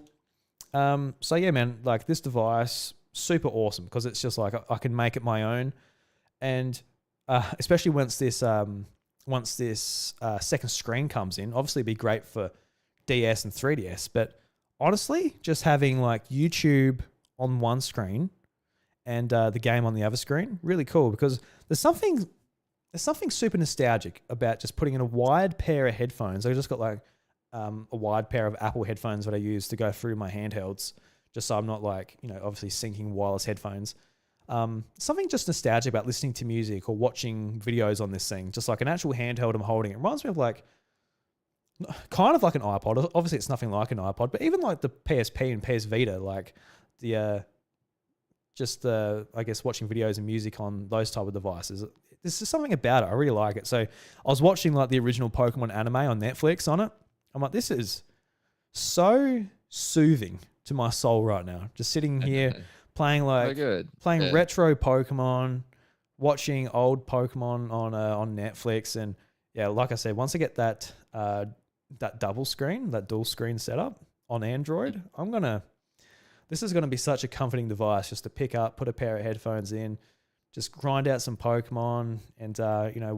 So yeah, man, like this device, super awesome because it's just like I can make it my own. And especially once this second screen comes in, obviously it'd be great for DS and 3DS. But honestly, just having like YouTube on one screen and the game on the other screen, really cool because there's something super nostalgic about just putting in a wide pair of headphones. I just got like a wide pair of Apple headphones that I use to go through my handhelds, just so I'm not like, obviously syncing wireless headphones. Something just nostalgic about listening to music or watching videos on this thing, just like an actual handheld I'm holding. It reminds me of like, kind of like an iPod. Obviously it's nothing like an iPod, but even like the PSP and PS Vita, like I guess watching videos and music on those type of devices. There's just something about it. I really like it. So I was watching like the original Pokemon anime on Netflix on it. I'm like, this is so soothing to my soul right now. Just sitting here playing retro Pokemon, watching old Pokemon on Netflix, and yeah, like I said, once I get that dual screen setup on Android, this is gonna be such a comforting device just to pick up, put a pair of headphones in, just grind out some Pokemon, and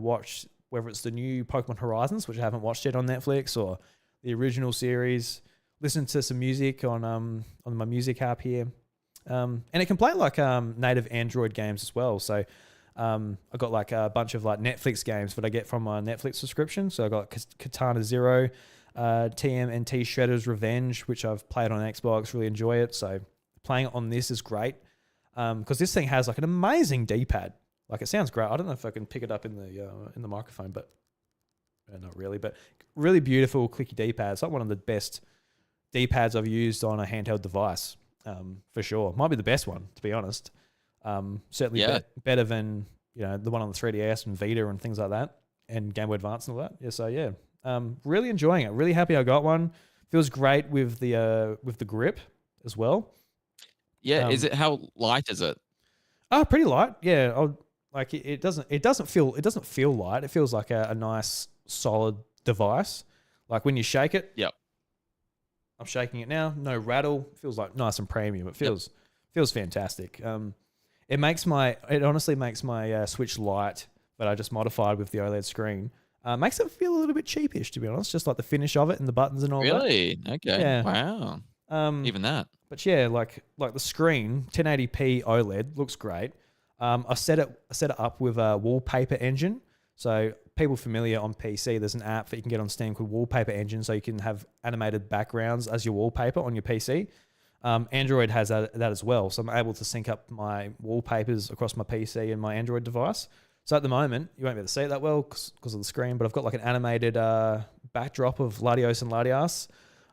watch whether it's the new Pokemon Horizons, which I haven't watched yet on Netflix, or the original series. Listen to some music on my music app here. And it can play like native Android games as well. So I got like a bunch of like Netflix games that I get from my Netflix subscription. So I got Katana Zero, TMNT Shredder's Revenge, which I've played on Xbox, really enjoy it. So playing it on this is great because this thing has like an amazing D-pad. Like it sounds great. I don't know if I can pick it up in the microphone, but not really. But really beautiful clicky D-pad. It's like one of the best D-pads I've used on a handheld device, for sure. Might be the best one, to be honest. Certainly better than the one on the 3DS and Vita and things like that, and Game Boy Advance and all that. Yeah, so yeah, really enjoying it. Really happy I got one. Feels great with the grip as well. Yeah, how light is it? Pretty light. Yeah, it doesn't feel light. It feels like a nice solid device. Like when you shake it. Yep. I'm shaking it now. No rattle. Feels like nice and premium. It feels fantastic. It honestly makes my Switch Lite that I just modified with the OLED screen. Makes it feel a little bit cheapish, to be honest. Just like the finish of it and the buttons and all that. Really? Okay. Yeah. Wow. Even that. But yeah, like the screen, 1080p OLED looks great. I set it up with a wallpaper engine. So people familiar on PC, there's an app that you can get on Steam called Wallpaper Engine, so you can have animated backgrounds as your wallpaper on your PC. Android has that as well, so I'm able to sync up my wallpapers across my PC and my Android device. So at the moment, you won't be able to see it that well because of the screen, but I've got like an animated backdrop of Latios and Latias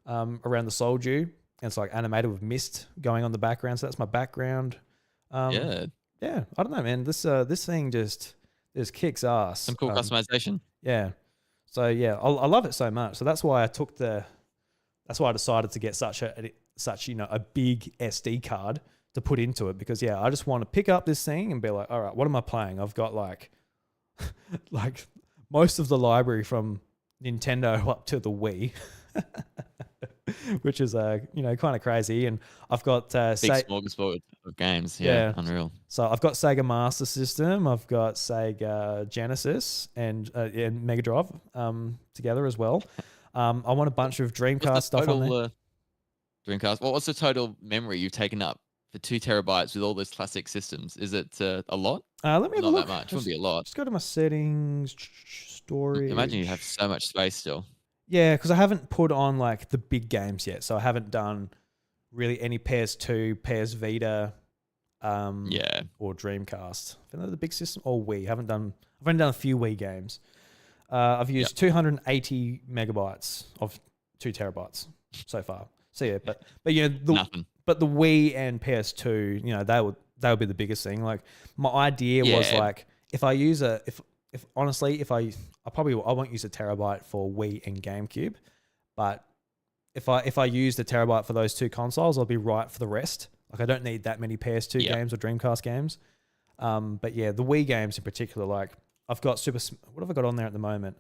around the Soul Dew, and it's like animated with mist going on the background. So that's my background. Yeah, I don't know, man. This thing just kicks ass. Some cool customization. Yeah. So yeah, I love it so much. So that's why I decided to get such a big SD card to put into it, because I just want to pick up this thing and be like, all right, what am I playing? I've got like most of the library from Nintendo up to the Wii. Which is kind of crazy, and I've got big smorgasbord of games. Yeah, unreal. So I've got Sega Master System, I've got Sega Genesis, and Mega Drive together as well. I want a bunch of Dreamcast stuff on there. Dreamcast. What was the total memory you've taken up for 2 terabytes with all those classic systems? Is it a lot? Let me have a look. Not that much. It wouldn't be a lot. Just go to my settings, storage. Imagine you have so much space still. Yeah, because I haven't put on like the big games yet, so I haven't done really any PS2, PS Vita, or Dreamcast. I think they're the big system, or Wii. I've only done a few Wii games. I've used 280 megabytes of 2 terabytes so far. So yeah, but nothing. But the Wii and PS2, they would be the biggest thing. Like my idea was like if I use I won't use a terabyte for Wii and GameCube, but if I use the terabyte for those 2 consoles, I'll be right for the rest. Like I don't need that many PS2 games or Dreamcast games. But yeah, the Wii games in particular, like I've got what have I got on there at the moment?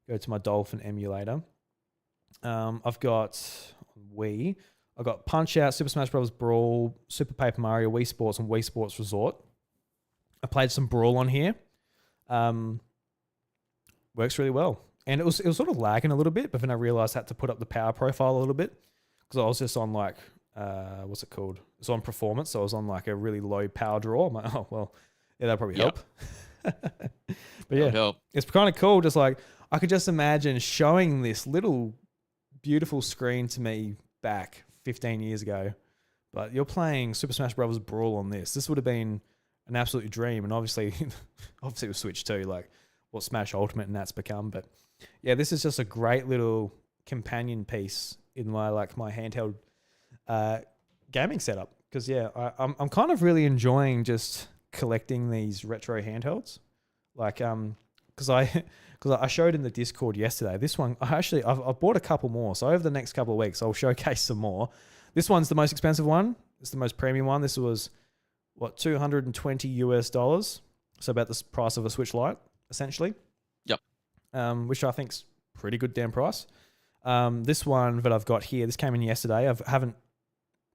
Go to my Dolphin emulator. I've got Wii. I've got Punch-Out, Super Smash Bros. Brawl, Super Paper Mario, Wii Sports, and Wii Sports Resort. I played some Brawl on here. Works really well. And it was sort of lagging a little bit, but then I realized I had to put up the power profile a little bit because I was just on like, what's it called? It's on performance. So I was on like a really low power draw. I'm like, oh, well, yeah, that'll probably help. But yeah, it's kind of cool. Just like, I could just imagine showing this little beautiful screen to me back 15 years ago, but you're playing Super Smash Bros. Brawl on this. This would have been an absolute dream. And obviously with Switch 2, like what Smash Ultimate and that's become. But yeah, this is just a great little companion piece in my handheld gaming setup. Because I'm kind of really enjoying just collecting these retro handhelds. Like because I showed in the Discord yesterday. This one I've bought a couple more. So over the next couple of weeks I'll showcase some more. This one's the most expensive one. It's the most premium one. This was $220, so about the price of a Switch Lite, essentially. Yep. Which I think's pretty good damn price. This one that I've got here, this came in yesterday. I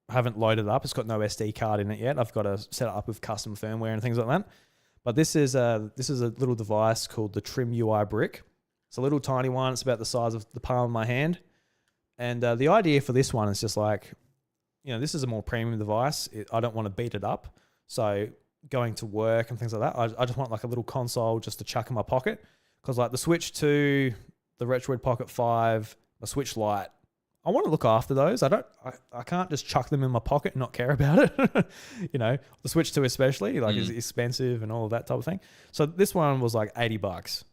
haven't loaded it up. It's got no SD card in it yet. I've got to set it up with custom firmware and things like that. But this is a little device called the Trim UI Brick. It's a little tiny one. It's about the size of the palm of my hand. And the idea for this one is just like, this is a more premium device. I don't want to beat it up. So going to work and things like that, I just want like a little console just to chuck in my pocket. Because like the Switch 2, the Retroid Pocket 5, the Switch Lite, I want to look after those. I can't just chuck them in my pocket and not care about it. The Switch 2 especially, like is expensive and all of that type of thing. So this one was like $80.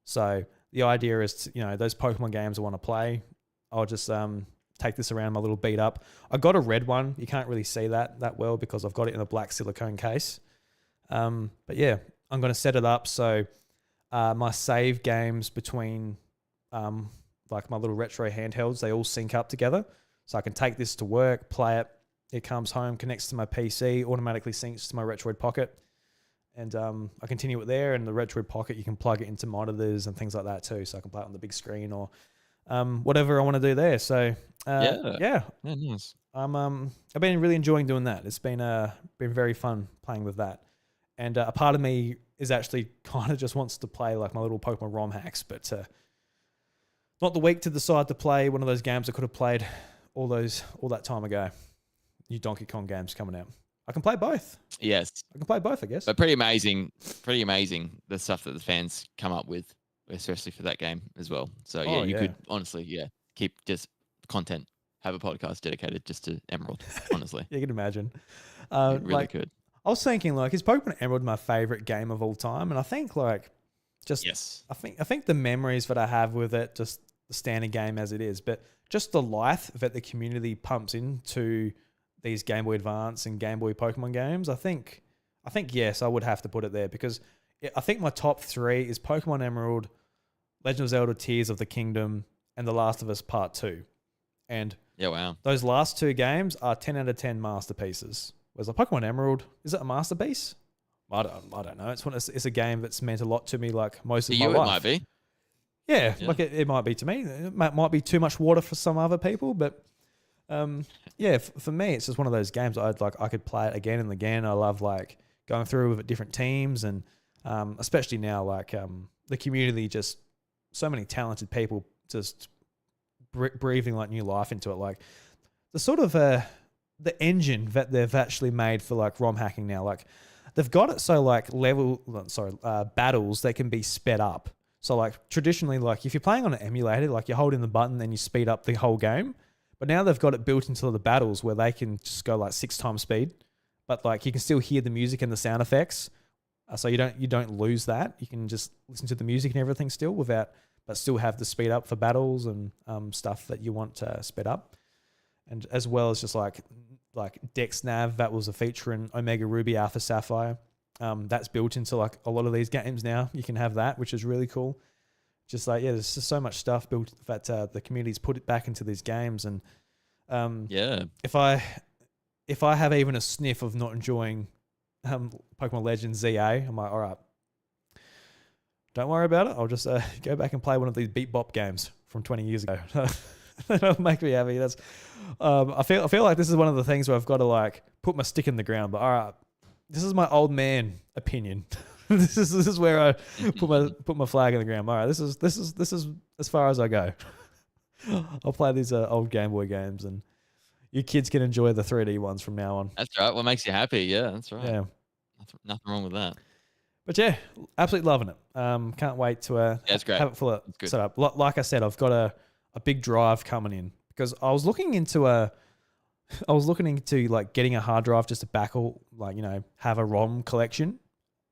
So the idea is, those Pokemon games I want to play, I'll just take this around my little beat up. I got a red one. You can't really see that well because I've got it in a black silicone case. But yeah, I'm going to set it up so my save games between like my little retro handhelds, they all sync up together. So I can take this to work, play it. It comes home, connects to my PC, automatically syncs to my Retroid Pocket. And I continue it there. And the Retroid Pocket, you can plug it into monitors and things like that too. So I can play it on the big screen or whatever I want to do there. So yeah, nice. I've been really enjoying doing that. It's been very fun playing with that. And a part of me is actually kind of just wants to play like my little Pokemon ROM hacks, but not the week to decide to play one of those games I could have played all that time ago. New Donkey Kong games coming out. I can play both. Yes. I can play both, I guess. But pretty amazing the stuff that the fans come up with, especially for that game as well. So yeah, you could honestly, keep just content, have a podcast dedicated just to Emerald, honestly. You can imagine. You really could. I was thinking like, is Pokemon Emerald my favorite game of all time? And I think like yes. I think the memories that I have with it, just the standard game as it is, but just the life that the community pumps into these Game Boy Advance and Game Boy Pokemon games, I think yes, I would have to put it there because I think my top 3 is Pokemon Emerald, Legend of Zelda Tears of the Kingdom, and The Last of Us Part 2. And yeah, wow. Those last 2 games are 10 out of 10 masterpieces. Whereas like Pokemon Emerald, is it a masterpiece? I don't know. It's a game that's meant a lot to me, like most of my life. It might be. Yeah, like it might be to me. It might be too much water for some other people, but yeah, for me, it's just one of those games I could play it again and again. I love like going through with different teams, and especially now, like the community, just so many talented people just breathing like new life into it. Like the sort of the engine that they've actually made for like ROM hacking now, like they've got it so like battles that can be sped up. So like traditionally, like if you're playing on an emulator, like you're holding the button, then you speed up the whole game. But now they've got it built into the battles where they can just go like 6 times speed, but like you can still hear the music and the sound effects, so you don't lose that. You can just listen to the music and everything still but still have the speed up for battles and stuff that you want to speed up, and as well as just like Dex Nav, that was a feature in Omega Ruby Alpha Sapphire. That's built into like a lot of these games now. You can have that, which is really cool. Just like, there's just so much stuff built that the community's put it back into these games. And if I have even a sniff of not enjoying Pokemon Legends ZA, I'm like, all right, don't worry about it. I'll just go back and play one of these beat bop games from 20 years ago. That'll make me happy. That's I feel like this is one of the things where I've got to like put my stick in the ground. But all right, this is my old man opinion. this is where I put my flag in the ground. All right, this is as far as I go. I'll play these old Game Boy games, and you kids can enjoy the 3D ones from now on. That's right. What makes you happy? Yeah, that's right. Yeah, nothing wrong with that. But yeah, absolutely loving it. Can't wait to it's great. have it full set up. Like I said, I've got a big drive coming in because I was looking into like getting a hard drive just to back all, like, have a ROM collection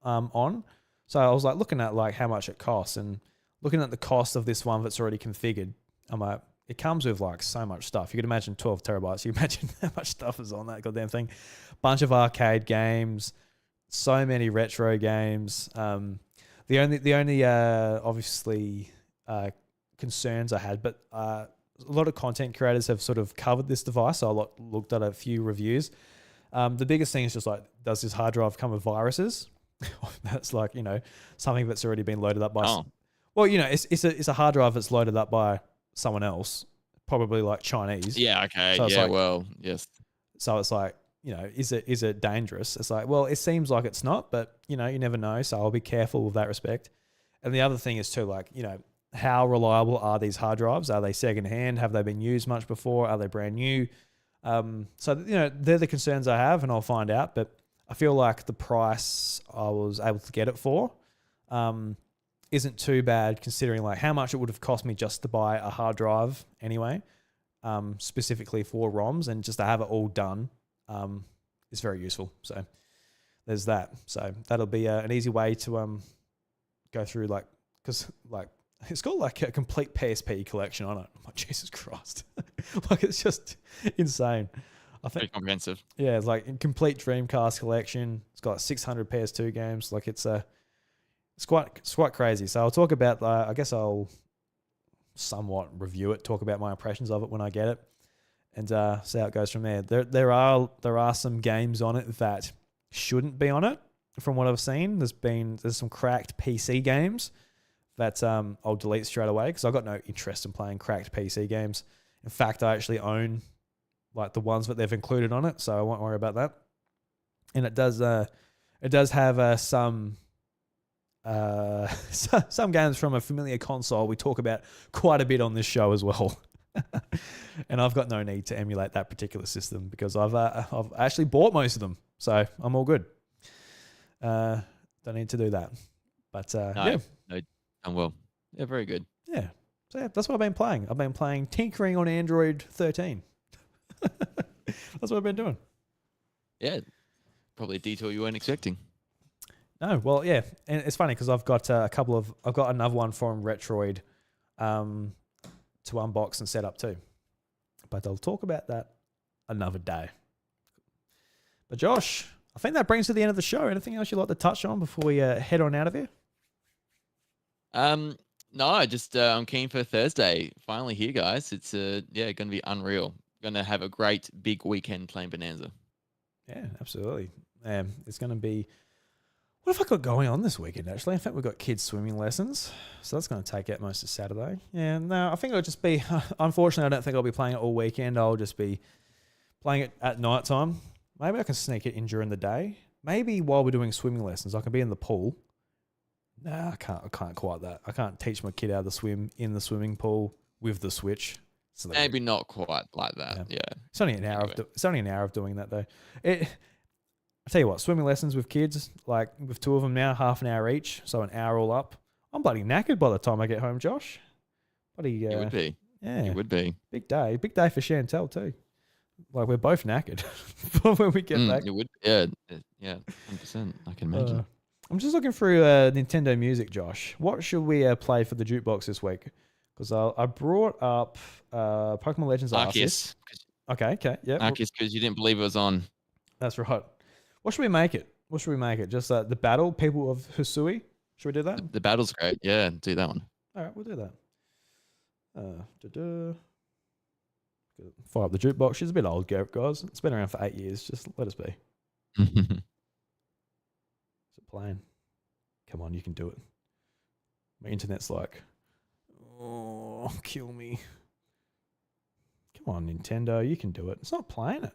on. So I was like looking at like how much it costs and looking at the cost of this one that's already configured. I'm like, it comes with like so much stuff. You could imagine 12 terabytes. You imagine how much stuff is on that goddamn thing. Bunch of arcade games, so many retro games. The only obviously concerns I had, but a lot of content creators have sort of covered this device. So I looked at a few reviews. The biggest thing is just like, does this hard drive come with viruses? That's like, something that's already been loaded up by. Oh. Well, it's a hard drive that's loaded up by someone else, probably like Chinese. Yeah. Okay. So yeah. like, well. Yes. So it's like, is it dangerous? It's like, well, it seems like it's not, but you never know. So I'll be careful with that respect. And the other thing is too, like, how reliable are these hard drives? Are they secondhand? Have they been used much before? Are they brand new? So they're the concerns I have, and I'll find out. But I feel like the price I was able to get it for isn't too bad, considering like how much it would have cost me just to buy a hard drive anyway, specifically for ROMs, and just to have it all done is very useful. So there's that. So that'll be an easy way to go through, because it's got like a complete PSP collection on it. I'm like, Jesus Christ. Like, it's just insane. I Very think, comprehensive. yeah, it's like a complete Dreamcast collection. It's got 600 PS2 games. Like, it's quite crazy. So I'll talk about, I guess I'll somewhat review it, talk about my impressions of it when I get it, and see how it goes from there. There are some games on it that shouldn't be on it, from what I've seen. There's some cracked PC games that I'll delete straight away because I've got no interest in playing cracked PC games. In fact, I actually own like the ones that they've included on it, so I won't worry about that. And it does have some games from a familiar console we talk about quite a bit on this show as well. And I've got no need to emulate that particular system because I've actually bought most of them, so I'm all good. Don't need to do that. But No, done well. Yeah, very good. yeah. So yeah, that's what I've been playing. I've been playing tinkering on Android 13. That's what I've been doing. Yeah, probably a detour you weren't expecting. No, well, yeah, and it's funny because I've got I've got another one from Retroid to unbox and set up too, but I'll talk about that another day. But Josh, I think that brings to the end of the show. Anything else you'd like to touch on before we head on out of here? No, just I'm keen for Thursday. Finally here, guys. It's going to be unreal. Going to have a great big weekend playing Bonanza. Yeah, absolutely. It's going to be. What have I got going on this weekend, actually? In fact, we've got kids' swimming lessons, so that's going to take out most of Saturday. Yeah, no, I think it'll just be... Unfortunately, I don't think I'll be playing it all weekend. I'll just be playing it at night time. Maybe I can sneak it in during the day. Maybe while we're doing swimming lessons, I can be in the pool. Nah, I can't quite that. I can't teach my kid how to swim in the swimming pool with the Switch. So Maybe not quite like that. Yeah. It's only an hour. Anyway. It's only an hour of doing that, though. I tell you what, swimming lessons with kids, like with two of them now, half an hour each, so an hour all up. I'm bloody knackered by the time I get home, Josh. Bloody, It would be. yeah, It would be. big day for Chantel too. Like we're both knackered when we get back. It would. Yeah. 100%. I can imagine. I'm just looking through Nintendo Music, Josh. What should we play for the jukebox this week? Because I brought up Pokemon Legends Arceus. Okay, yeah. Arceus, because you didn't believe it was on. That's right. What should we make it? Just the battle, people of Hisui? Should we do that? The battle's great. Yeah, do that one. All right, we'll do that. Fire up the jukebox. She's a bit old, guys. It's been around for 8 years. Just let us be. Is it playing? Come on, you can do it. My internet's like, oh, kill me. Come on, Nintendo, you can do it. It's not playing it.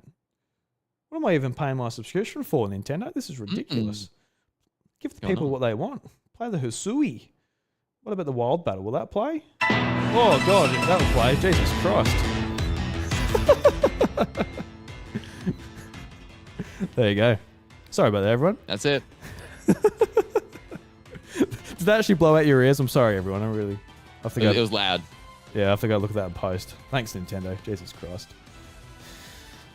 What am I even paying my subscription for, Nintendo? This is ridiculous. Give the people what they want. Play the Hisui. What about the Wild Battle? Will that play? Oh, God, that'll play. Jesus Christ. There you go. Sorry about that, everyone. That's it. Did that actually blow out your ears? I'm sorry, everyone. I have to go. It was loud. Yeah, I have to go look at that in post. Thanks, Nintendo. Jesus Christ.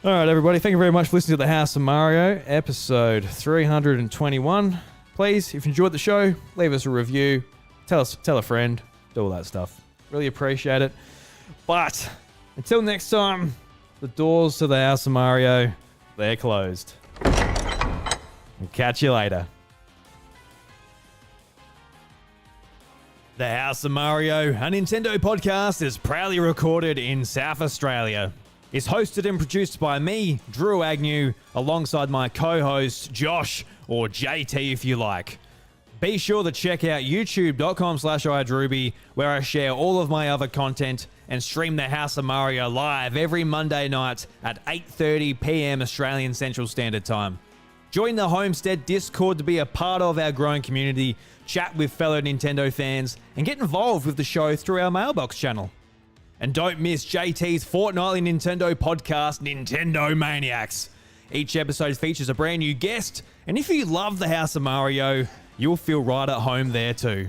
All right, everybody. Thank you very much for listening to the House of Mario, episode 321. Please, if you enjoyed the show, leave us a review. Tell a friend. Do all that stuff. Really appreciate it. But until next time, the doors to the House of Mario, they're closed. We'll catch you later. The House of Mario, a Nintendo podcast, is proudly recorded in South Australia. It's hosted and produced by me, Drew Agnew, alongside my co-host, Josh, or JT if you like. Be sure to check out youtube.com/iDrewby, where I share all of my other content and stream the House of Mario live every Monday night at 8:30 p.m. Australian Central Standard Time. Join the Homestead Discord to be a part of our growing community, chat with fellow Nintendo fans, and get involved with the show through our mailbox channel. And don't miss JT's fortnightly Nintendo podcast, Nintendo Maniacs. Each episode features a brand new guest, and if you love the House of Mario, you'll feel right at home there too.